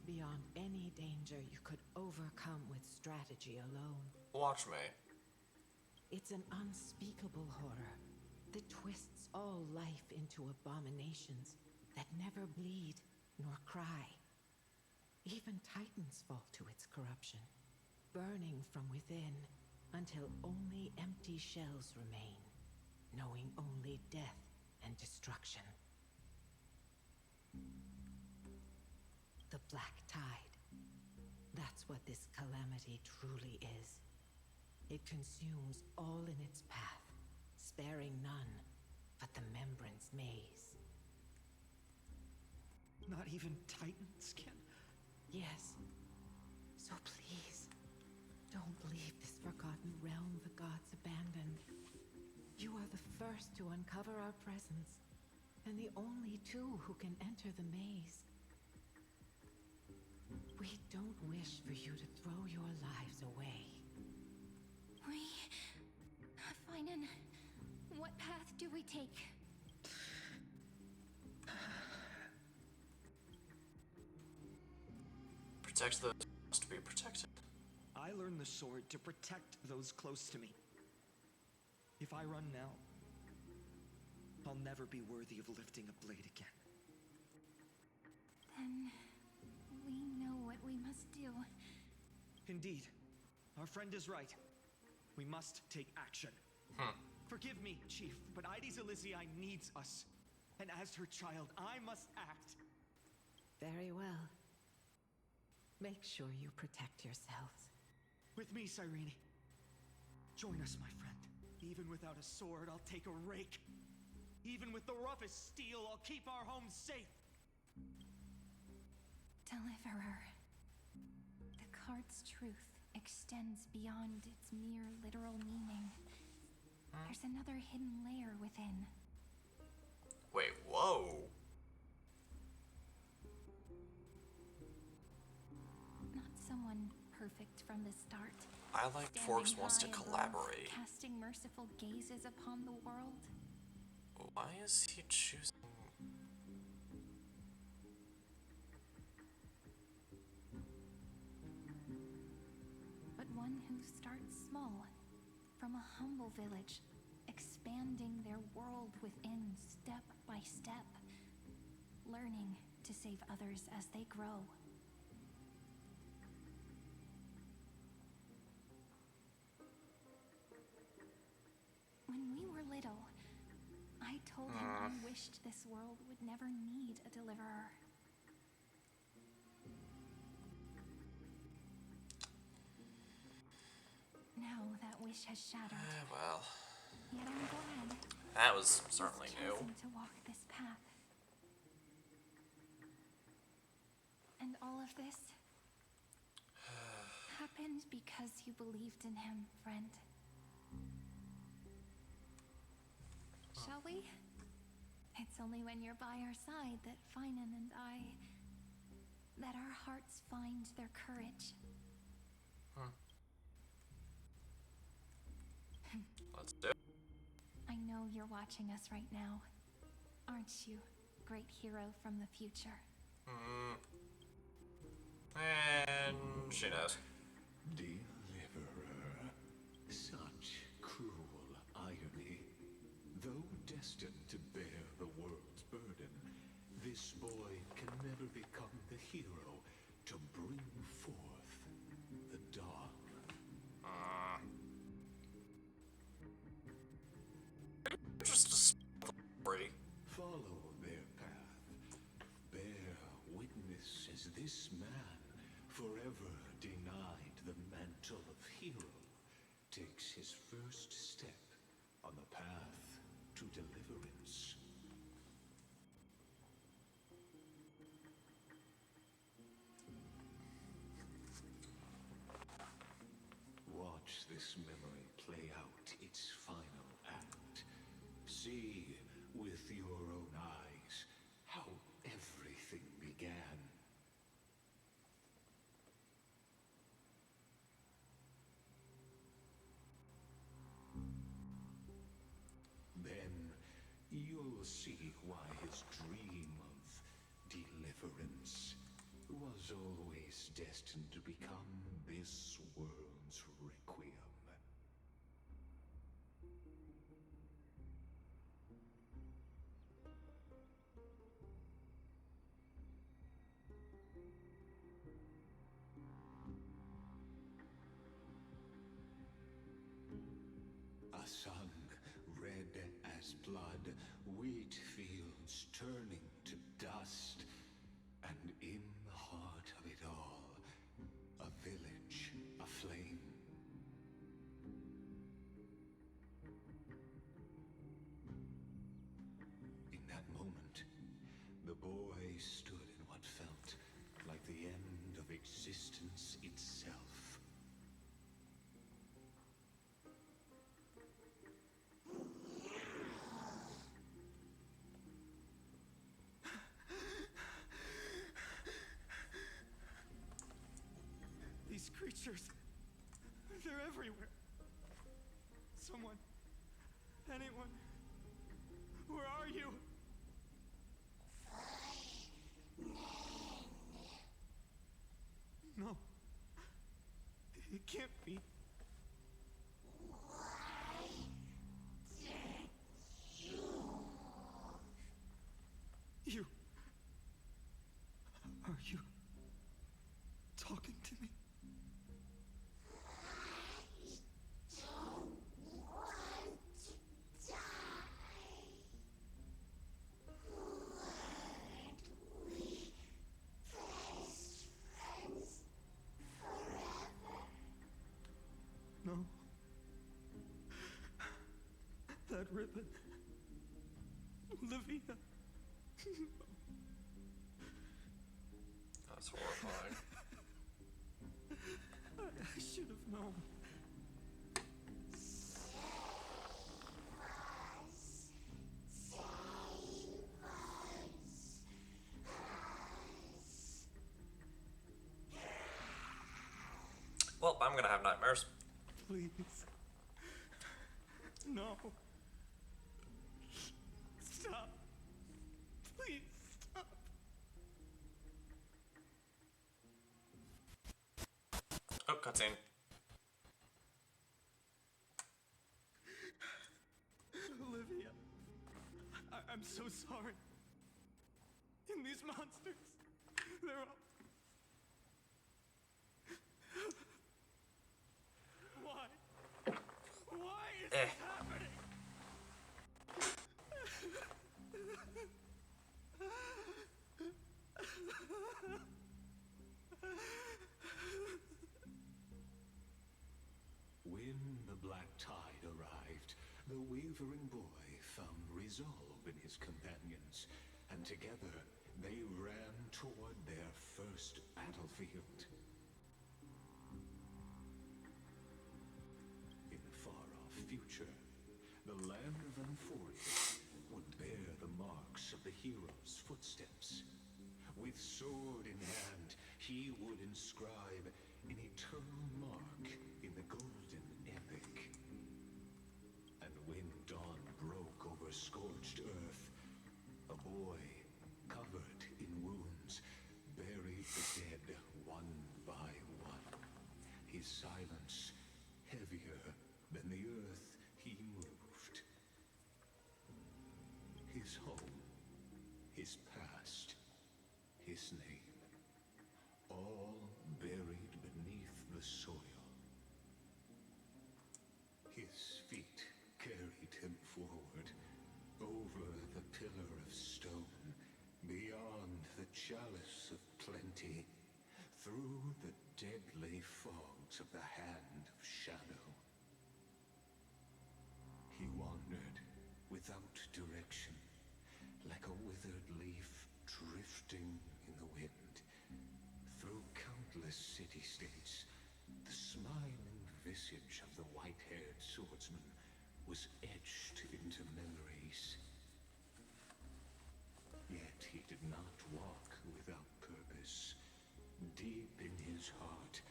Beyond any danger you could overcome with strategy alone. Watch me. It's an unspeakable horror that twists all life into abominations that never bleed nor cry. Even Titans fall to its corruption, burning from within until only empty shells remain, knowing only death and destruction. The Black Tide. That's what this calamity truly is. It consumes all in its path, sparing none but the Membrance Maze. Not even Titans can? Yes. So please, don't leave this forgotten realm the gods abandoned. You are the first to uncover our presence, and the only two who can enter the maze. We don't wish for you to throw your lives away. Finan, what path do we take? Protect those who must be protected. I learned the sword to protect those close to me. If I run now, I'll never be worthy of lifting a blade again. Then we know what we must do. Indeed, our friend is right. We must take action. Forgive me, Chief, but Ides Elysiae needs us. And as her child, I must act. Very well. Make sure you protect yourselves. With me, Cyrene. Join us, my friend. Even without a sword, I'll take a rake. Even with the roughest steel, I'll keep our home safe. Deliverer. The card's truth extends beyond its mere literal meaning. There's another hidden layer within. Wait, whoa. Not someone perfect from the start. I like Forks wants to Standing high above, collaborate. casting merciful gazes upon the world. Why is he choosing one who starts small, from a humble village, expanding their world within step by step, learning to save others as they grow. When we were little, I told him I wished this world would never need a deliverer. Now that wish has shattered. Well, Yet I'm glad that was certainly new. chosen to walk this path. And all of this happened because you believed in him, friend. Shall we? It's only when you're by our side that Finan and that our hearts find their courage. Let's do it. I know you're watching us right now. Aren't you, great hero from the future? And she knows. Deliverer. Such cruel irony. Though destined to bear the world's burden, this boy can never become the hero to bring forth the dawn. Just a story. Follow their path. Bear witness as this man, forever denied the mantle of hero, takes his first step on the path to deliverance. Watch this memory play out its final act. See with your own eyes how everything began. Then you'll see why his dream of deliverance was always destined to become this world's requiem. A sun red as blood, wheat fields turning to dust, and in the heart of it all, a village aflame. In that moment, the boy stood in what felt like the end of existence itself. These creatures, they're everywhere. Someone, anyone, where are you? No, it can't be. You. Are you talking to me? No. That ribbon. Olivia. That's horrifying. I should have known. Well, I'm gonna have nightmares. Please. No. Stop. Please stop. Oh, cutscene. I'm so sorry. And these monsters, they're all... Why? Why is this happening? When the black tide arrived, the wavering boy found resolve in his companions, and together they ran toward their first battlefield. In the far-off future, the land of Amphoria would bear the marks of the hero's footsteps. With sword in hand, he would inscribe an eternal mark in the golden epic. And when dawn broke over scorched earth, a boy, covered in wounds, buried the dead one by one. His silence heavier than the earth he moved. His home, his past, his name, all buried beneath the soil. His feet carried him forward, over the pillar of stone, beyond the chalice of plenty, through the deadly fogs of the hand of shadow. He wandered without direction, like a withered leaf drifting in the wind. Through countless city-states, the smiling visage of the white-haired swordsman was etched into memories. Yet he did not walk without purpose. Deep in his heart,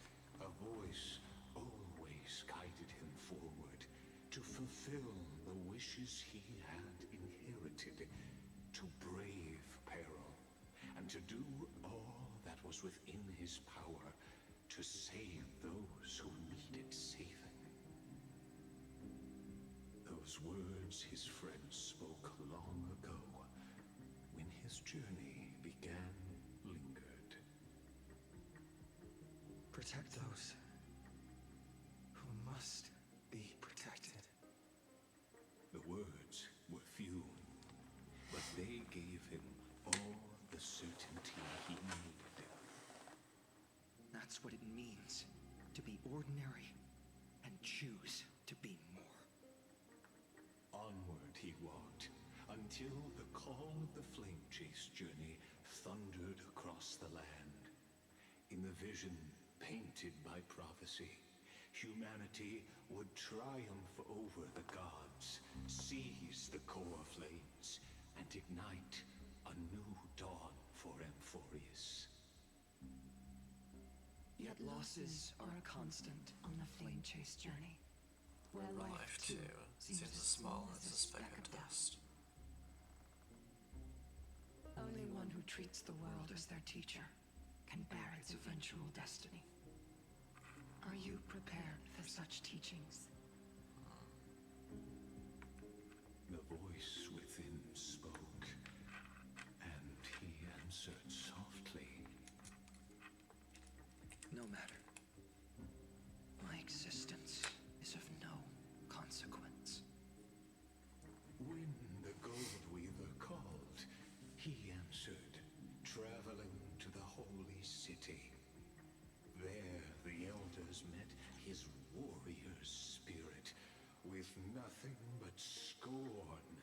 a voice always guided him forward to fulfill the wishes he had inherited, to brave peril, and to do all that was within his power to save those who needed saving. Those words his friends spoke long ago, when his journey began, lingered. Protect those who must be protected. The words were few, but they gave him all the certainty he needed. That's what it means to be ordinary and choose to be more. Onward he walked, until the call of the flame chase journey thundered across the land. In the vision painted by prophecy, humanity would triumph over the gods, seize the core flames, and ignite a new dawn for Amphorius. Yet losses are a constant on the flame chase journey. Where Life, too, seems as small as a speck of dust. Only one who treats the world as their teacher can bear its eventual destiny. Are you prepared for such teachings? The voice within spoke, and he answered softly. No matter. My existence is of no consequence. When the Gold Weaver called, he answered, traveling to the holy city. There the elders met his warrior's spirit, with nothing but scorn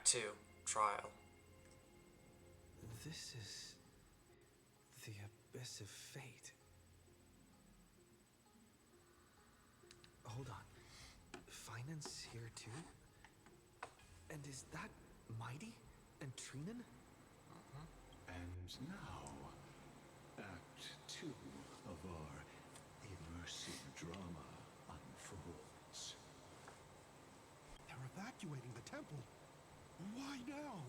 Act 2, Trial. This is the abyss of fate. Hold on. Finance here too? And is that Mighty and Trinen? And now, Act 2 of our immersive drama unfolds. They're evacuating the temple. Why now?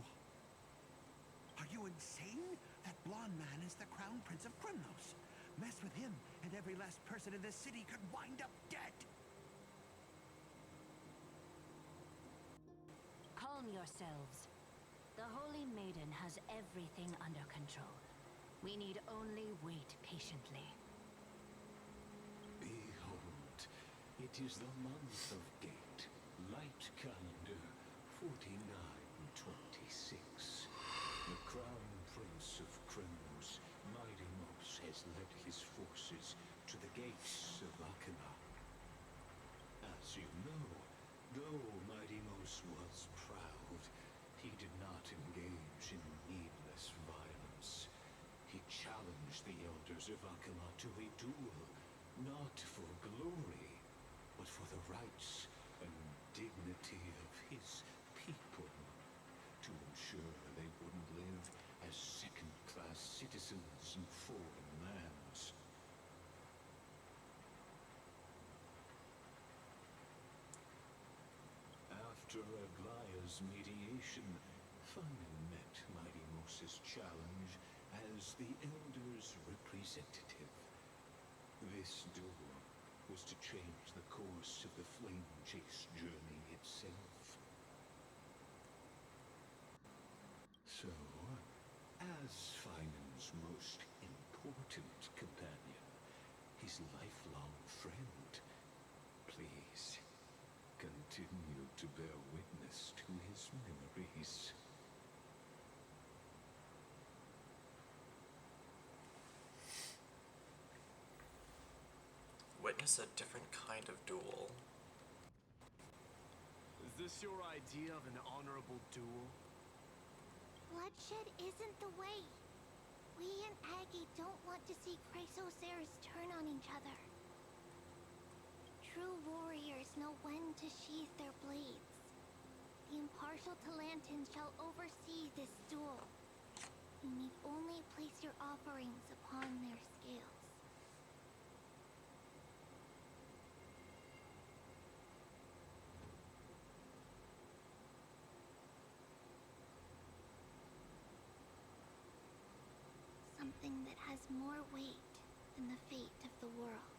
Are you insane? That blonde man is the Crown Prince of Krymnos. Mess with him, and every last person in this city could wind up dead. Calm yourselves. The Holy Maiden has everything under control. We need only wait patiently. Behold, it is the month of Gate, light calendar 4926. The Crown Prince of Krymnos, Mighty Mos, has led his forces to the gates of Akana. As you know, though Mighty Mos was proud, he did not engage in needless violence. He challenged the elders of Akama to a duel, not for glory, but for the rights and dignity of his people, to ensure they wouldn't live as second-class citizens in foreign lands. After Aglaya's mediation, Finan met Mighty Mos's challenge as the Elder's representative. This duel was to change the course of the Flame Chase journey itself. So, as Finan's most important companion, his lifelong friend, please continue to bear witness to his memories. Witness a different kind of duel. Is this your idea of an honorable duel? Bloodshed isn't the way. We and Aggie don't want to see Chrysoceres turn on each other. True warriors know when to sheathe their blades. The impartial Talantans shall oversee this duel. You need only place your offerings upon their scales. Something that has more weight than the fate of the world.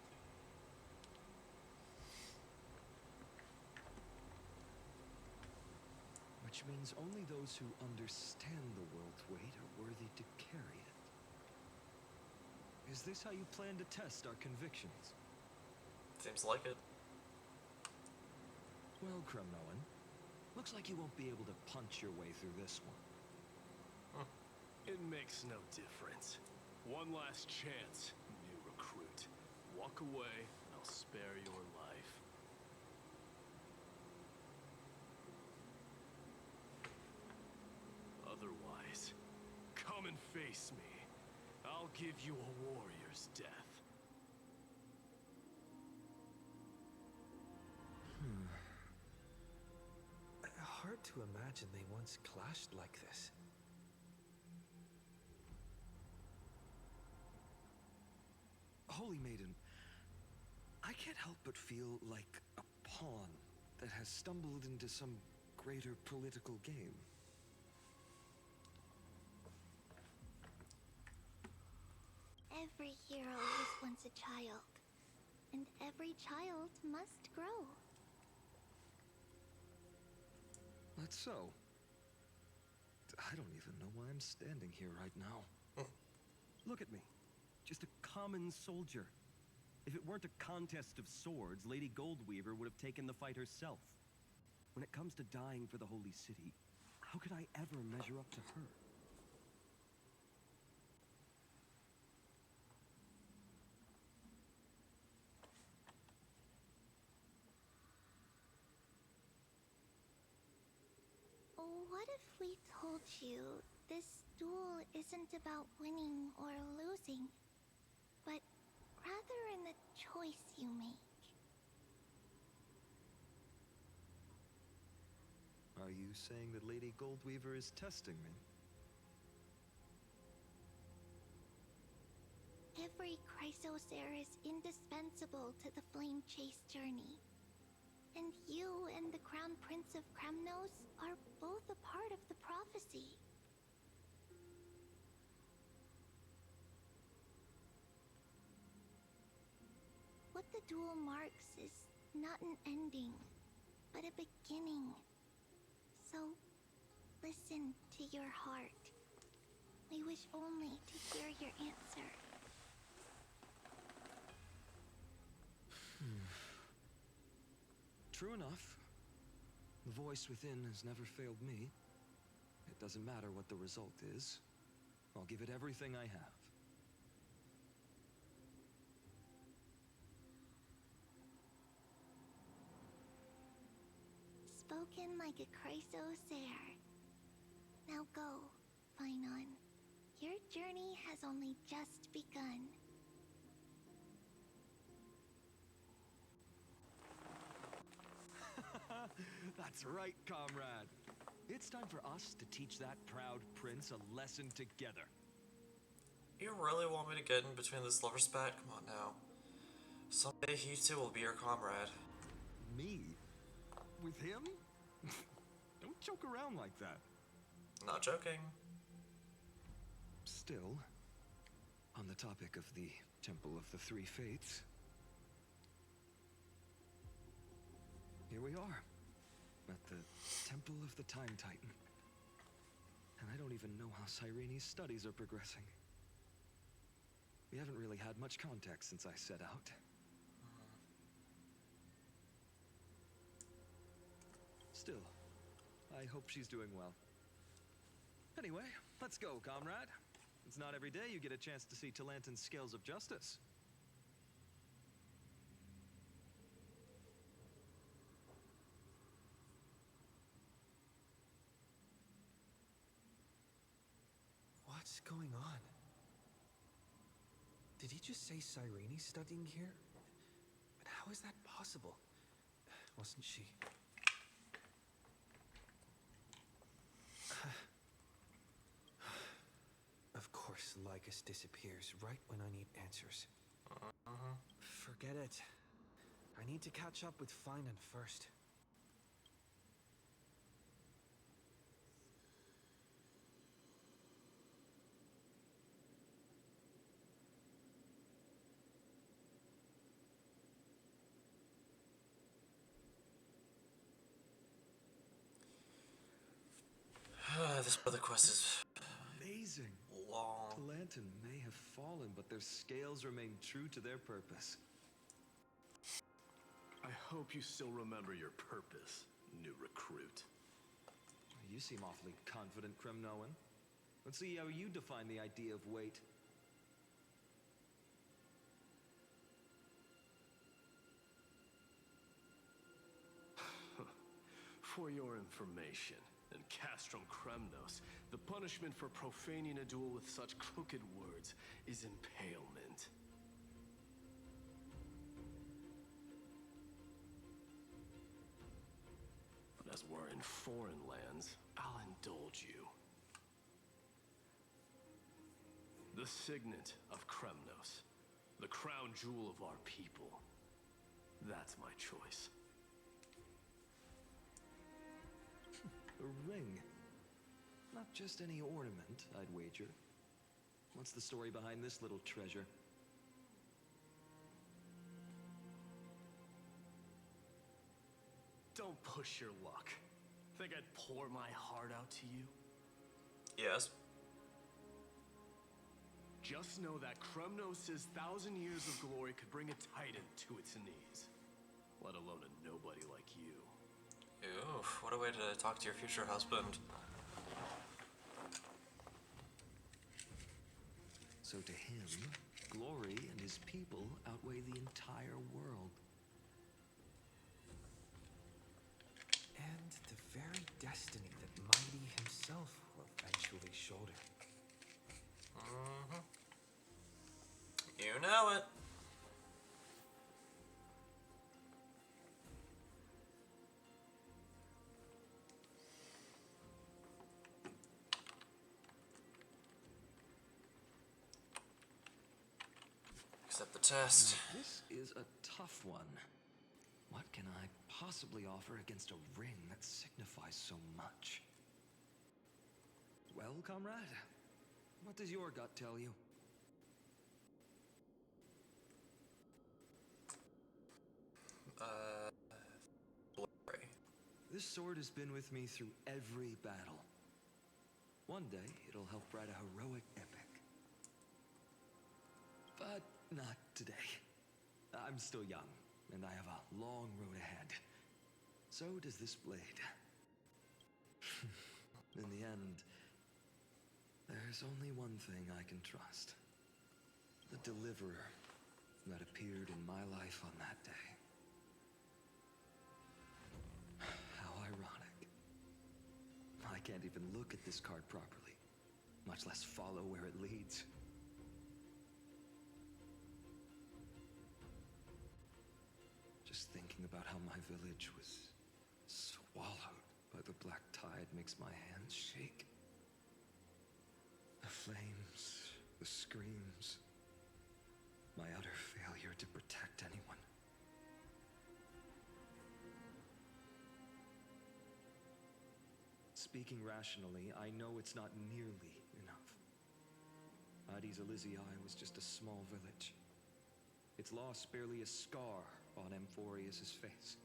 Which means only those who understand the world's weight are worthy to carry it. Is this how you plan to test our convictions? Seems like it. Well, Krumnoan, looks like you won't be able to punch your way through this one. It makes no difference. One last chance, new recruit. Walk away, and I'll spare your life. Otherwise, come and face me. I'll give you a warrior's death. Hard to imagine they once clashed like this. Holy Maiden, I can't help but feel like a pawn that has stumbled into some greater political game. Every hero was once a child, and every child must grow. That's so. I don't even know why I'm standing here right now. Look at me. Just a common soldier. If it weren't a contest of swords, Lady Goldweaver would have taken the fight herself. When it comes to dying for the Holy City, how could I ever measure up to her? Oh, What if we told you this duel isn't about winning or losing, but rather in the choice you make? Are you saying that Lady Goldweaver is testing me? Every Chrysosaur is indispensable to the Flame Chase journey. And you and the Crown Prince of Kremnos are both a part of the prophecy. What the duel marks is not an ending, but a beginning. So, listen to your heart. We wish only to hear your answer. True enough. The voice within has never failed me. It doesn't matter what the result is. I'll give it everything I have. Spoken like a Chrysosaur. Now go, Finon. Your journey has only just begun. That's right, comrade. It's time for us to teach that proud prince a lesson together. You really want me to get in between this lover spat? Come on now. Someday he too will be your comrade. Me? With him? Don't joke around like that. Not joking. Still, on the topic of the Temple of the Three Fates, here we are, at the Temple of the Time Titan. And I don't even know how Cyrene's studies are progressing. We haven't really had much contact since I set out. Still, I hope she's doing well. Anyway, let's go, comrade. It's not every day you get a chance to see Talantin's scales of justice. What's going on? Did he just say Cyrene's studying here? But how is that possible? Wasn't she? Of course, Lycus disappears right when I need answers. Forget it. I need to catch up with Finan first. This brother quest is Amazing. long. Talantin may have fallen, but their scales remain true to their purpose. I hope you still remember your purpose, new recruit. You seem awfully confident, Kremnoan. Let's see how you define the idea of weight. For your information, in Castrum Kremnos, the punishment for profaning a duel with such crooked words is impalement. But as we're in foreign lands, I'll indulge you. The signet of Kremnos, the crown jewel of our people. That's my choice. A ring. Not just any ornament, I'd wager. What's the story behind this little treasure? Don't push your luck. Think I'd pour my heart out to you? Yes. Just know that Kremnos' 1,000 years of glory could bring a titan to its knees. Let alone a nobody like you. Oof, what a way to talk to your future husband. So to him, glory and his people outweigh the entire world. And the very destiny that Mighty himself will eventually shoulder. Mm-hmm. You know it. Accept the test. Now, this is a tough one. What can I possibly offer against a ring that signifies so much? Well, comrade, what does your gut tell you? Glory. This sword has been with me through every battle. One day, it'll help write a heroic epic. But not today. I'm still young, and I have a long road ahead. So does this blade. In the end, there's only one thing I can trust. The deliverer that appeared in my life on that day. How ironic. I can't even look at this card properly, much less follow where it leads. Just thinking about how my village was swallowed by the black tide makes my hands shake. The flames, the screams, my utter failure to protect anyone. Speaking rationally, I know it's not nearly enough. Hades Elysiae was just a small village. Its loss barely a scar on Amphorius' face.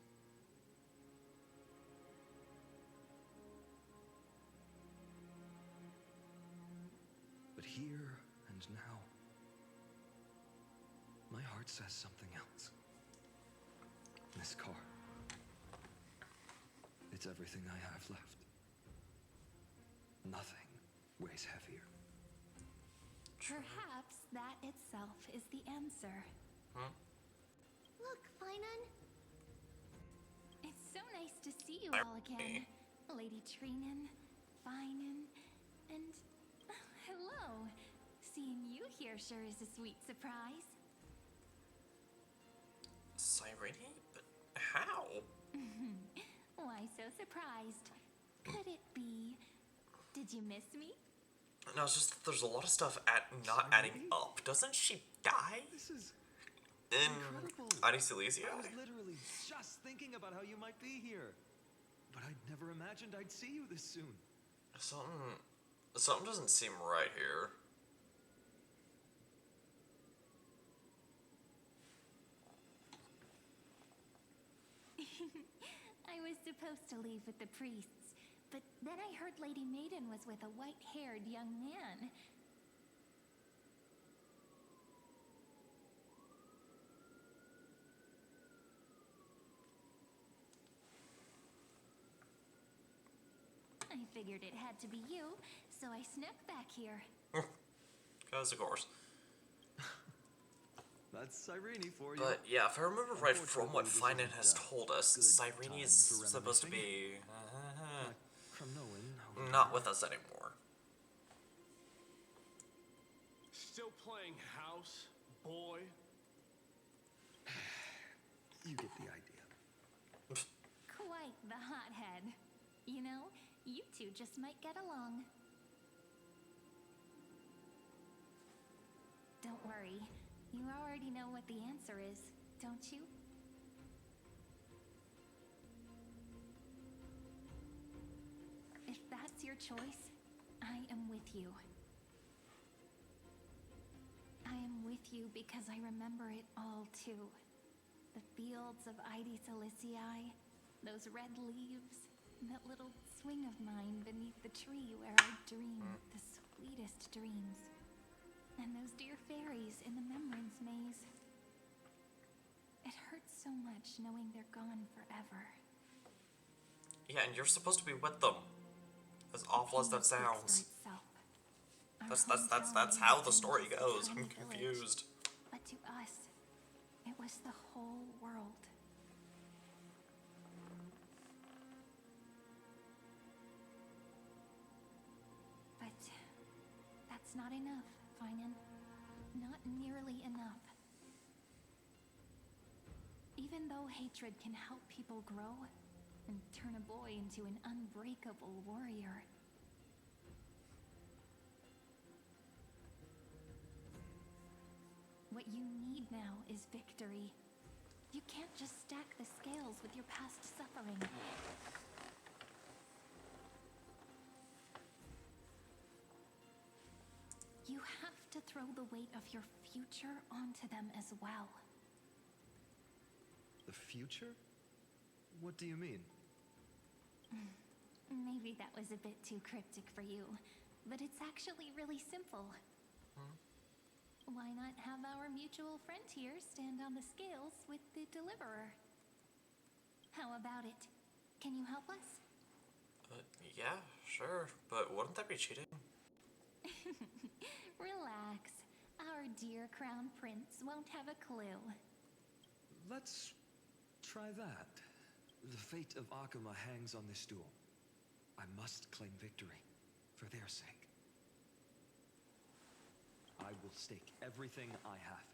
But here and now, my heart says something else. This car, it's everything I have left. Nothing weighs heavier. Perhaps that itself is the answer. Huh? Look, Finan. It's so nice to see you all again. Lady Trinen, Finan, and hello. Seeing you here sure is a sweet surprise. Cyrene? But how? Why so surprised? Could it be? Did you miss me? No, it's just that there's a lot of stuff not adding up. Doesn't she die? This is in incredible. Hades Elysiae? I was literally just thinking about how you might be here. But I'd never imagined I'd see you this soon. Something doesn't seem right here. I was supposed to leave with the priests, but then I heard Lady Maiden was with a white-haired young man. I figured it had to be you, so I snuck back here. Because, of course. That's Cyrene for you. But yeah, if I remember right from what Finan has told us, Cyrene is supposed to be not with us anymore. Still playing house, boy? You get the idea. Quite the hothead. You know, you two just might get along. Don't worry. You already know what the answer is, don't you? If that's your choice, I am with you. I am with you because I remember it all too. The fields of Hades Elysiae, those red leaves, that little swing of mine beneath the tree where I dreamed the sweetest dreams. And those dear fairies in the Memorance Maze. It hurts so much knowing they're gone forever. Yeah, and you're supposed to be with them. As awful as that sounds. That's how the story goes. I'm confused. But to us, it was the whole world. It's not enough, Finan. Not nearly enough. Even though hatred can help people grow and turn a boy into an unbreakable warrior, what you need now is victory. You can't just stack the scales with your past suffering. You have to throw the weight of your future onto them as well. The future? What do you mean? Maybe that was a bit too cryptic for you, but it's actually really simple. Why not have our mutual friend here stand on the scales with the deliverer? How about it? Can you help us? Yeah, sure, but wouldn't that be cheating? Relax. Our dear crown prince won't have a clue. Let's try that. The fate of Akuma hangs on this duel. I must claim victory, for their sake. I will stake everything I have.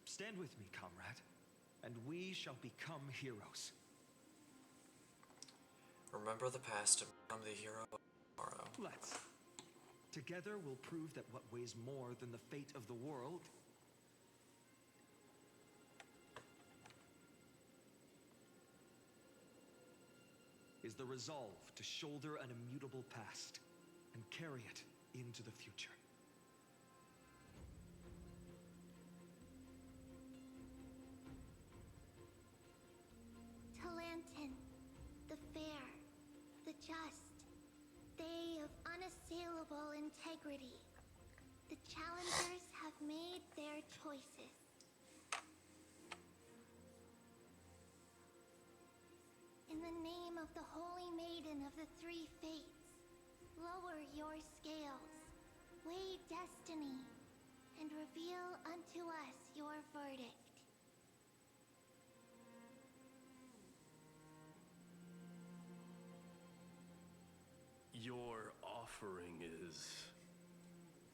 Stand with me, comrade, and we shall become heroes. Remember the past and become the hero of tomorrow. Let's. Together we'll prove that what weighs more than the fate of the world is the resolve to shoulder an immutable past and carry it into the future. Talantin, the fair, the just, they of unassailable integrity. The challengers have made their choices. In the name of the Holy Maiden of the Three Fates, lower your scales, weigh destiny, and reveal unto us your verdict. Your offering is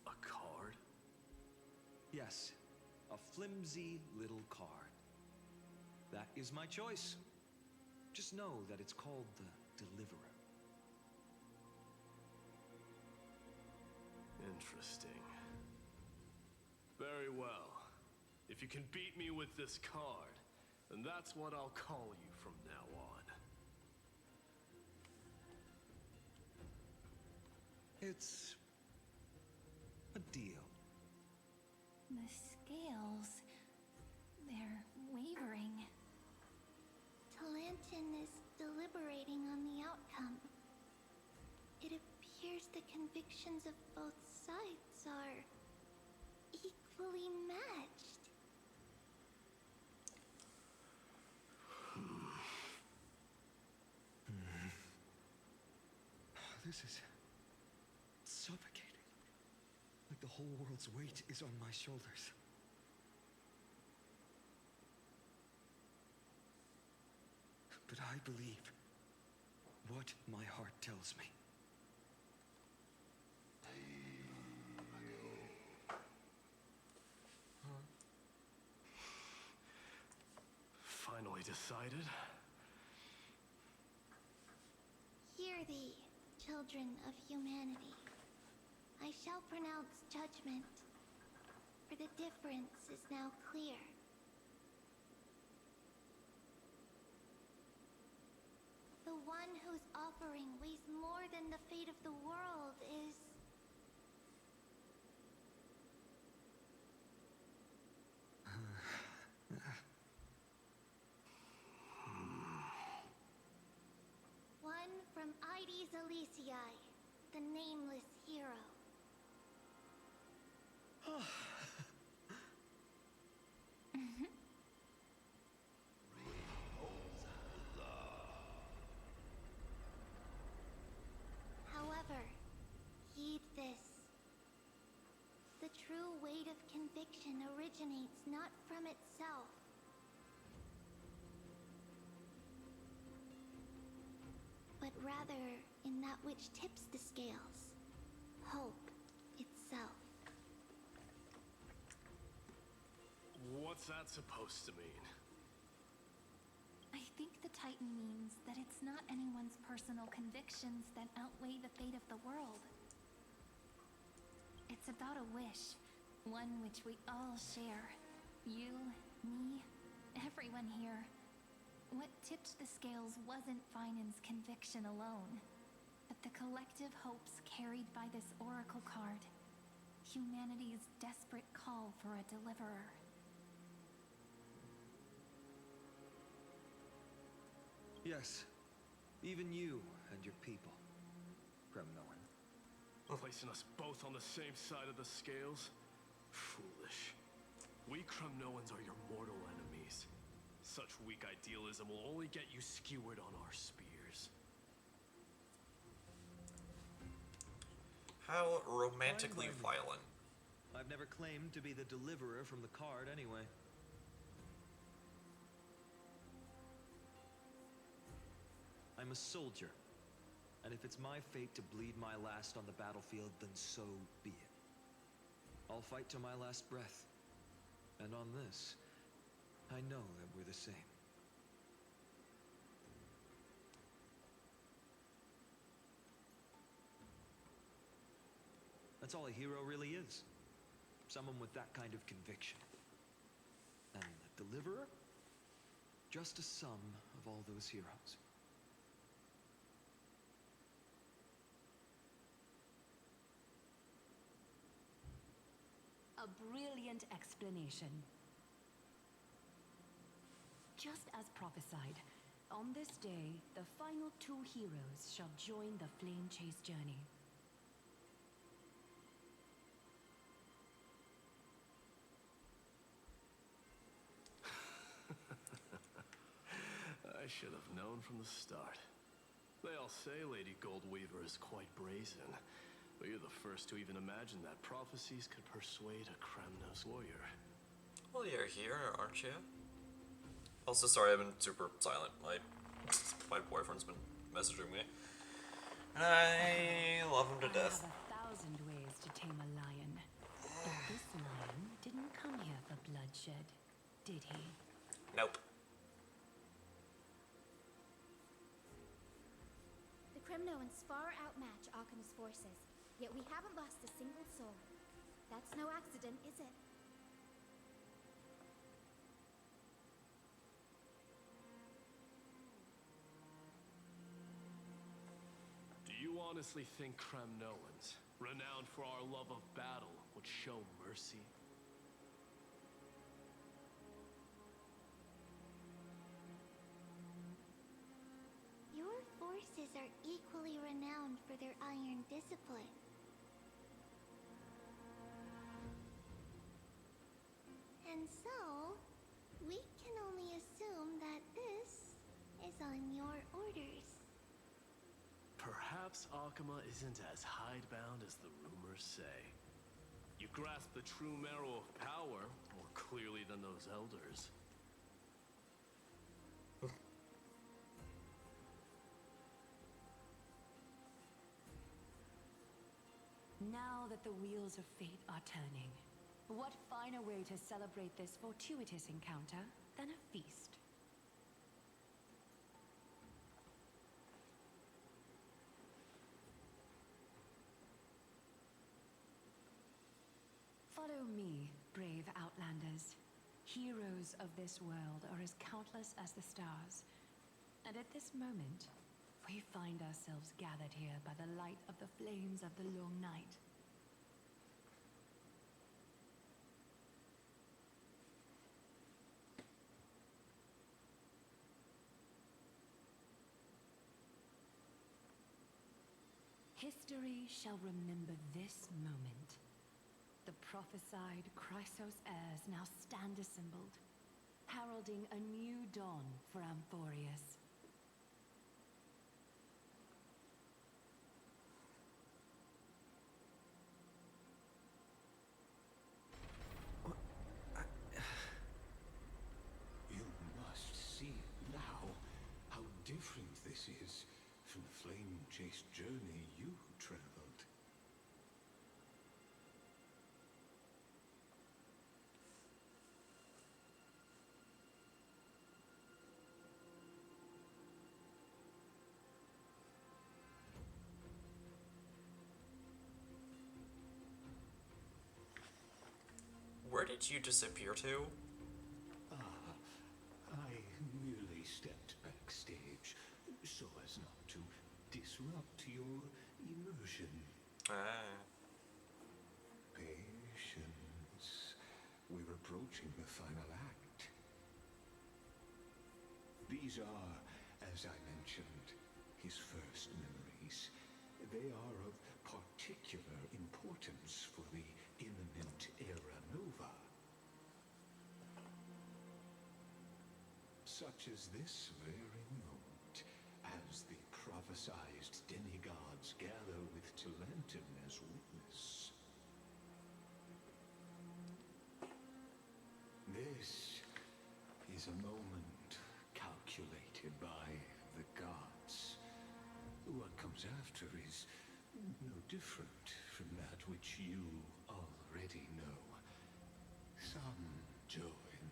a card? Yes, a flimsy little card. That is my choice. Just know that it's called the Deliverer. Interesting. Very well. If you can beat me with this card, then that's what I'll call you from now on. It's a deal. The scales, they're wavering. Talantin is deliberating on the outcome. It appears the convictions of both sides are equally matched. This is suffocating. Like the whole world's weight is on my shoulders. But I believe what my heart tells me. Finally decided? Hear thee, children of humanity. I shall pronounce judgment, for the difference is now clear. The one whose offering weighs more than the fate of the world is... one from Ides Elysiae, the nameless hero. However, heed this. The true weight of conviction originates not from itself, but rather in that which tips the scales. Hope What's that supposed to mean? I think the Titan means that it's not anyone's personal convictions that outweigh the fate of the world. It's about a wish, one which we all share. You, me, everyone here. What tipped the scales wasn't Finan's conviction alone, but the collective hopes carried by this oracle card. Humanity's desperate call for a deliverer. Yes, even you and your people, Kremnoan. Placing us both on the same side of the scales? Foolish. We Kremnoans are your mortal enemies. Such weak idealism will only get you skewered on our spears. How romantically violent. I've never claimed to be the deliverer from the card anyway. I'm a soldier, and if it's my fate to bleed my last on the battlefield, then so be it. I'll fight to my last breath, and on this, I know that we're the same. That's all a hero really is. Someone with that kind of conviction. And the deliverer? Just a sum of all those heroes. A brilliant explanation. Just as prophesied, on this day, the final two heroes shall join the Flame Chase journey. I should have known from the start. They all say Lady Goldweaver is quite brazen, but you're the first to even imagine that prophecies could persuade a Kremnos warrior. Well, you're here, aren't you? Also, sorry, I've been super silent. My boyfriend's been messaging me. And I love him to death. I have 1,000 ways to tame a lion. But this lion didn't come here for bloodshed, did he? Nope. The Kremnoans far outmatch Akama's forces, yet we haven't lost a single soul. That's no accident, is it? Do you honestly think Kremnoans, renowned for our love of battle, would show mercy? Your forces are equally renowned for their iron discipline. And so, we can only assume that this is on your orders. Perhaps Akama isn't as hidebound as the rumors say. You grasp the true marrow of power more clearly than those elders. Now that the wheels of fate are turning, what finer way to celebrate this fortuitous encounter than a feast? Follow me, brave Outlanders. Heroes of this world are as countless as the stars. And at this moment, we find ourselves gathered here by the light of the flames of the long night. History shall remember this moment. The prophesied Chrysos heirs now stand assembled, heralding a new dawn for Amphorius. You must see now how different this is from the flame-chased journey you traveled. did you disappear to? I merely stepped backstage so as not to disrupt your immersion. Patience. We're approaching the final act. These are, as I mentioned, his first memories. They are of particular importance for the imminent Era Nova. Such as this very moment, as the prophesized demigods gather with Talentum as witness. This is a moment calculated by the gods. What comes after is no different from that which you already know. Some join,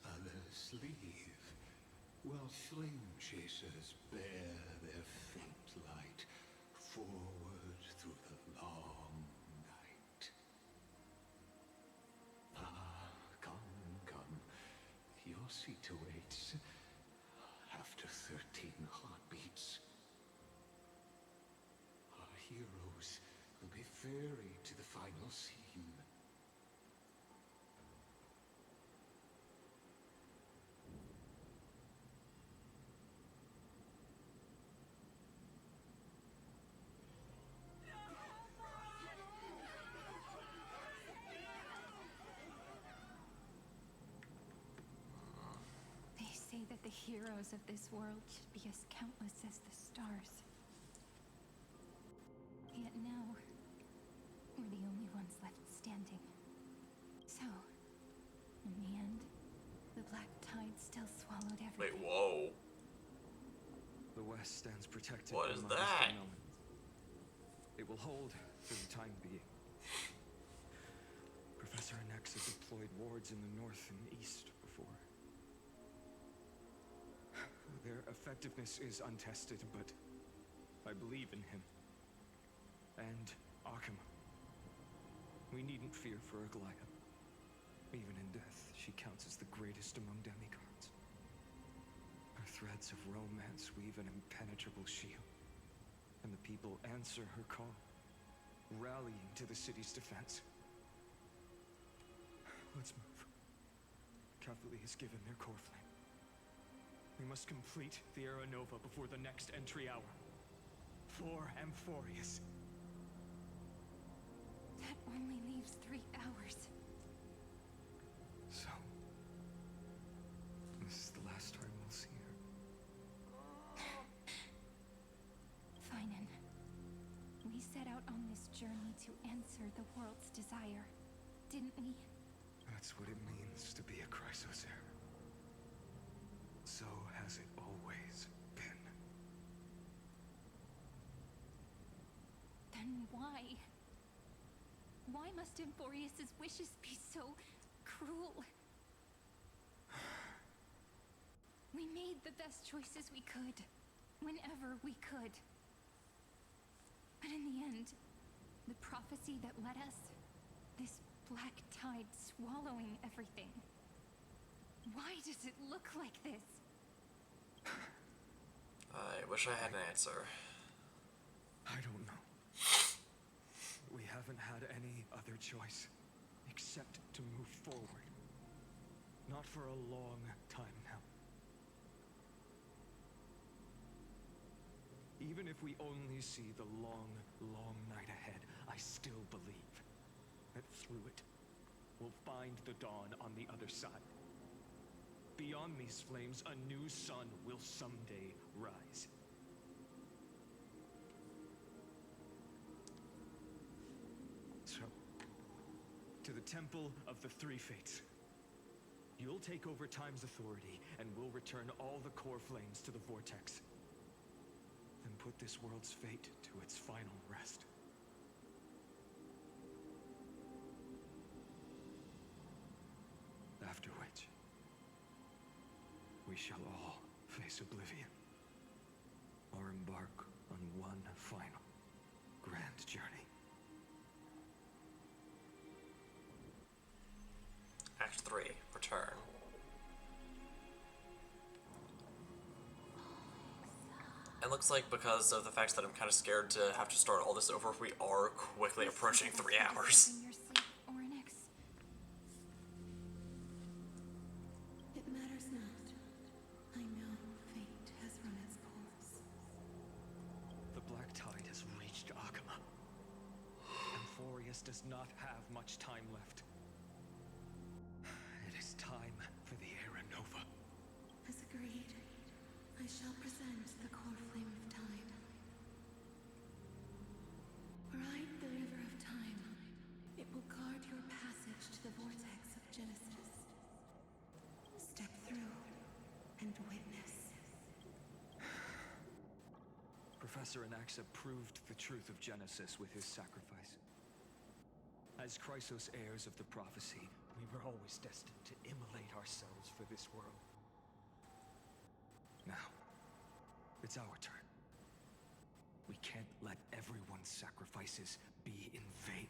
others leave, while flame chasers bear their faint light forward through the long night. Come. Your seat awaits after 13 heartbeats. Our heroes will be ferried to the final scene. They say that the heroes of this world should be as countless as the stars. Yet now, we're the only ones left standing. So, in the end, the black tide still swallowed everything. Wait, whoa. The West stands protected What by is my that? element. It will hold for the time being. Professor Anexa deployed wards in the north and east before. Their effectiveness is untested, but I believe in him. And Arkham. We needn't fear for Aglaya. Even in death, she counts as the greatest among demigods. Her threads of romance weave an impenetrable shield, and the people answer her call, rallying to the city's defense. Let's move. Cavalry has given their core flame. We must complete the Era Nova before the next entry hour. For Amphorius. That only leaves 3 hours. So, this is the last time we'll see her. Finan, we set out on this journey to answer the world's desire, didn't we? That's what it means to be a Chrysosaur. So has it always been. Then why? Why must Amphorius's wishes be so cruel? We made the best choices we could, whenever we could. But in the end, the prophecy that led us, this black tide swallowing everything. Why does it look like this? I wish I had an answer. I don't know. We haven't had any other choice, except to move forward. Not for a long time now. Even if we only see the long, long night ahead, I still believe that through it, we'll find the dawn on the other side. Beyond these flames, a new sun will someday rise. So, to the Temple of the Three Fates. You'll take over Time's authority, and we'll return all the core flames to the Vortex. Then put this world's fate to its final rest. After which, we shall all face oblivion, or embark on one final grand journey. 3, return. It looks like because of the fact that I'm kind of scared to have to start all this over, we are quickly approaching 3 hours. It matters not. I know fate has run its course. The Black Tide has reached Akama. Amphorius does not have much time left. It is time for the Era Nova. As agreed, I shall present the core flame of time. Ride the river of time. It will guard your passage to the vortex of Genesis. Step through and witness. Professor Anaxa proved the truth of Genesis with his sacrifice. As Chrysos heirs of the prophecy, we were always destined to immolate ourselves for this world. Now, it's our turn. We can't let everyone's sacrifices be in vain.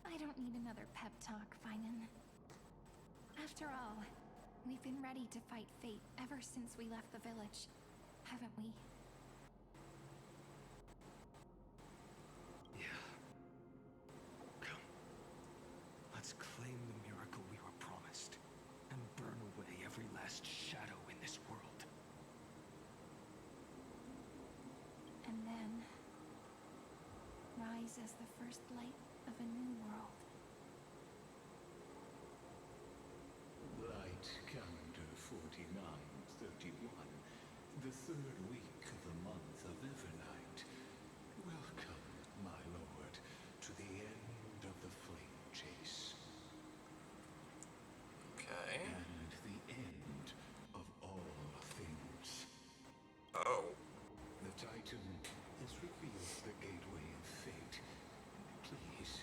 I don't need another pep talk, Finan. After all, we've been ready to fight fate ever since we left the village, haven't we? Yeah. Come. Let's claim the miracle we were promised and burn away every last shadow in this world. And then rise as the first light of a new world. Light calendar 4931, the third week of the month of Evernight. Welcome, my lord, to the end of the flame chase. Okay. And the end of all things. Oh. The Titan has revealed the gateway of fate. Please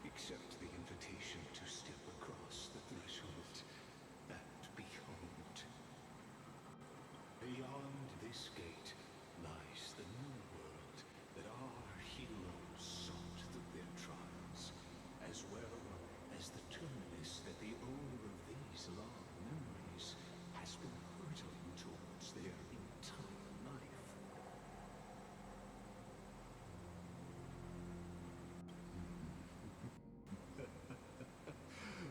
accept the invitation to step across the threshold and behold. Beyond this gate lies the new world that our heroes sought through their trials, as well as the terminus that the owner of these long memories has been hurtling towards their entire life.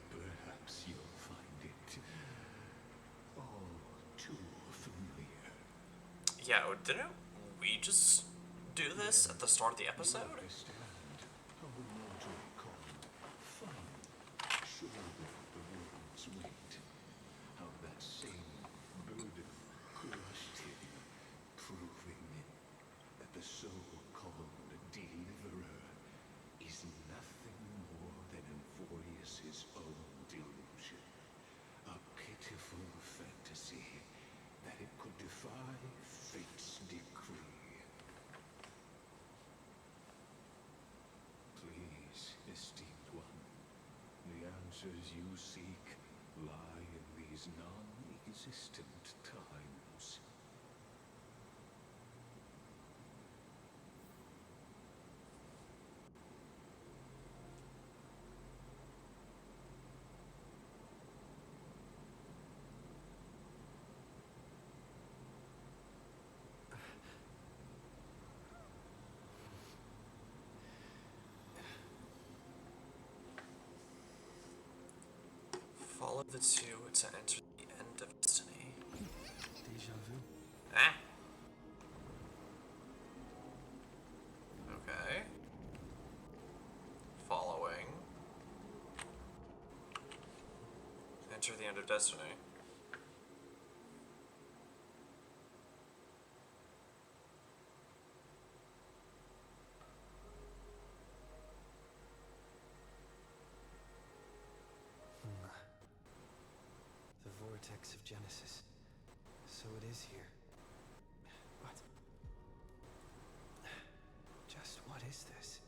Perhaps you'll find it all too familiar. Yeah, didn't we just do this at the start of the episode? Understand how a mortal called Fun shouldered the world's weight. How that same burden crushed him, proving that the so-called deliverer is nothing more than Amphorius's own delusion. A pitiful fantasy that it could defy fate's decree. Please, esteemed one, the answers you seek lie in these non-existent times. Follow the two to enter the end of destiny. Deja vu. Ah. Okay. Following. Enter the end of destiny. The vortex of Genesis. So it is here. But just what is this?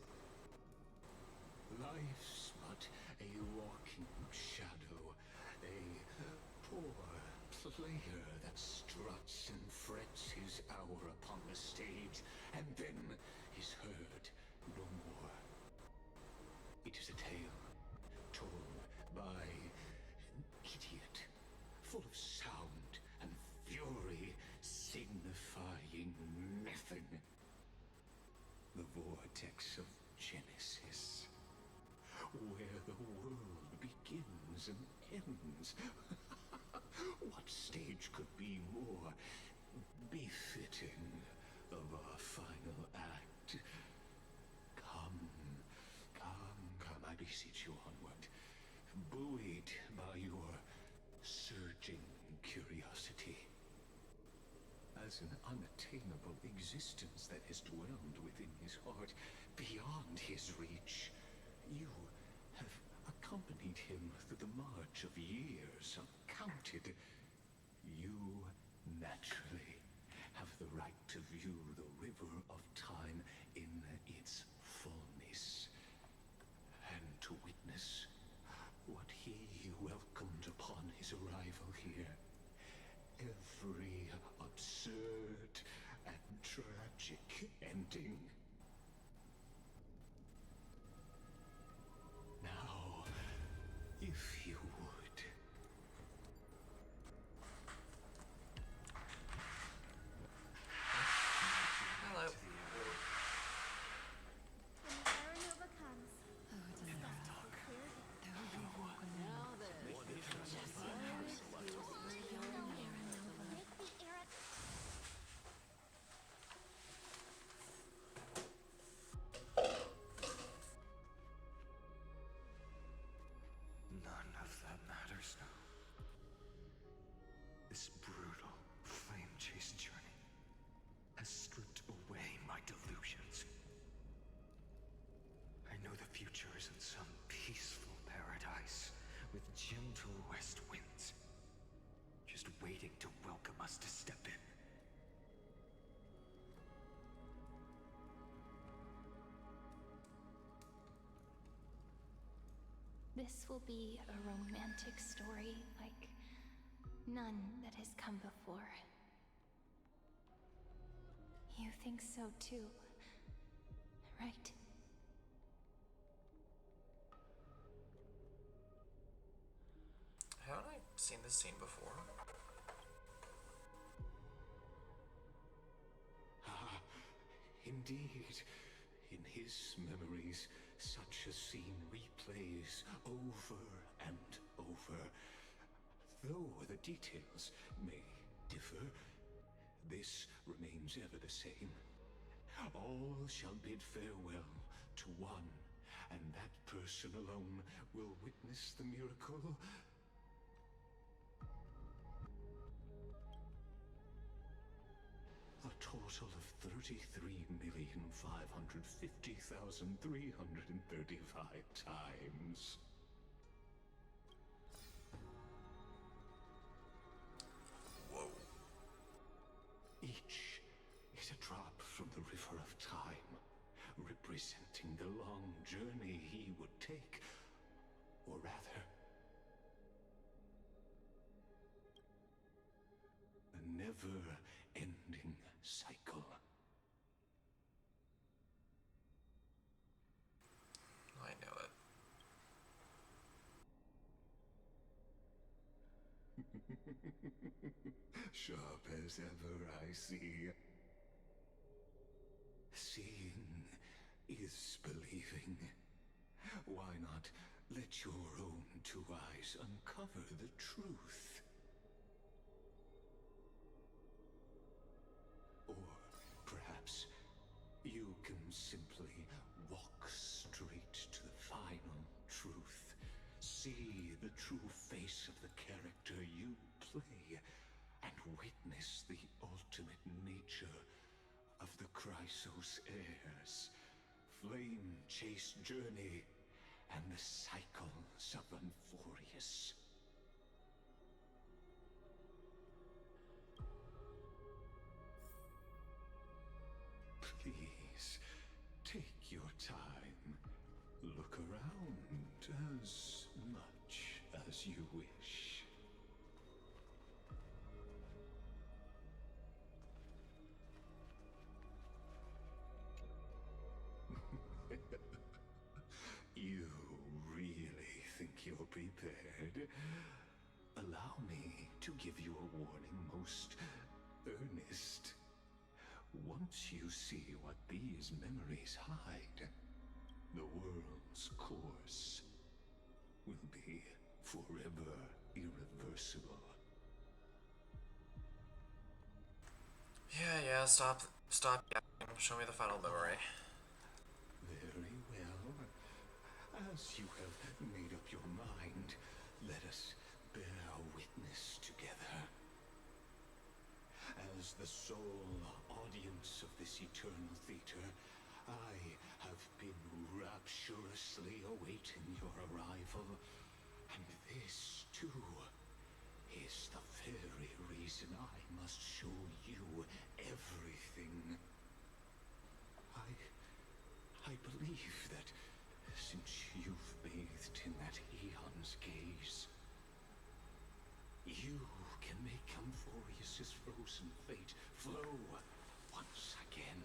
Life's but a walking shadow, a poor player that struts and frets his hour upon the stage, and then is heard no more. It is a tale told by heavens! What stage could be more befitting of our final act? Come, come, I beseech you onward, buoyed by your surging curiosity. As an unattainable existence that has dwelled within his heart, beyond his reach, you have accompanied him through the march of years uncounted. You naturally have the right to view the river of time in its fullness, and to witness what he welcomed upon his arrival here. Every absurd and tragic ending. Now, if you would. Hello. When the Aranova comes, Now then. None of that matters now. This brutal flame chase journey has stripped away my delusions. I know the future is in some peaceful paradise with gentle west winds, just waiting to welcome us to step in. This will be a romantic story like none that has come before. You think so too, right? Haven't I seen this scene before? Ah, indeed. In his memories, such a scene replays over and over. Though the details may differ, this remains ever the same. All shall bid farewell to one, and that person alone will witness the miracle. A total of 33,550,335 times. Whoa. Each is a drop from the river of time, representing the long journey he would take, or rather, a never-ending cycle. I know it. Sharp as ever, I see. Seeing is believing. Why not let your own two eyes uncover the truth? Or perhaps you can simply walk straight to the final truth. See the true face of the character you play, and witness the ultimate nature of the Chrysos heirs, flame chase journey, and the cycles of Amphorius. Please, take your time. Look around as much as you wish. You really think you're prepared? Allow me to give you a warning most earnest. Once you see what these memories hide, the world's course will be forever irreversible. Yeah, stop yapping. Show me the final memory. Very well. As you have made up your mind, let us bear witness together. As the sole audience of this eternal theater, I have been rapturously awaiting your arrival, and this, too, is the very reason I must show you everything. I believe that since you've bathed in that Aeon's gaze, you can make Amphorius's frozen fate flow once again.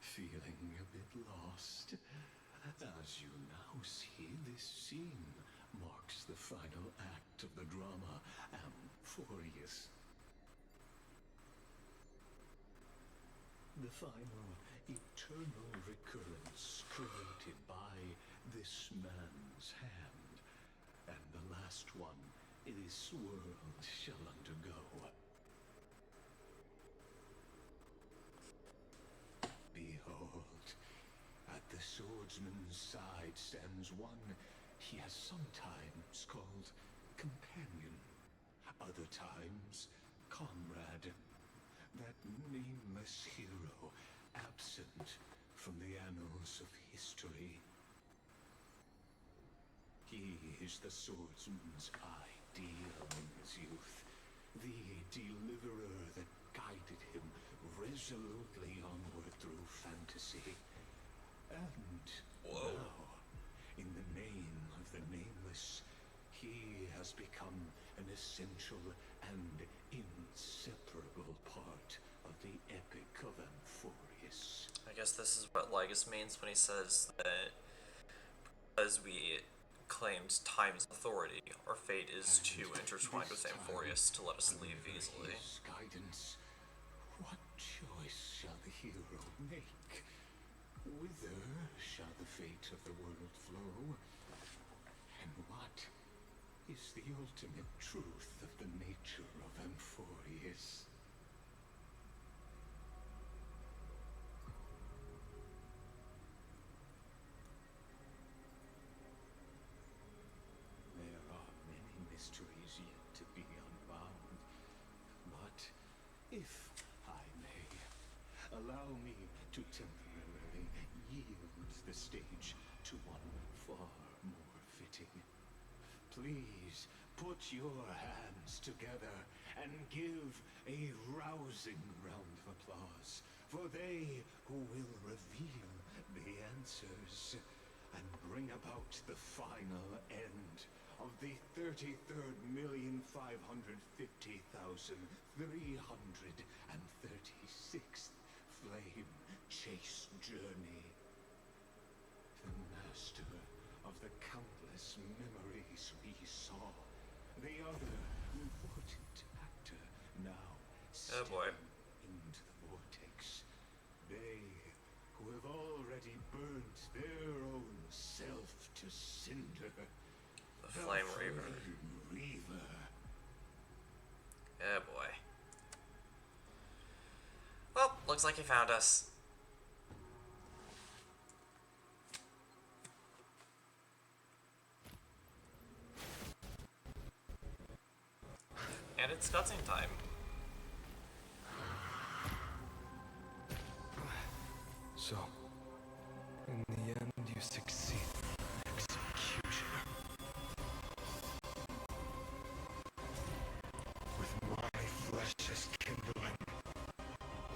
Feeling a bit lost? As you now see, this scene marks the final act of the drama, Amphorius. The final eternal recurrence created by this man's hand, and the last one this world shall undergo. Behold, at the swordsman's side stands one he has sometimes called companion, other times comrade, that nameless hero absent from the annals of history. He is the swordsman's ideal in his youth, the deliverer that guided him resolutely onward through fantasy. And now, in the name of the Nameless, he has become an essential and inseparable part of the epic of Amphorius. I guess this is what Legus means when he says that because we claimed time's authority, our fate is too intertwined with Amphorius to let us leave easily. Guidance. What choice shall the hero make? Whither shall the fate of the world flow? And what is the ultimate truth of the nature of Amphorius? There are many mysteries yet to be unbound, but if I may, allow me to temporarily yield the stage to one far more fitting. Please put your hands together and give a rousing round of applause for they who will reveal the answers and bring about the final end of the 33,550,336th flame chase journey. The master of the countless memories we saw, the other important actor now stepping into the vortex. They who have already burnt their own self to cinder. The Flame Reaver. Yeah, boy. Well, looks like he found us. And it's cutscene time. So, in the end, you succeed. Executioner. With my flesh as kindling,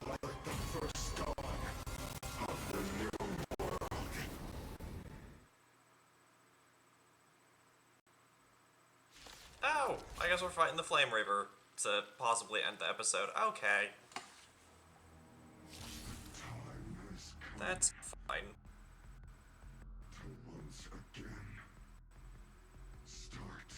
like the first dawn of the new world. Oh, I guess we're fighting the Flame Reaver to possibly end the episode. Okay. That's fine. To once again start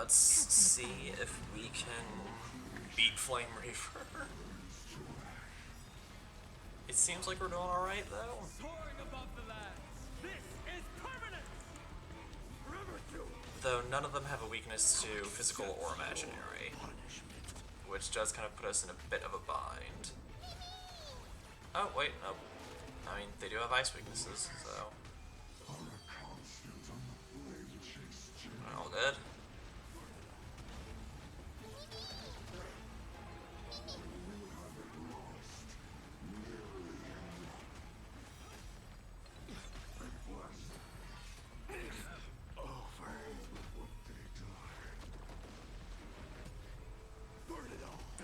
Let's see if we can beat Flame Reaver. It seems like we're doing alright, though. Though none of them have a weakness to physical or imaginary, which does kind of put us in a bit of a bind. Oh, wait, no. I mean, they do have ice weaknesses, so... all good.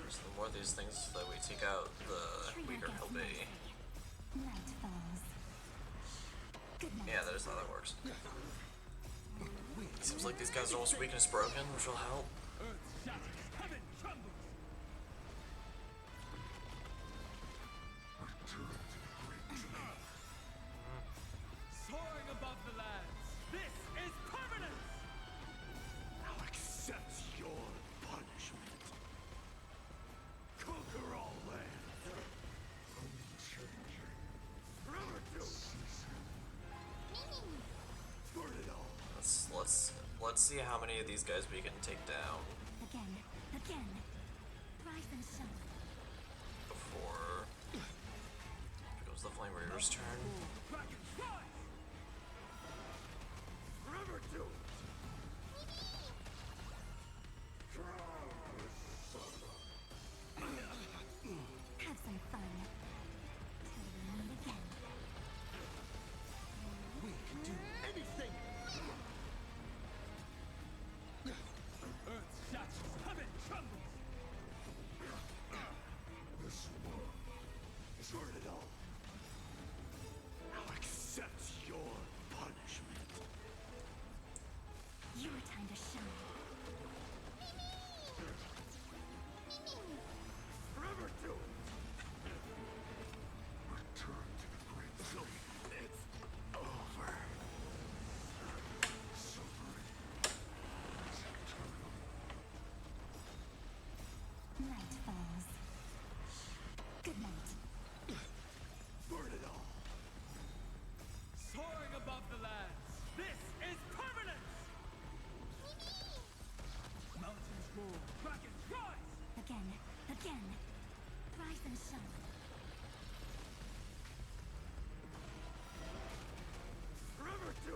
So the more of these things that we take out, the weaker he'll be. Yeah, there's how that works. Seems like these guys are almost weakness broken, which will help. Soaring above the lands, this is permanence! Now accept your punishment. Conquer all lands. Forever to burn it all. Let's see how many of these guys we can take down. Again. Rise and shine. Before it goes the Flame Reaver's turn. Forever to Have some fun. Till we meet again. We can do anything! Earth's shadows, heaven trembles! this world is burn it all. Now accept your punishment. Your time to shine. Forever to return to the great three. It's over. Suffering is eternal. Night falls. Good night. Burn it all. Soaring above the lands, this is permanence! Mountains roar, dragons rise! Again. Rise and shine. Forever to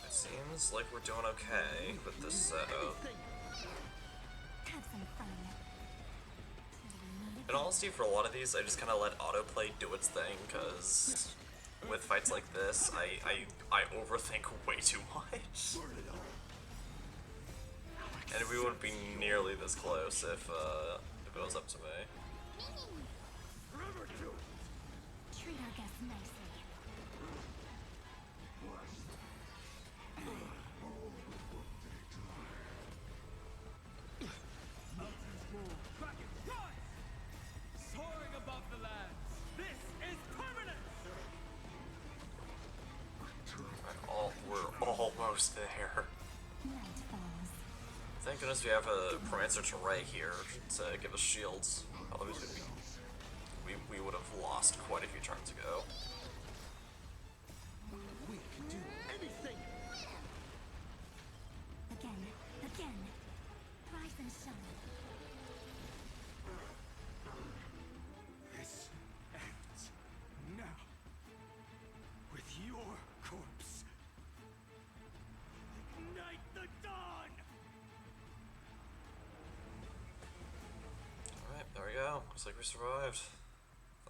It seems like we're doing okay with this setup. Have some fun. In honesty, for a lot of these, I just kind of let autoplay do its thing, because with fights like this, I overthink way too much. And we wouldn't be nearly this close if it was up to me. Forever to Treat our guests nicely. Mountains roar, dragons rise! Soaring above the lands, this is permanence! We're almost there. Night falls. Thank goodness we have a Prancer to Ray here to give us shields. Otherwise we would have lost quite a few turns ago. We can do anything! Again. Rise and shine. This ends now. With your corpse. Ignite the dawn! Alright, there we go. Looks like we survived.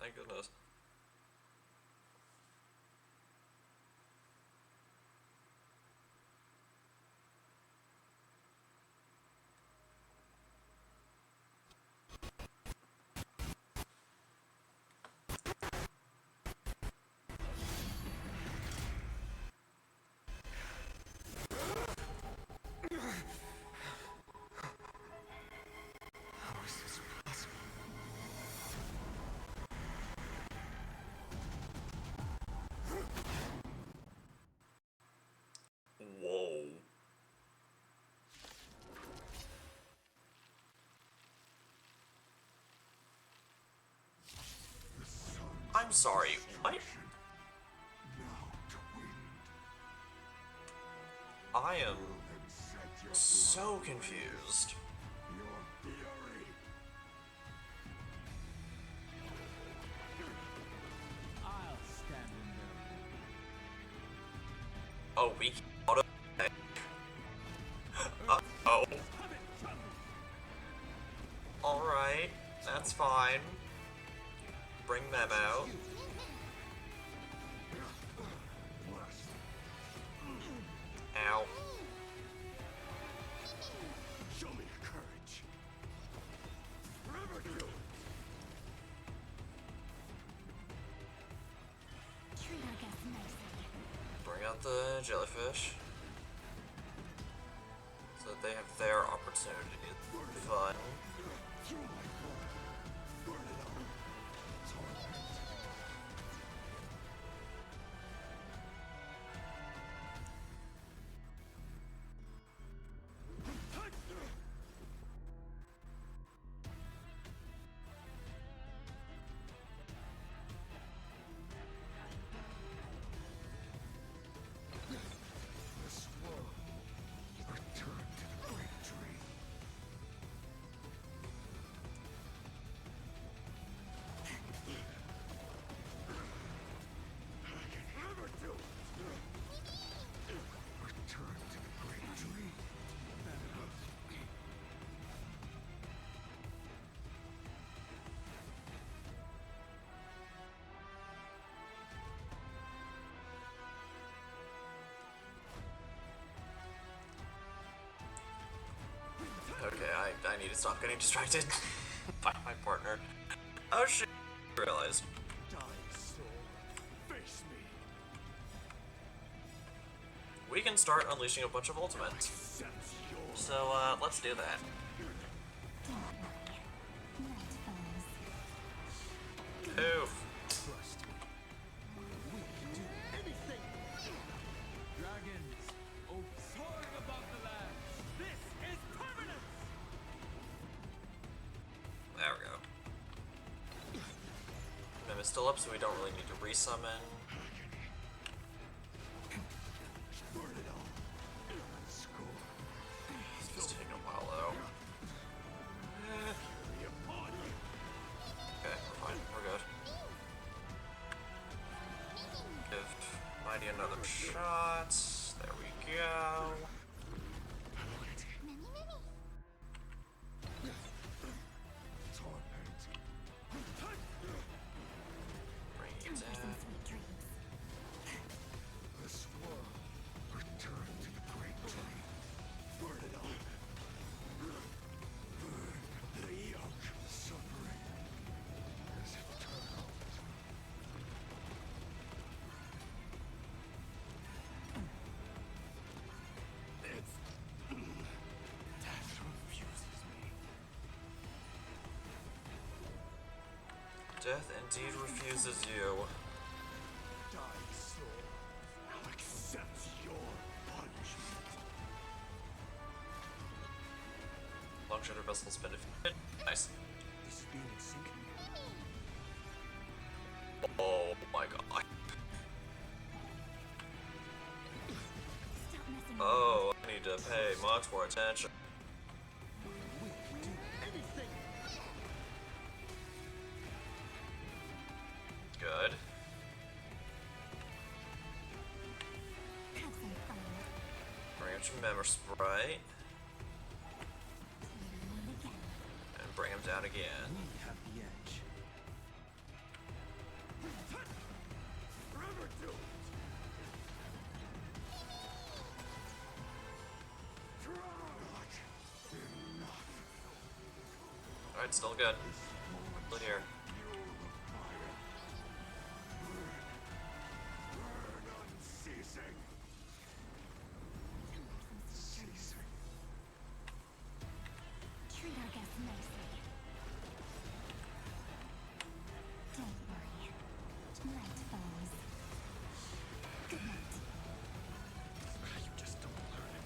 Thank goodness. How is this possible? sorry, what? I am so confused. I'll stand in their way. Oh, we auto. Uh-oh. Alright, that's fine. Bring them out. Ow. Show me your courage. Forever do. Treat our guests nicely. Bring out the jellyfish. So that they have their opportunity. Fun. This world return to the great tree. I can never do it. Return to the great tree. Okay, I need to stop getting distracted by my partner. Oh shit, I realized. Die, soul. Face me. We can start unleashing a bunch of ultimates. So, let's do that. Oof. Trust me. We can do anything. Dragons, oh, soaring above the land. This is permanence. There we go. Mem is still up, so we don't really need to resummon. Burn it all. Score. It's taking a while, though. Okay, we're fine. We're good. Give Mighty another shot. There we go. Bring it down. This world return to the great tree. Burn it all. Burn the yoke. Suffering is eternal. It's death refuses me. Death indeed refuses you. Die, soul. I'll accept your punishment. Long shutter vessel's been defeated. Nice. This is being in sync. Oh my god. Oh, I need to pay much more attention. We can do anything. Good. Bring out your member sprite. And bring him down again. We have the edge. Forever do it. Alright, still good. Still here. Unceasing. Ceasing. Treat our guests nicely. Don't worry. Night falls. Good night. You just don't learn.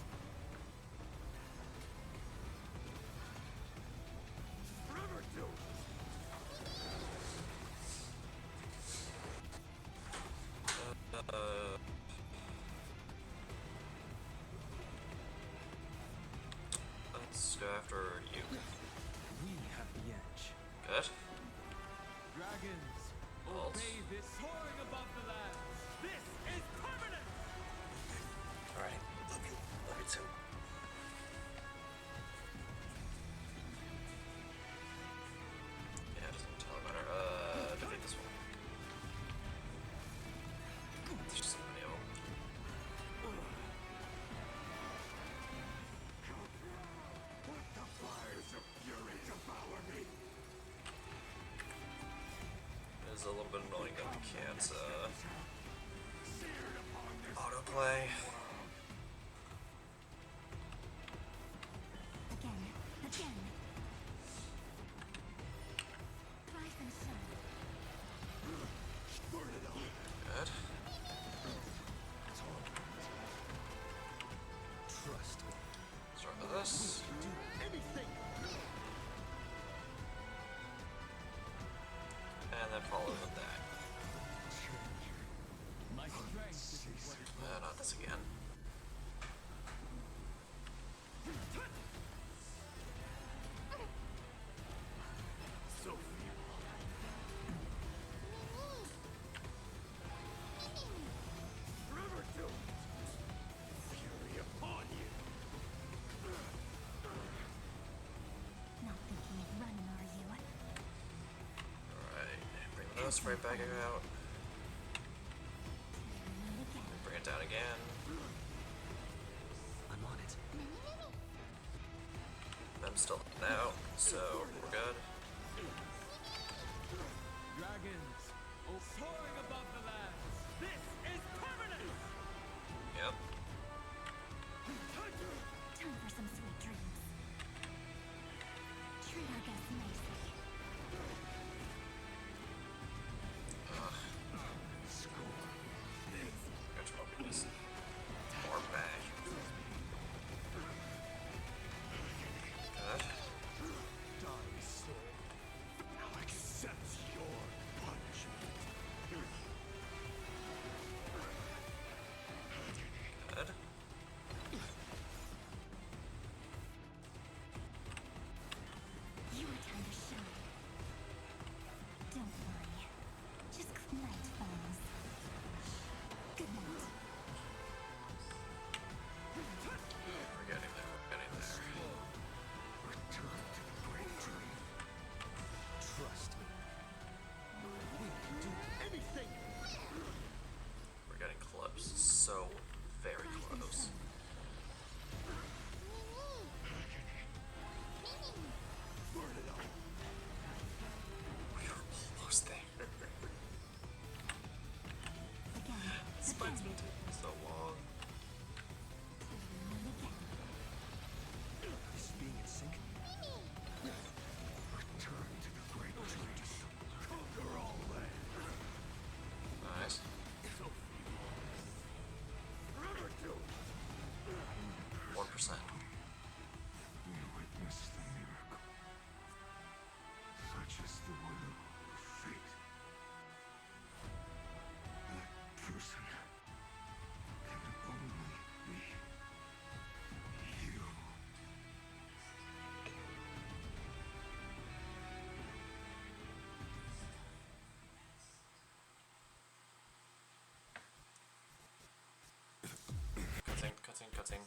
Forever do it. go after you. We have the edge. Good. Dragons, Ult. obey this soaring above the lands. This is permanent. Alright. Love you too. Yeah, it doesn't totally matter. Defeat this one. There's just so many of them. Let the fires of fury devour me. It's a little bit annoying that we can't, autoplay. Again. Rise and shine. Good. Trust me. Start with this. Do anything. And then follow with that. My strength is what it Not this again. So feeble. Forever doomed. Fury upon you. Not thinking of running, are you? Alright. Bring those right back out. Bring it down again. I'm on it. I'm still up now, so we're good. Dragons, soaring above the lands. This is permanent. Yep. Time for some sweet dreams. Treat our guests nicely. Good job, please. More bang. Good. Die, soul. Now accept your punishment. Good. Your time to shine. Don't worry. Just good night, fellas. Good night. We're getting there. We're getting there. Return to the great dream. Trust me. We can do anything. We're getting close. So very close. Burn it up. We are almost there. This fight's been taking so long. This being in sync. Return to the great dream. Conquer all land. Nice. So feeble. Forever doomed. 1%. We witness the miracle. Such is the will of fate. That person can only be you. Cutting.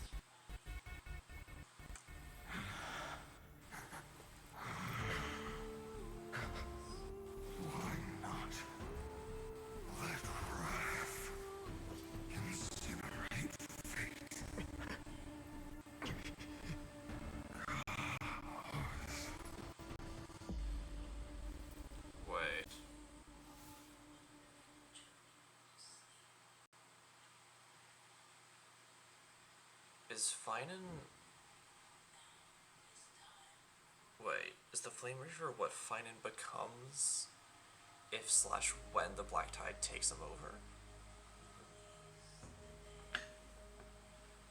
Why not let wrath incinerate fate? Wait. Is Finan... Wait, is the Flame Reaver what Finan becomes if/when the Black Tide takes him over?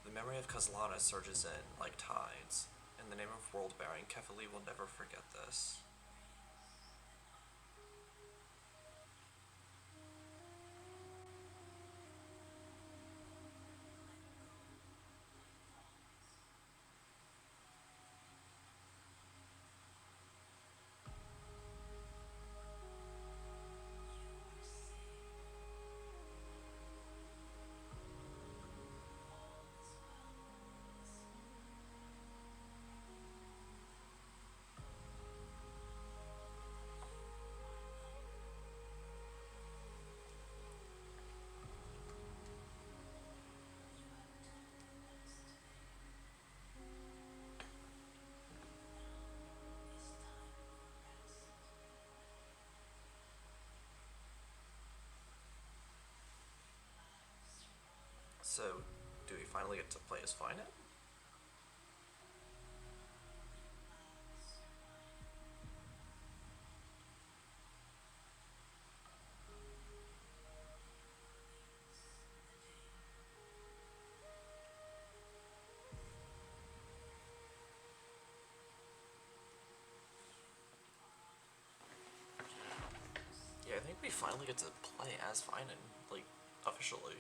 The memory of Kazlana surges in like tides. In the name of World Bearing, Kefali will never forget this. So, do we finally get to play as Finan? Yeah, I think we finally get to play as Finan, like, officially.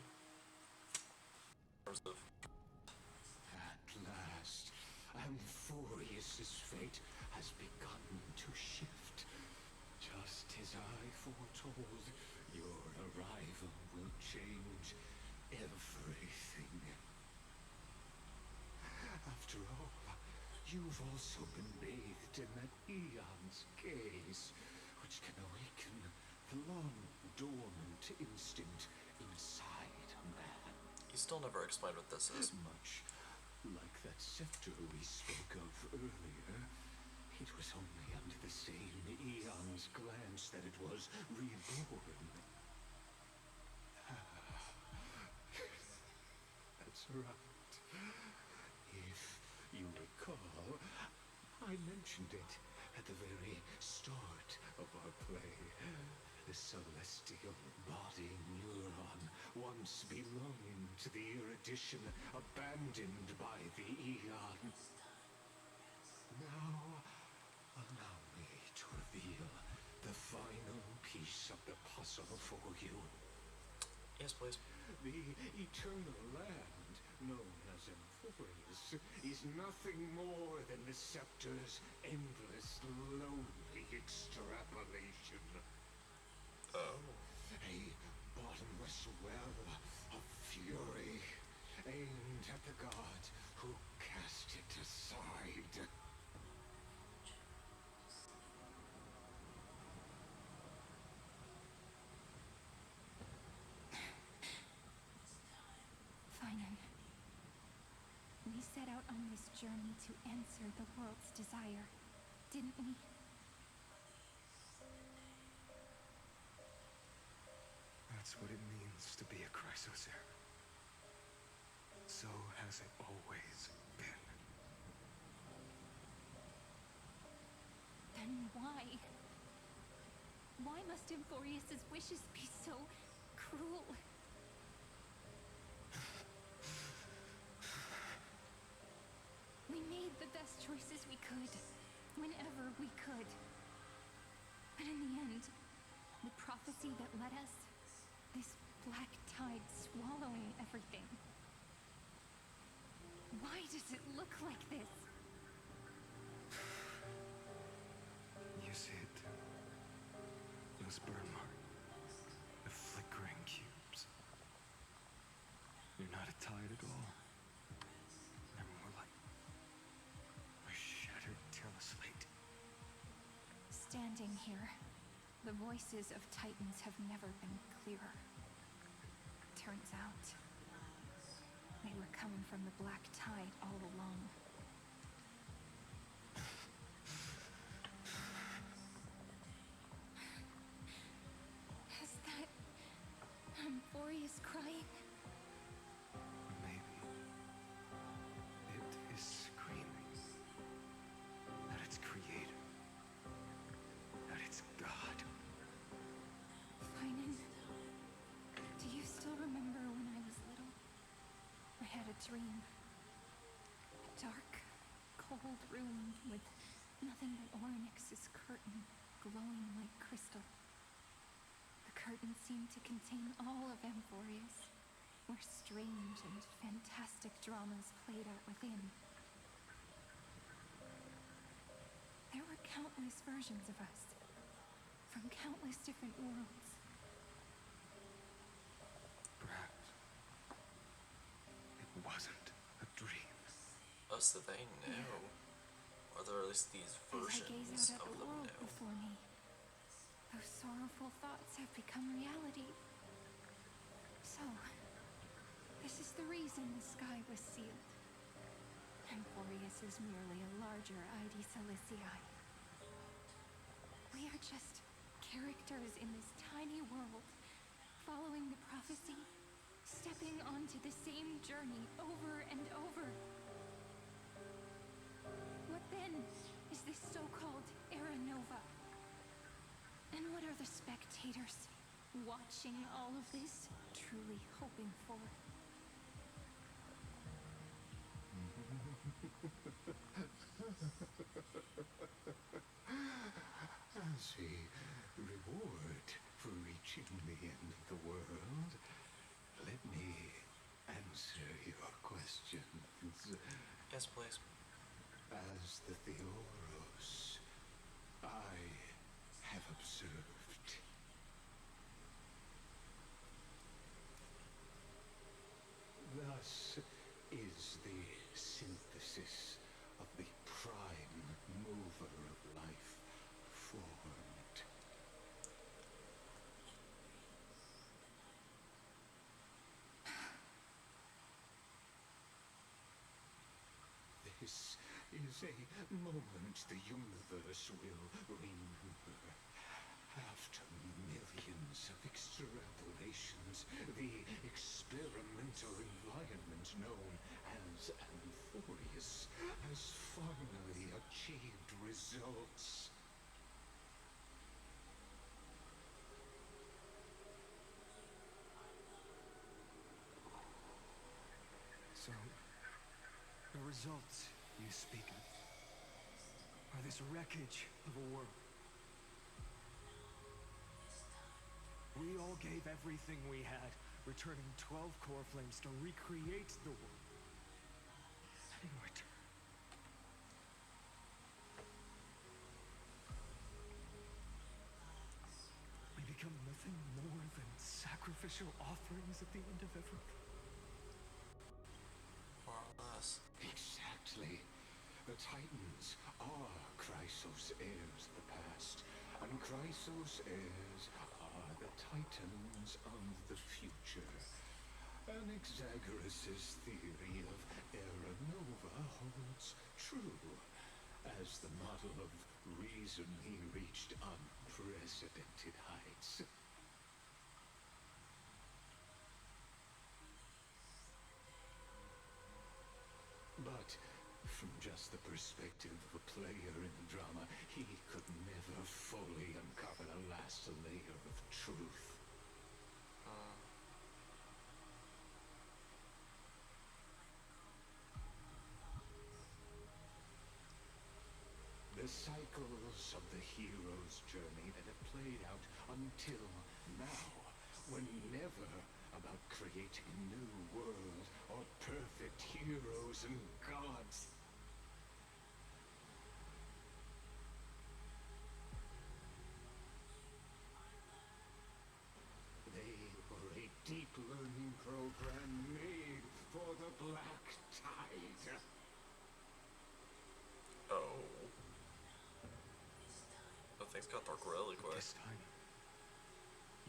In terms of... At last, Amphorius's fate has begun to shift. Just as I foretold, your arrival will change everything. After all, you've also been bathed in that Eon's gaze, which can awaken the long-dormant instinct inside a man. You still never explained what this is. Much like that scepter we spoke of earlier, it was only under the same Eon's glance that it was reborn. That's right. If you recall, I mentioned it at the very start of our play. The celestial body neuron once belonging to the erudition abandoned by the Eon. Now, allow me to reveal the final piece of the puzzle for you. Yes, please. The eternal land, known as Amphorius, is nothing more than the scepter's endless, lonely extrapolation. Oh. A bottomless well of fury, aimed at the god who cast it aside. Finan, we set out on this journey to answer the world's desire, didn't we? That's what it means to be a Chrysocer. So has it always been. Then why? Why must Amphorius's wishes be so cruel? We made the best choices we could, whenever we could. But in the end, the prophecy that led us, this black tide swallowing everything. Why does it look like this? You see it? Those burn marks, the flickering cubes. You're not a tide at all. They're more like a shattered teleslate. Standing here, the voices of Titans have never been clearer. Turns out, they were coming from the black tide all along. Is that Amphorius crying? Maybe it is screaming at its creator, at its god. Finan, do you still remember when I was little? I had a dream. A dark, cold room with nothing but Orynyx's curtain glowing like crystal. The curtain seemed to contain all of Amphorius, where strange and fantastic dramas played out within. There were countless versions of us, from countless different worlds. Perhaps it wasn't a dream. That's the thing, no. Or there are at least these As I gaze versions out at of the them world now. before me, those sorrowful thoughts have become reality. So, this is the reason the sky was sealed. Amphorius is merely a larger ID Celestii. We are just characters in this tiny world, following the prophecy stepping onto the same journey over and over. What then is this so-called Era Nova? And what are the spectators watching all of this truly hoping for? As a reward for reaching the end of the world, let me answer your questions. Yes, please. As the Theoros, I have observed. Thus is the synthesis of the prime mover of life formed. This is a moment the universe will remember. After millions of extrapolations, the experimental environment known as Amphorius has finally achieved results. So, the results you speak of are this wreckage of a world. We all gave everything we had, returning 12 core flames to recreate the world. In return, we become nothing more than sacrificial offerings at the end of everything. More or less. Exactly. The Titans are Chrysos heirs of the past, and Chrysos heirs are the Titans of the future. Anaxagoras' theory of Era Nova holds true, as the model of reason he reached unprecedented heights. But from just the perspective of a player in the drama, he could never fully uncover the last layer of truth. The cycles of the hero's journey that have played out until now were never about creating a new world or perfect heroes and gods. They were a deep learning program made for the Black Tide. Oh. But things got dark really quick. This time,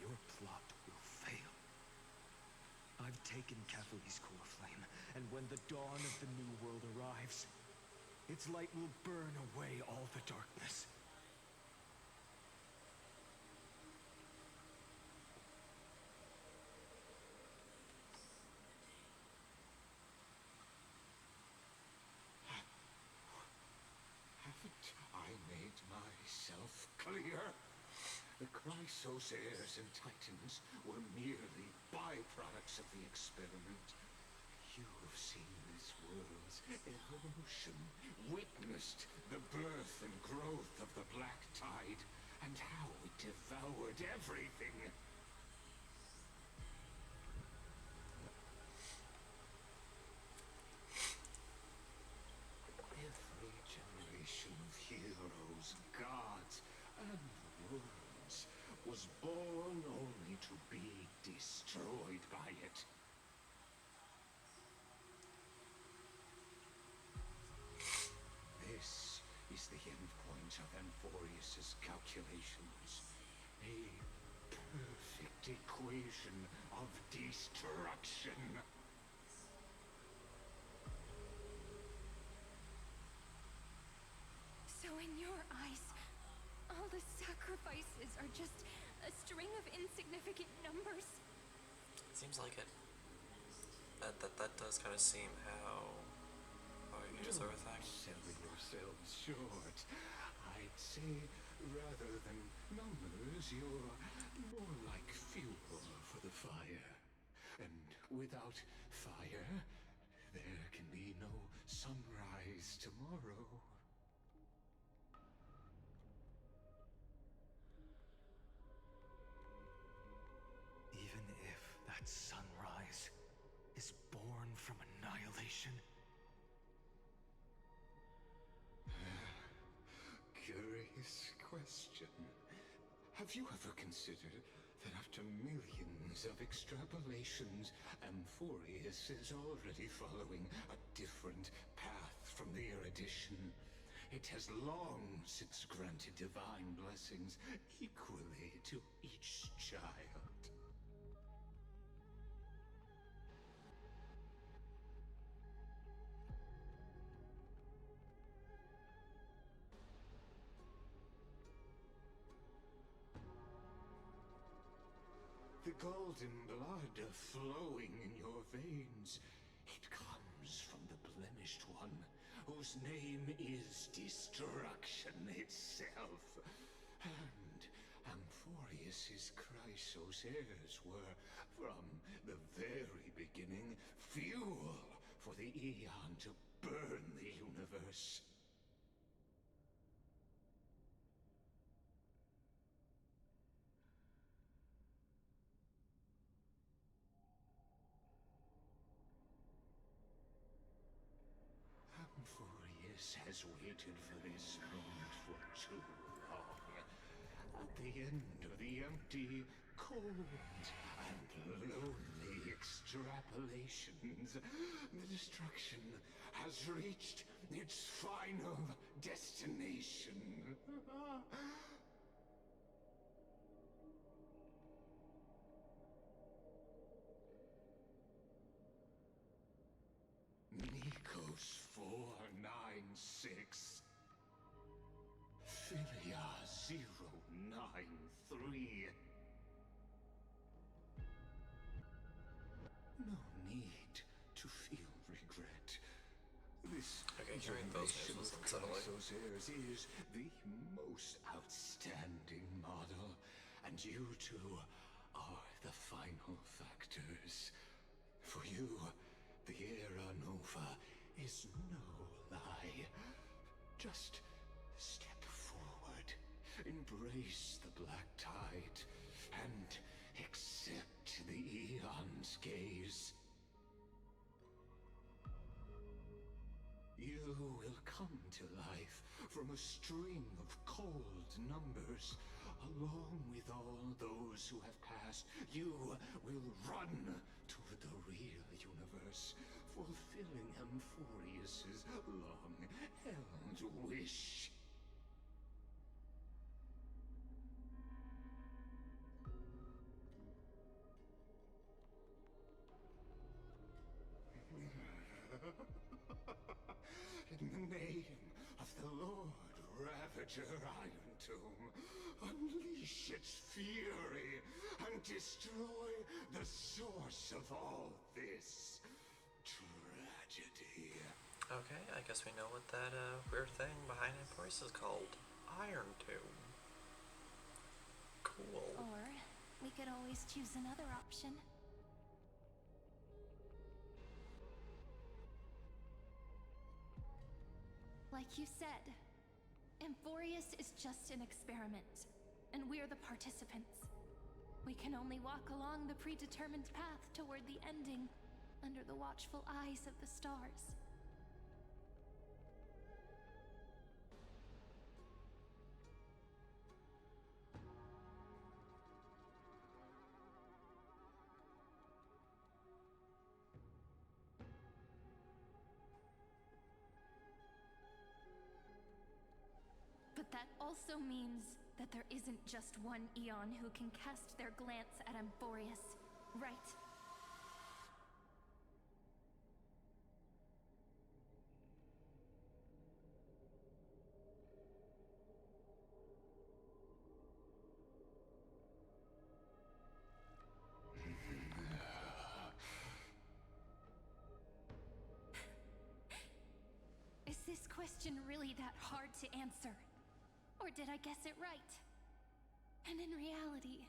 your plot will fail. I've taken Catholi's core flame, and when the dawn of the new world arrives, its light will burn away all the darkness. Haven't I made myself clear? The Chrysos heirs and Titans were merely byproducts of the experiment. You have seen this world's evolution, witnessed the birth and growth of the Black Tide, and how it devoured everything. Every generation of heroes, gods, and worlds was born only to be destroyed by it. This is the end point of Amphorius' calculations. A perfect equation of destruction. So in your eyes, all the sacrifices are just a string of insignificant numbers? Seems like it. That does kind of seem how he is everything. Sell yourselves short. I'd say rather than numbers, you're more like fuel for the fire. And without fire, there can be no sunrise tomorrow. Even if that sunrise is born from annihilation? Curious question. Have you ever considered that after millions of extrapolations, Amphorius is already following a different path from the erudition? It has long since granted divine blessings equally to each child. The golden blood flowing in your veins, it comes from the blemished one, whose name is destruction itself. And Amphorius's Chrysos heirs were, from the very beginning, fuel for the Aeon to burn the universe. Amphorius has waited for this moment for too long. At the end of the empty, cold, and lonely extrapolations, the destruction has reached its final destination. Nikos 496. Philia 093. No need to feel regret. This Okay, hearing those generation names was of unsettling. Chrysos heirs is the most outstanding model, and you two are the final factors. For you, the Era Nova is no lie. Just step forward, embrace the black tide, and accept the Aeon's gaze. You will come to life from a string of cold numbers. Along with all those who have passed, you will run toward the real universe, fulfilling Amphorius's long-held wish. In the name of the Lord Ravager Iron Tomb, unleash its fury and destroy the source of all this tragedy. Okay, I guess we know what that weird thing behind Amphorius is called. Iron Tomb. Cool. Or we could always choose another option. Like you said, Amphorius is just an experiment, and we're the participants. We can only walk along the predetermined path toward the ending, under the watchful eyes of the stars. But that also means that there isn't just one Aeon who can cast their glance at Amphorius, right? this question really that hard to answer? Or did I guess it right? And in reality,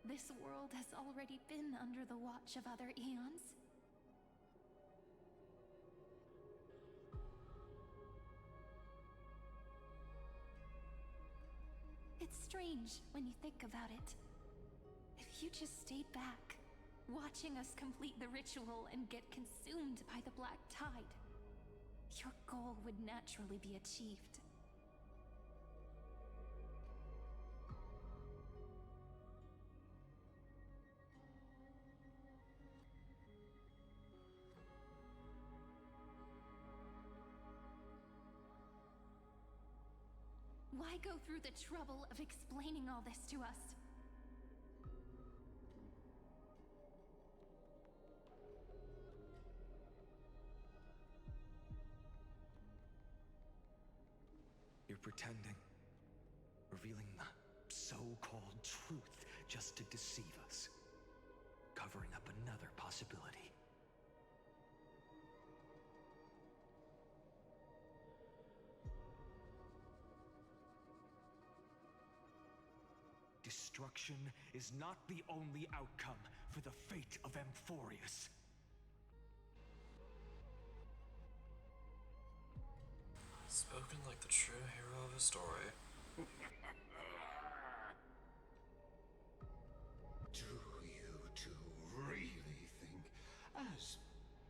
this world has already been under the watch of other eons. It's strange when you think about it. If you just stayed back, watching us complete the ritual and get consumed by the black tide, your goal would naturally be achieved. Why go through the trouble of explaining all this to us? You're pretending. Revealing the so-called truth just to deceive us. Covering up another possibility. Destruction is not the only outcome for the fate of Amphorius. Spoken like the true hero of a story. Do you two really think, as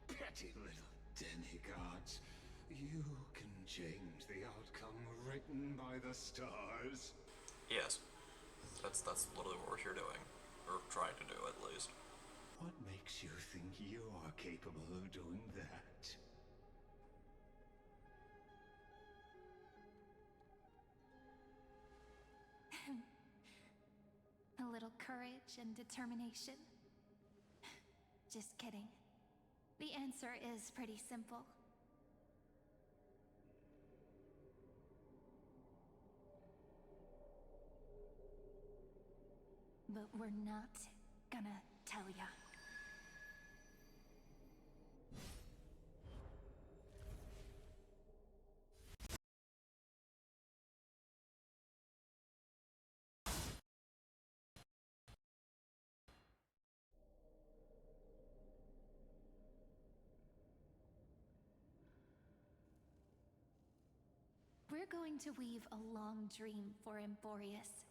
petty little demigods, you can change the outcome written by the stars? Yes. That's literally what we're here doing. Or trying to do, at least. What makes you think you are capable of doing that? A little courage and determination. Just kidding. The answer is pretty simple. But we're not gonna tell ya. We're going to weave a long dream for Amphorius,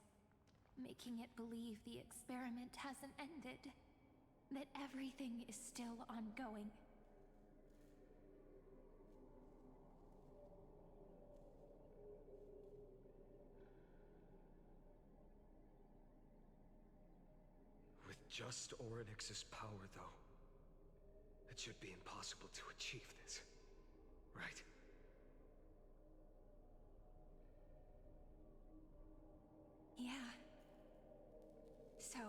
making it believe the experiment hasn't ended, that everything is still ongoing. With just Orynyx's power, though, it should be impossible to achieve this, right? Yeah. So,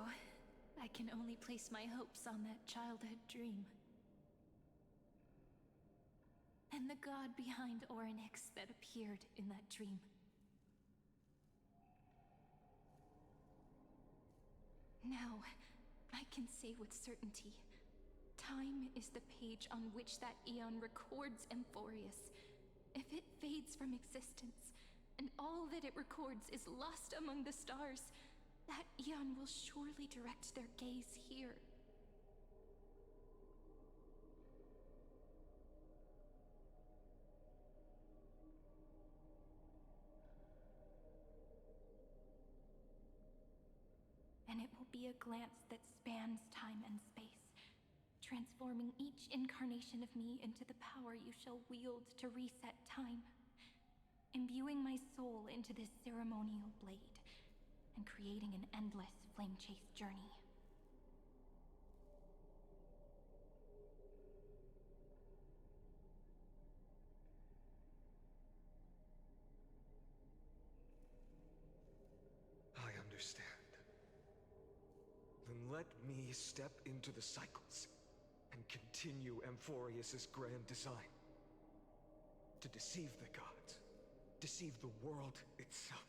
I can only place my hopes on that childhood dream. And the god behind Orynyx that appeared in that dream. Now, I can say with certainty, time is the page on which that eon records Amphorius. If it fades from existence, and all that it records is lost among the stars, that eon will surely direct their gaze here. And it will be a glance that spans time and space, transforming each incarnation of me into the power you shall wield to reset time. Imbuing my soul into this ceremonial blade, and creating an endless flame chase journey. I understand. Then let me step into the cycles and continue Amphorius's grand design. To deceive the gods, deceive the world itself.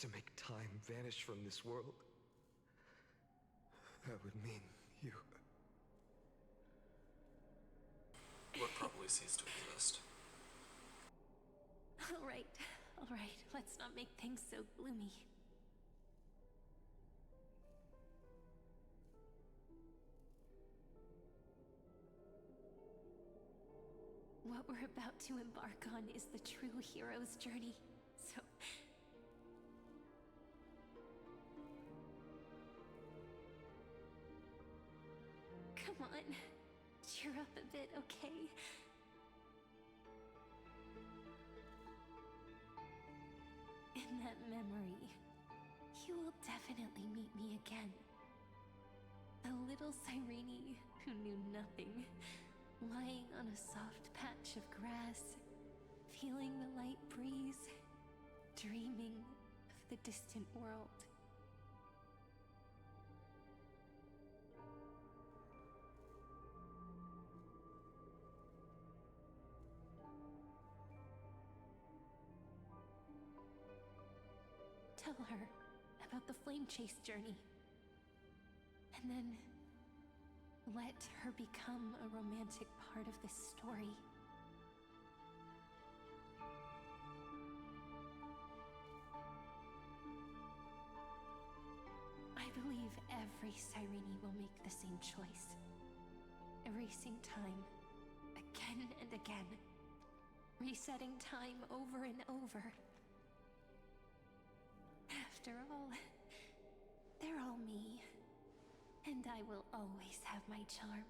to make time vanish from this world, that would mean you... would probably cease to exist. Alright, let's not make things so gloomy. What we're about to embark on is the true hero's journey, so... Come on, cheer up a bit, okay? In that memory, you will definitely meet me again. A little Cyrene who knew nothing, lying on a soft patch of grass, feeling the light breeze, dreaming of the distant world. Tell her about the flame chase journey. And then let her become a romantic part of this story. I believe every Cyrene will make the same choice. Erasing time again and again. Resetting time over and over. After all, they're all me. And I will always have my charm.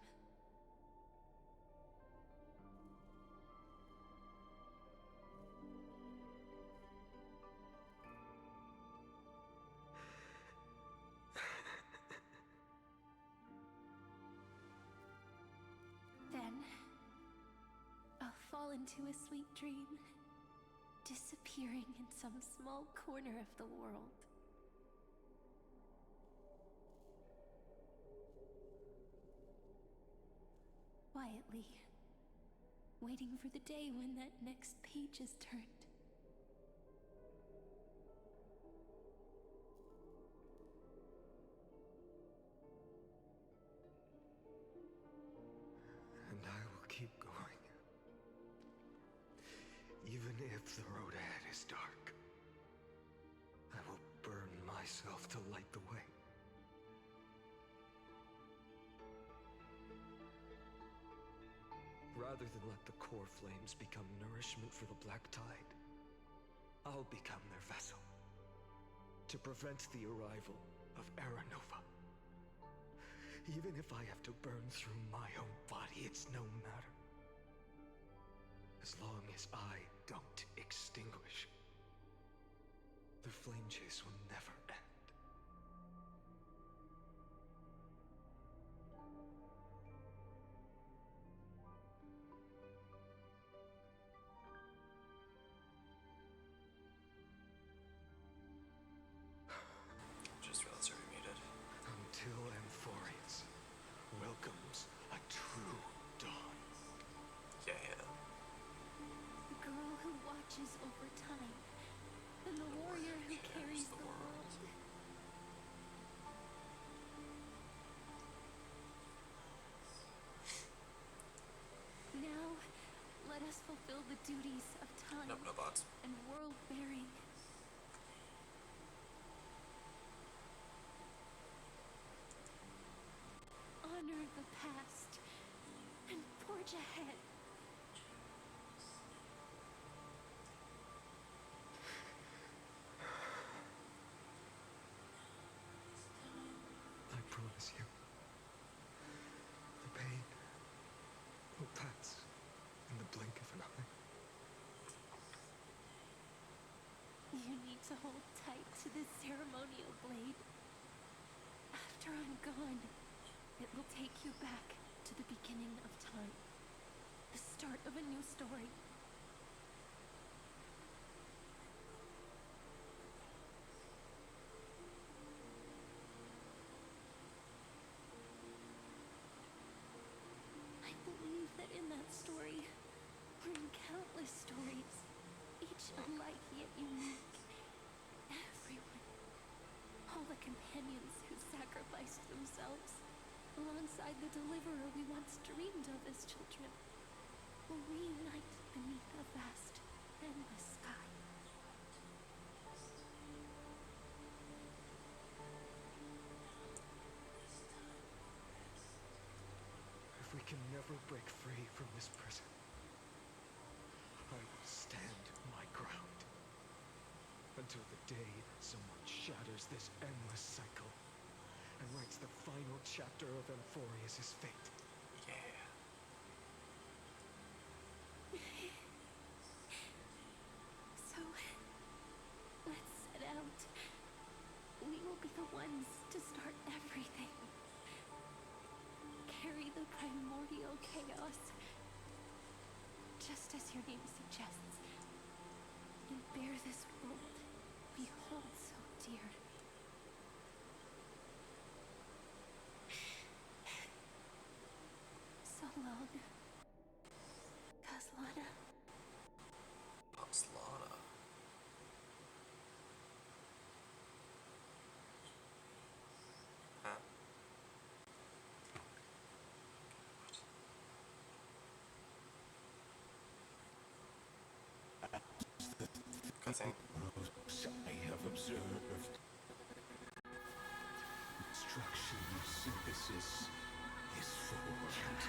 Then, I'll fall into a sweet dream, disappearing in some small corner of the world. Quietly, waiting for the day when that next page is turned. And I will keep going. Even if the road ahead is dark, I will burn myself to light the way. Rather than let the core flames become nourishment for the Black Tide, I'll become their vessel to prevent the arrival of Aranova. Even if I have to burn through my own body, it's no matter. As long as I don't extinguish, the flame chase will never end. Just realized I remuted. Until Amphorius welcomes a true dawn. Yeah. The girl who watches over time, and the warrior who carries the world. Now, let us fulfill the duties of time No bots. and world-bearing. Honor the past and forge ahead. I promise you, the pain will pass in the blink of an eye. You need to hold tight to this ceremonial blade. After I'm gone, it will take you back to the beginning of time. The start of a new story. I believe that in that story, or in countless stories, each alike yet unique, everyone alongside the deliverer we once dreamed of as children, will reunite beneath a vast, endless sky. If we can never break free from this prison, I will stand my ground until the day someone shatters this endless cycle and writes the final chapter of Amphorius' fate. Yeah. So, let's set out. We will be the ones to start everything. Carry the primordial chaos, just as your name suggests, and bear this world we hold so dear. So long, Kaslana. Kaslana. Huh? Cutscene. I have observed. Instruction synthesis is formed.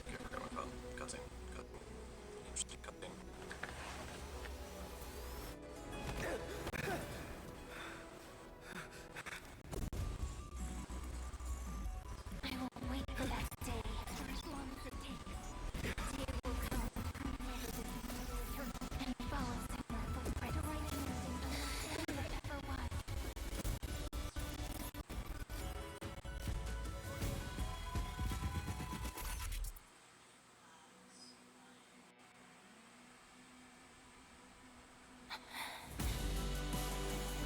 Okay, we're going with cutscene. Interesting cutscene. I will wait for that day, for as long as it takes. The day will come when and follows in your footprint to right here in understanding that ever was.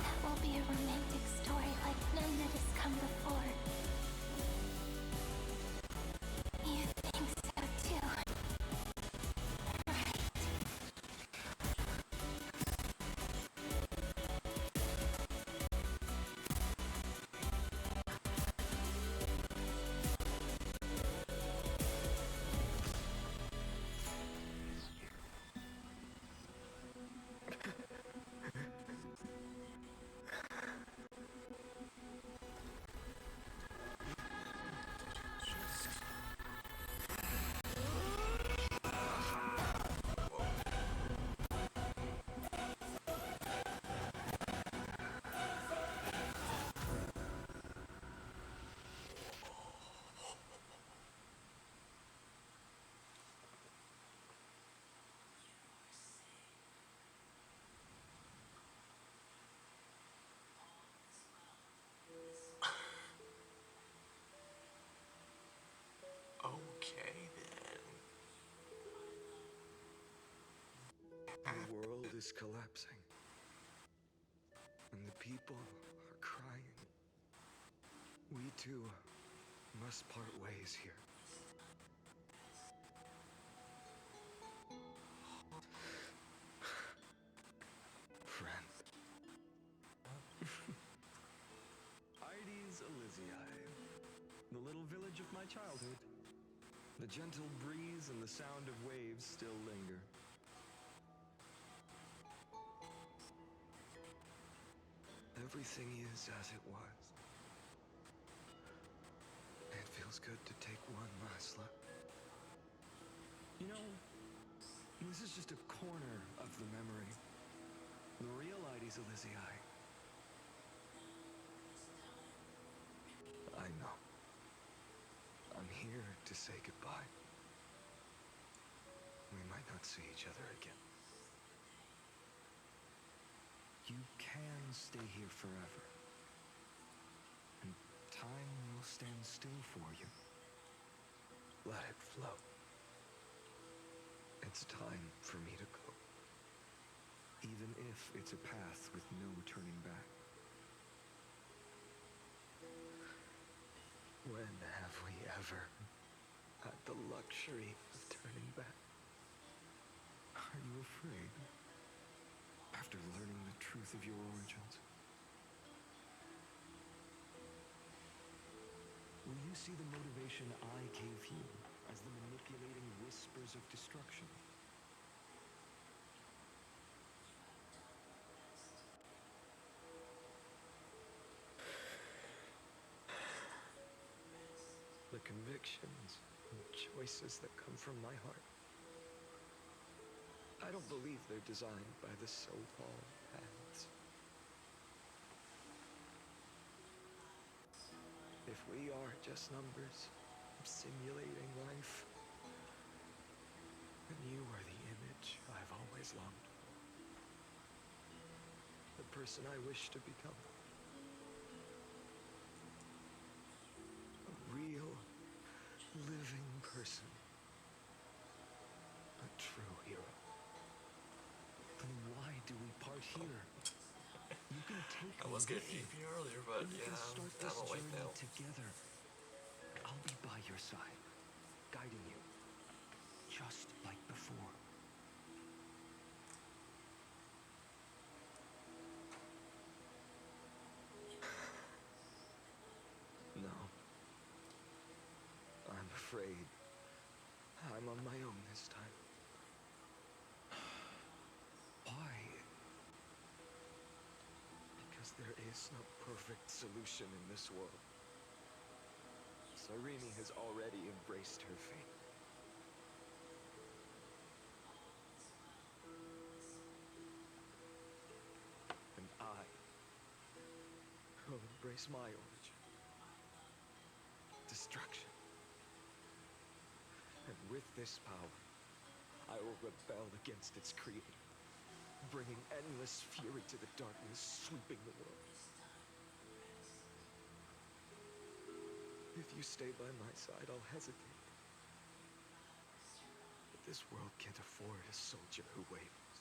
That will be a romantic story like none that has come before. You think so too, right? Okay then. The world is collapsing, and the people are crying. We too must part ways here. Friend. Ides Elysiae, the little village of my childhood. The gentle breeze and the sound of waves still linger. Everything is as it was. It feels good to take one last look. You know, this is just a corner of the memory. The real Ides Elysiae. I know. I'm here to say goodbye. We might not see each other again. You can stay here forever. And time will stand still for you. Let it flow. It's time for me to go. Even if it's a path with no turning back. When have we ever had the luxury of turning back? Are you afraid? after learning the truth of your origins? Will you see the motivation I gave you as the manipulating whispers of destruction? The convictions and choices that come from my heart, I don't believe they're designed by the so-called paths. If we are just numbers simulating life, then you are the image I've always longed for. The person I wish to become. A real, living person. A true hero. Then why do we part here? You can take I me was with getting you. AP earlier, but And we yeah, can start I'm this awake journey now. together. I'll be by your side, guiding you, just like before. No. I'm afraid I'm on my own this time. Why? Because there is no perfect solution in this world. Cyrene has already embraced her fate. And I will embrace my origin. Destruction. And with this power, I will rebel against its creator, bringing endless fury to the darkness sweeping the world. If you stay by my side, I'll hesitate. But this world can't afford a soldier who wavers.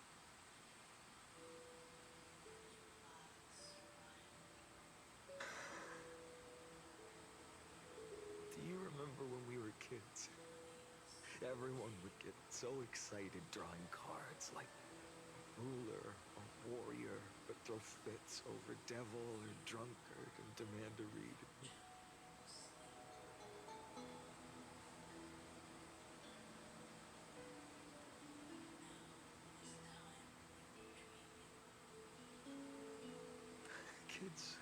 Do you remember when we were kids? Everyone would get so excited drawing cards like ruler or warrior, but throw fits over devil or drunkard and demand a read. Kids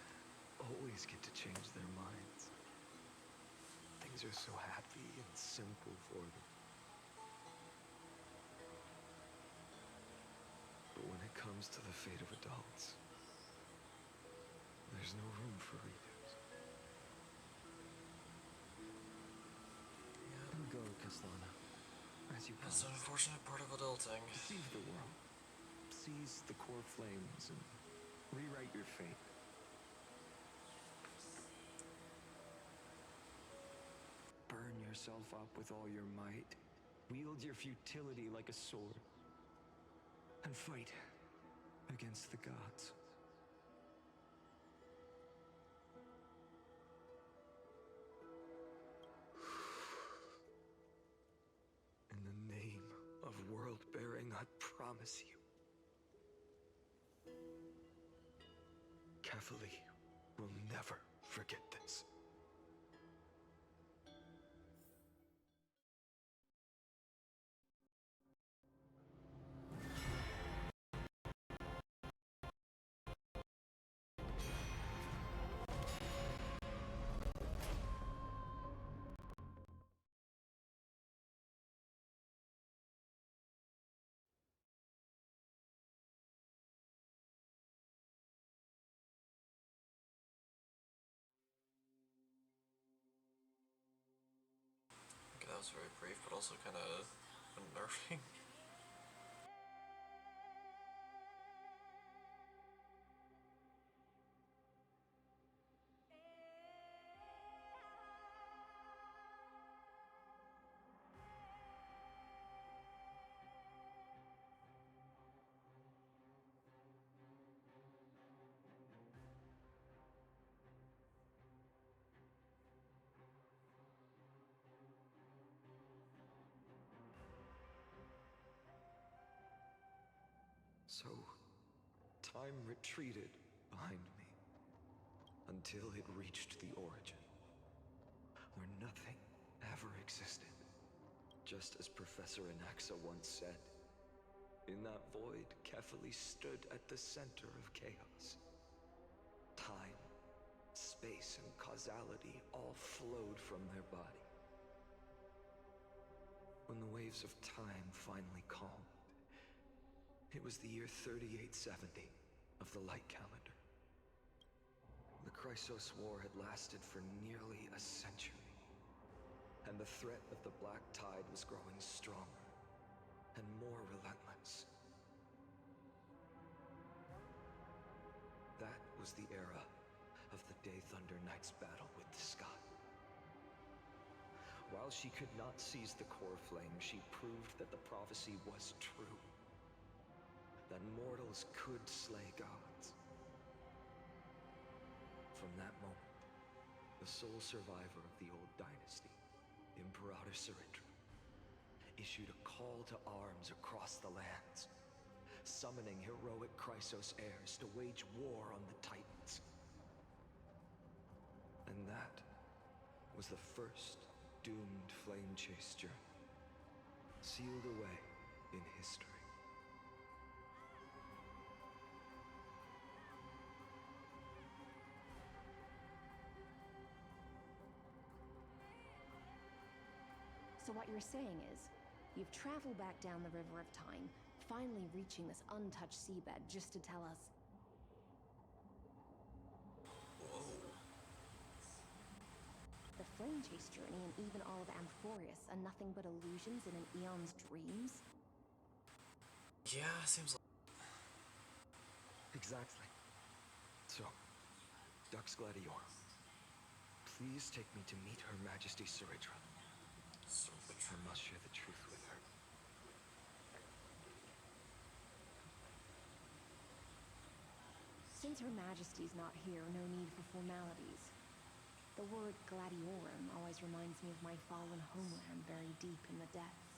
always get to change their minds. Things are so happy and simple for them. But when it comes to the fate of adults, there's no room for redos. Go, Caslana. As you That's promised. an unfortunate part of adulting. Deceive the world. Seize the core flames and rewrite your fate. Burn yourself up with all your might. Wield your futility like a sword. And fight against the gods. In the name of world-bearing, I promise you, Cavalier will never forget this. Okay, that was very brief, but also kind of unnerving. So, Time retreated behind me until it reached the origin, where nothing ever existed. Just as Professor Anaxa once said, in that void, Kefali stood at the center of chaos. Time, space, and causality all flowed from their body. When the waves of time finally calmed, it was the year 3870 of the light calendar. The Chrysos War had lasted for nearly a century, and the threat of the Black Tide was growing stronger and more relentless. That was the era of the Day Thunder Knight's battle with the sky. While she could not seize the core flame, she proved that the prophecy was true. That mortals could slay gods. From that moment, the sole survivor of the old dynasty, Imperator Cyrindra, issued a call to arms across the lands, summoning heroic Chrysos heirs to wage war on the Titans. And that was the first doomed flame chase journey, sealed away in history. So what you're saying is, you've traveled back down the River of Time, finally reaching this untouched seabed just to tell us... The flame chase journey and even all of Amphorius are nothing but illusions in an eon's dreams? Yeah, seems like... Exactly. So, Dux Gladior, please take me to meet Her Majesty Cyrindra. I must share the truth with her. Since Her Majesty's not here, no need for formalities. The word Gladiorum always reminds me of my fallen homeland buried deep in the depths.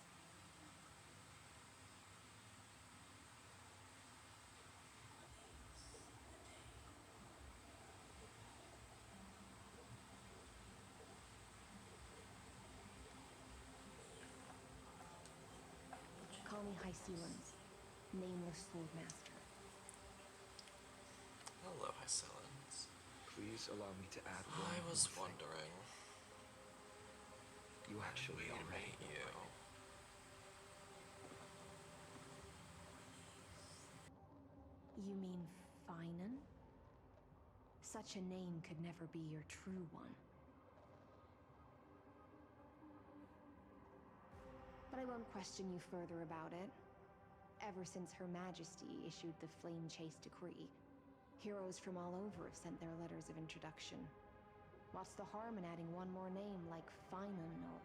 Call me Hycelans, nameless swordmaster. Hello, Hycelans. Please allow me to add one I was more wondering. thing. You actually We already meet know you. You mean Finan? Such a name could never be your true one. But I won't question you further about it. Ever since Her Majesty issued the Flame Chase Decree, heroes from all over have sent their letters of introduction. What's the harm in adding one more name like Finan or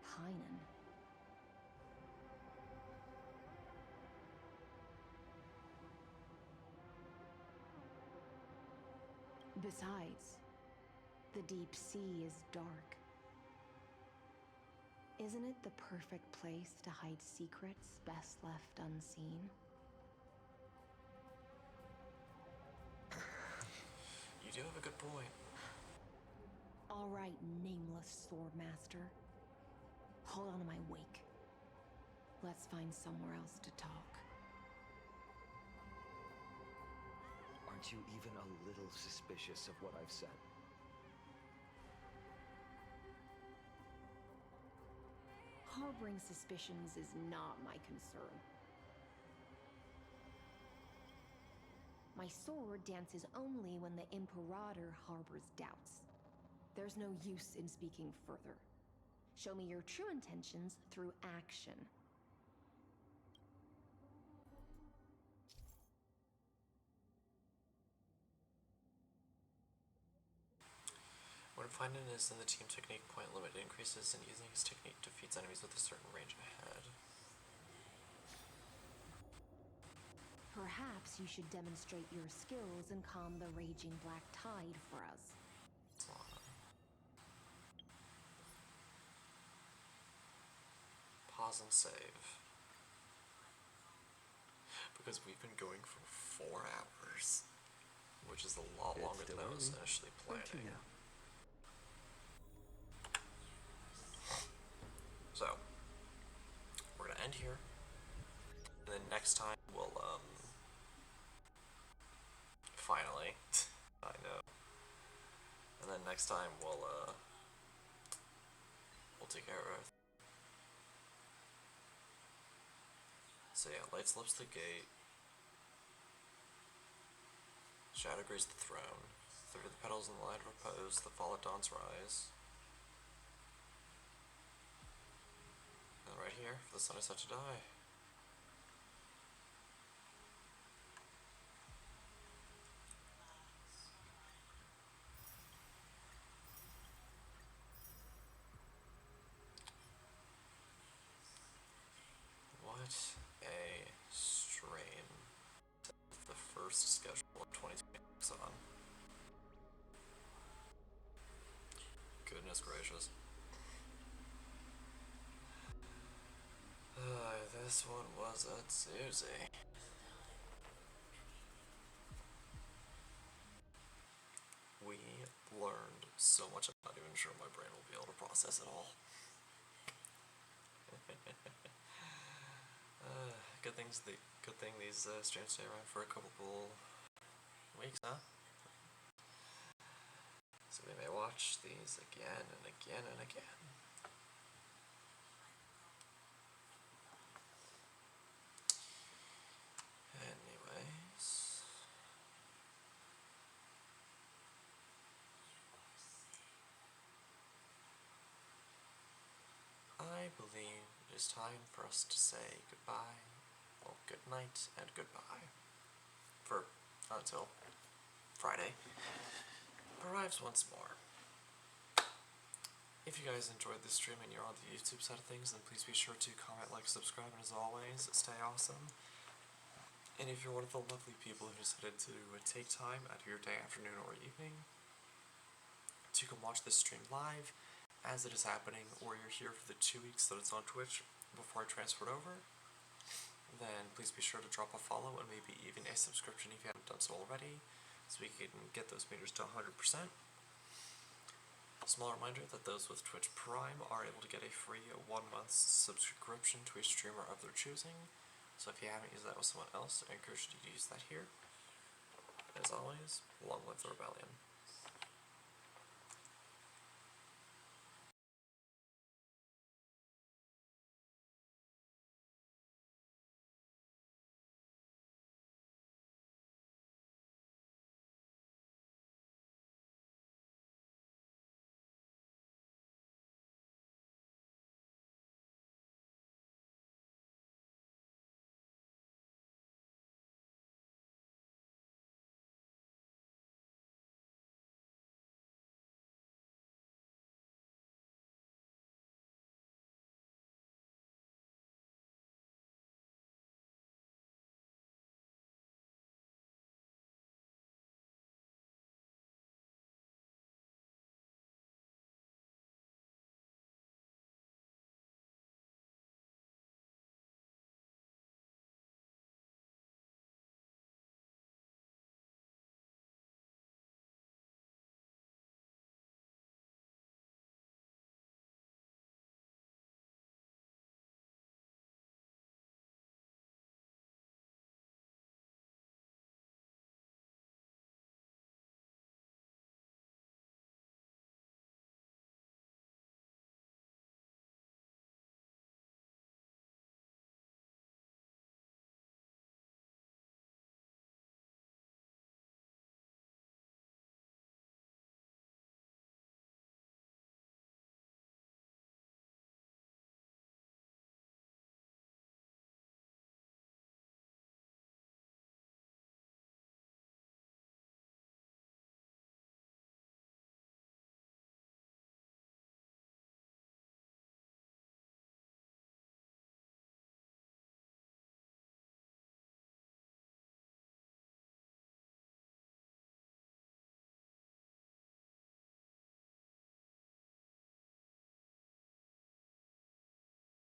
Pinan? Besides, the deep sea is dark. Isn't it the perfect place to hide secrets best left unseen? You do have a good point. All right, nameless swordmaster. Hold on to my wake. Let's find somewhere else to talk. Aren't you even a little suspicious of what I've said? Harboring suspicions is not my concern. My sword dances only when the Imperator harbors doubts. There's no use in speaking further. Show me your true intentions through action. When Finan is in the team technique, point limit increases, and using his technique defeats enemies with a certain range ahead. Perhaps you should demonstrate your skills and calm the raging black tide for us. Pause and save. because we've been going for 4 hours, which is a lot It's longer still than I was early. initially Aren't you planning. now? So, we're gonna end here, and then next time we'll, finally, I know, and then next time we'll take care of it. So yeah, light slips the gate, shadow grazes the throne, 30 the petals in the land repose, the fall at dawn's rise. And right here, for the sun is set to die. What a strain. The first schedule of 2026 on. Goodness gracious. This one was a doozy. We learned so much, I'm not even sure my brain will be able to process it all. Good thing these streams stay around for a couple weeks, huh? So we may watch these again and again and again. Anyways, I believe it is time for us to say goodbye, well, good night and goodbye, for until Friday arrives once more. If you guys enjoyed this stream and you're on the YouTube side of things, then please be sure to comment, like, subscribe, and as always, stay awesome. And if you're one of the lovely people who decided to take time out of your day, afternoon, or evening to come watch this stream live as it is happening, or you're here for the 2 weeks that it's on Twitch before I transferred over, then please be sure to drop a follow and maybe even a subscription if you haven't done so already, so we can get those meters to 100%. Small reminder that those with Twitch Prime are able to get a free 1-month subscription to a streamer of their choosing. So if you haven't used that with someone else, I encourage you to use that here. As always, long live the rebellion.